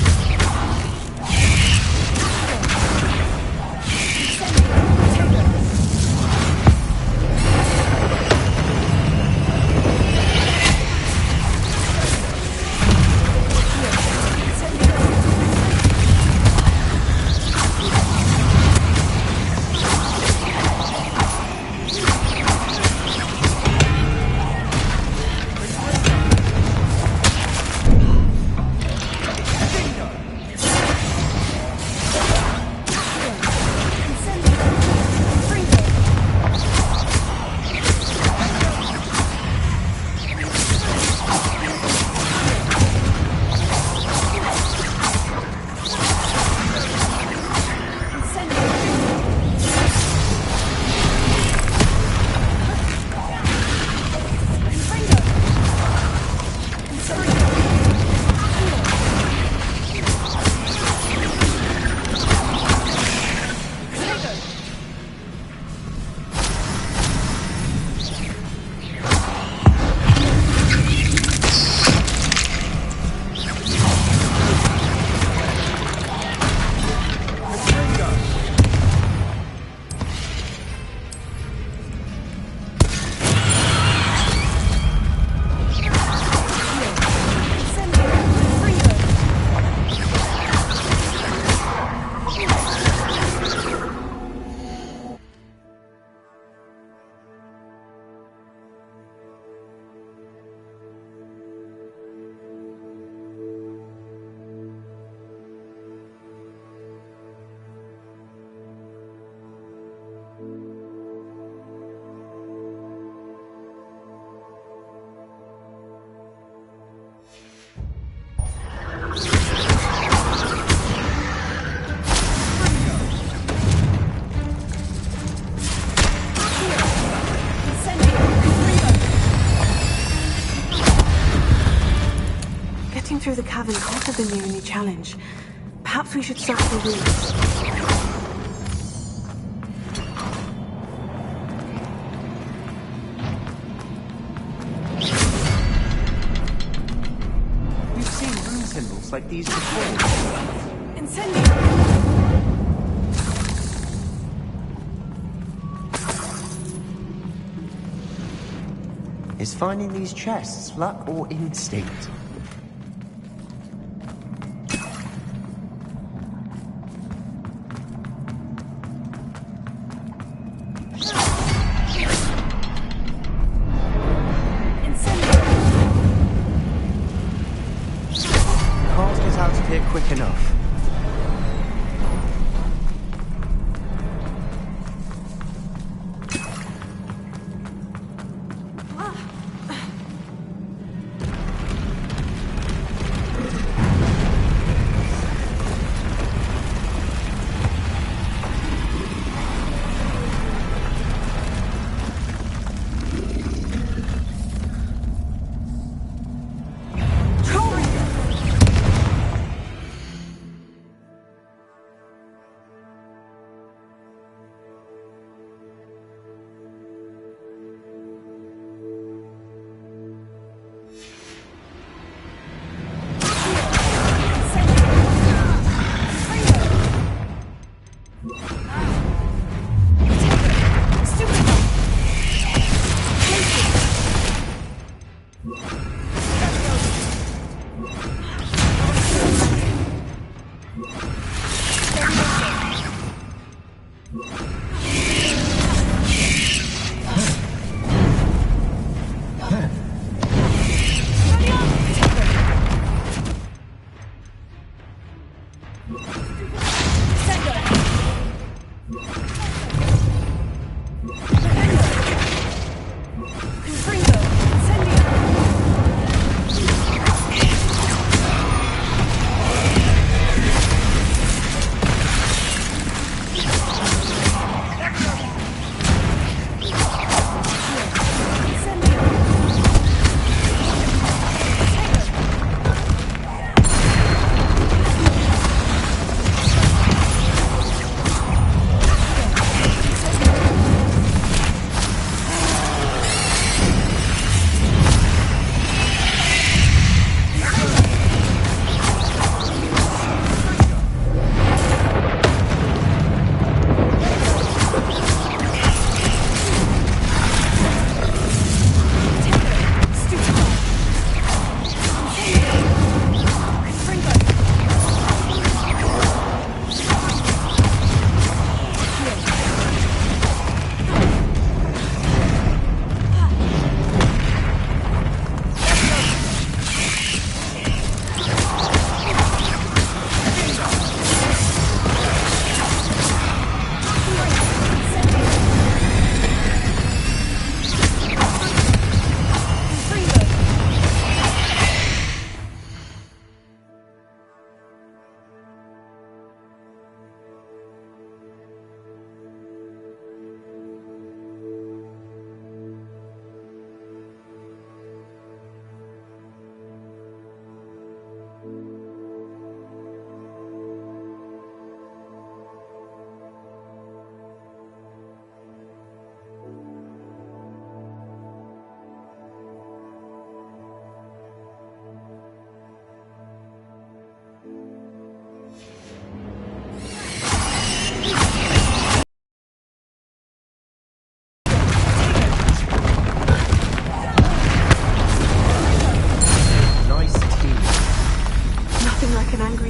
through the cavern can't have been the only challenge. Perhaps we should search the rooms. We've seen rune symbols like these before. Incendio! Is finding these chests luck or instinct? Can't get out of here quick enough.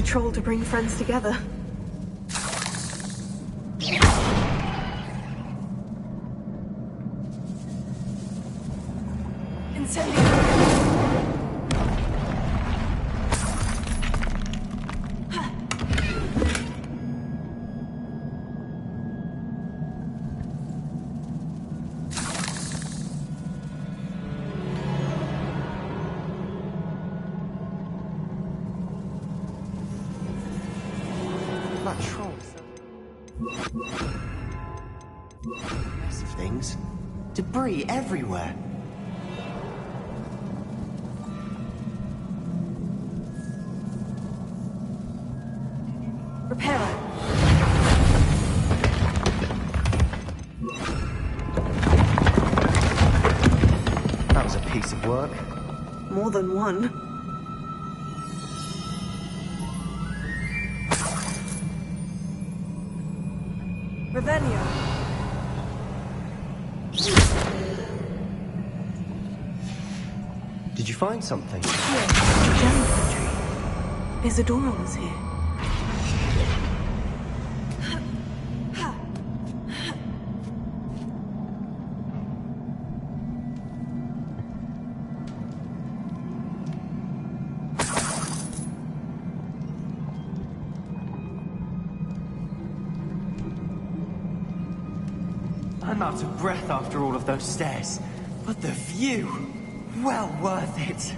Troll to bring friends together. That troll. Mess of things. Debris everywhere. Reparo. That was a piece of work. More than one. Revelio. Did you find something? Here, journal entry. Isadora was here. I'm out of breath after all of those stairs. But the view! Well worth it.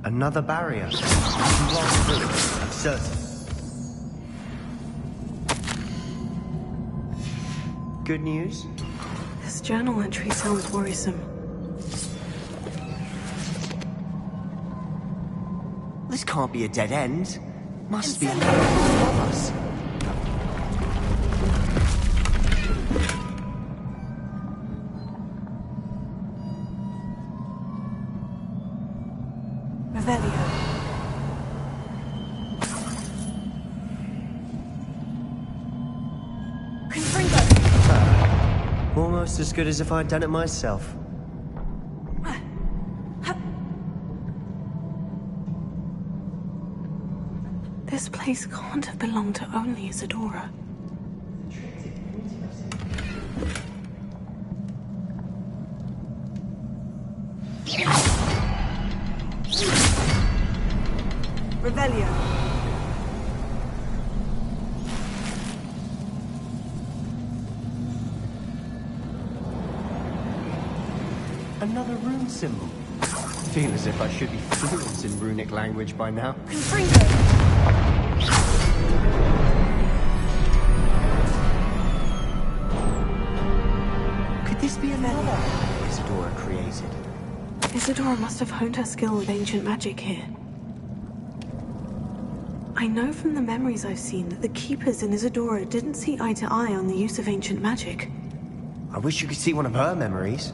Another barrier. Blast through, I'm certain. Good news? This journal entry sounds worrisome. This can't be a dead end. Must be another one of us. Revelio. Almost as good as if I'd done it myself. This place can't have belonged to only Isadora. Revelio. Another rune symbol. Feel as if I should be fluent in runic language by now. Could this be another Isadora created? Isadora must have honed her skill with ancient magic here. I know from the memories I've seen that the Keepers in Isadora didn't see eye to eye on the use of ancient magic. I wish you could see one of her memories.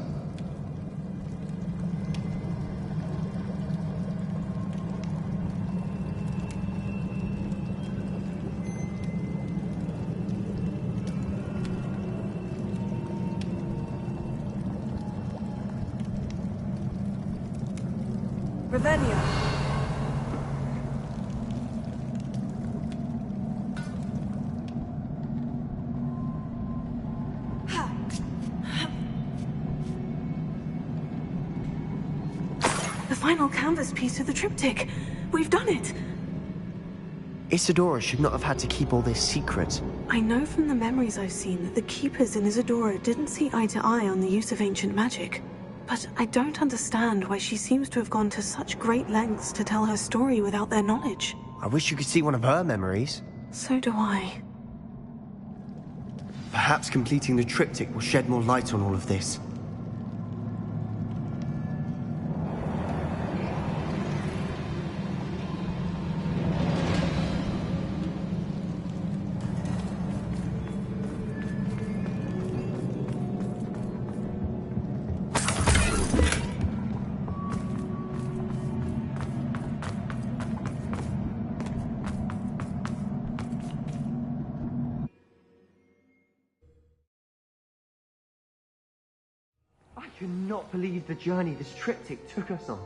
Revelio. The final canvas piece of the triptych. We've done it. Isadora should not have had to keep all this secret. I know from the memories I've seen that the Keepers in Isadora didn't see eye to eye on the use of ancient magic. But I don't understand why she seems to have gone to such great lengths to tell her story without their knowledge. I wish you could see one of her memories. So do I. Perhaps completing the triptych will shed more light on all of this. I cannot believe the journey this triptych took us on.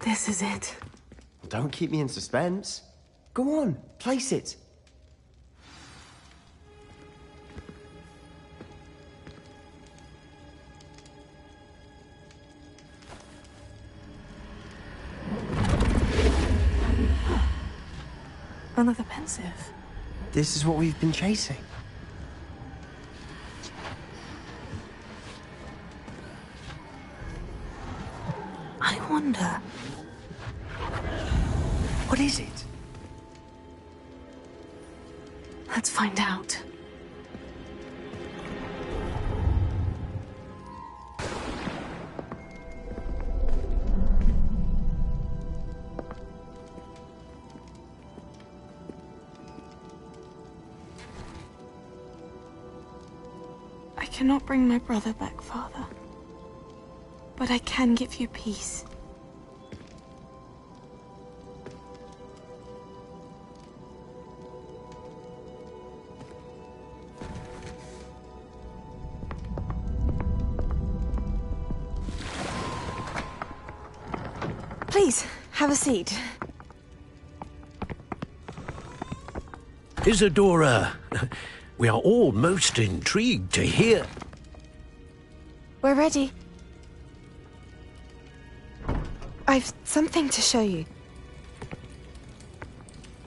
This is it. Don't keep me in suspense. Go on, place it. Another pensive. This is what we've been chasing. I wonder. What is it? Let's find out. I cannot bring my brother back, Father. But I can give you peace. Please, have a seat. Isadora, we are all most intrigued to hear. We're ready. I've something to show you.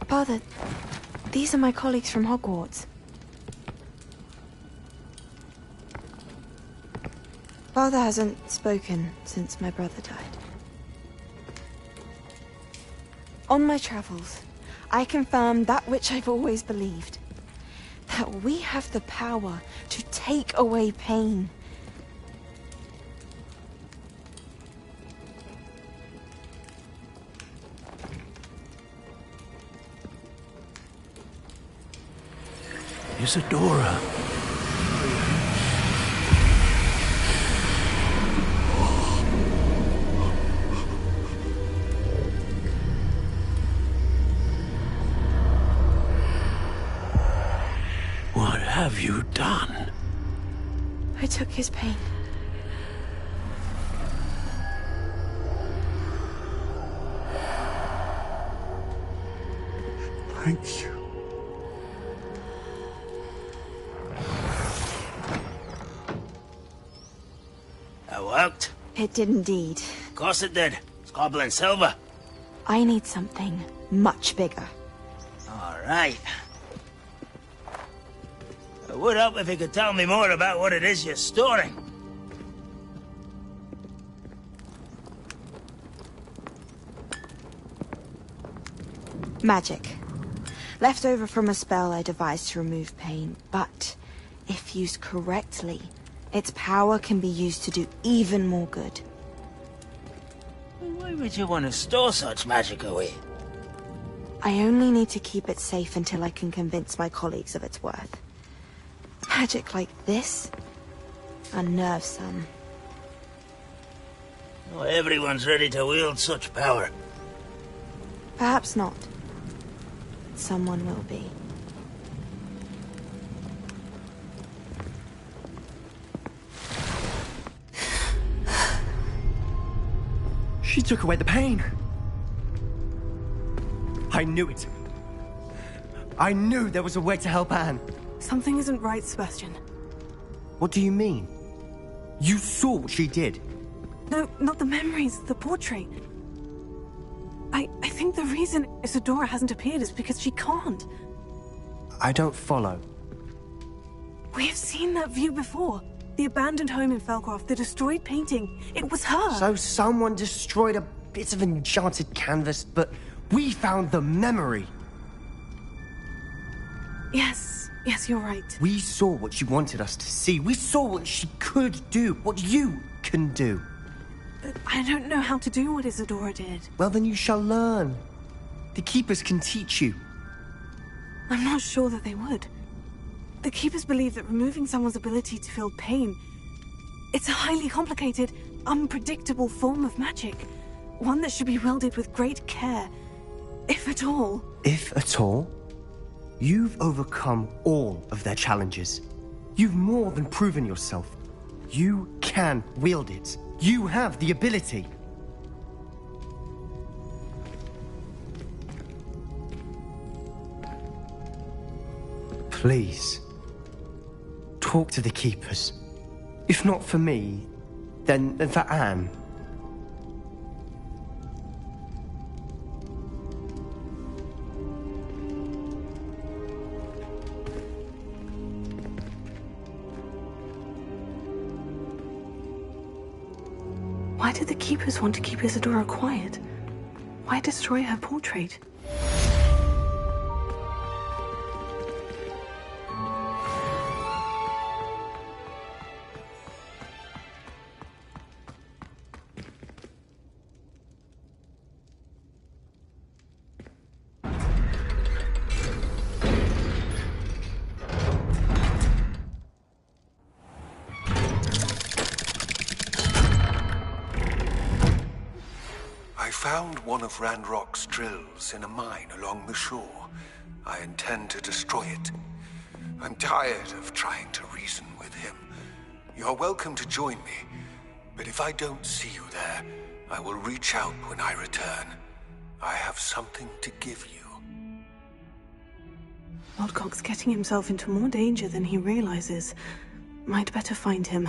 Father, these are my colleagues from Hogwarts. Father hasn't spoken since my brother died. On my travels, I confirmed that which I've always believed. That we have the power to take away pain. Isadora. What have you done? I took his pain. Thank you. That worked? It did indeed. Of course it did. It's goblin silver. I need something much bigger. All right. It would help if you could tell me more about what it is you're storing. Magic. Left over from a spell I devised to remove pain, but if used correctly, its power can be used to do even more good. Why would you want to store such magic away? I only need to keep it safe until I can convince my colleagues of its worth. Magic like this unnerves some. Not everyone's ready to wield such power. Perhaps not. Someone will be. She took away the pain. I knew it. I knew there was a way to help Anne. Something isn't right, Sebastian. What do you mean? You saw what she did. No, not the memories, the portrait. I think the reason Isadora hasn't appeared is because she can't. I don't follow. We have seen that view before. The abandoned home in Felcroft, the destroyed painting. It was her. So someone destroyed a bit of enchanted canvas, but we found the memory. Yes, you're right. We saw what she wanted us to see. We saw what she could do, what you can do. But I don't know how to do what Isadora did. Well, then you shall learn. The Keepers can teach you. I'm not sure that they would. The Keepers believe that removing someone's ability to feel pain, it's a highly complicated, unpredictable form of magic. One that should be wielded with great care, if at all. If at all? You've overcome all of their challenges. You've more than proven yourself. You can wield it. You have the ability. Please, talk to the Keepers. If not for me, then for Anne. Why did the Keepers want to keep Isadora quiet? Why destroy her portrait? I found one of Randrock's drills in a mine along the shore. I intend to destroy it. I'm tired of trying to reason with him. You're welcome to join me, but if I don't see you there, I will reach out when I return. I have something to give you. Lodgok's getting himself into more danger than he realizes. Might better find him.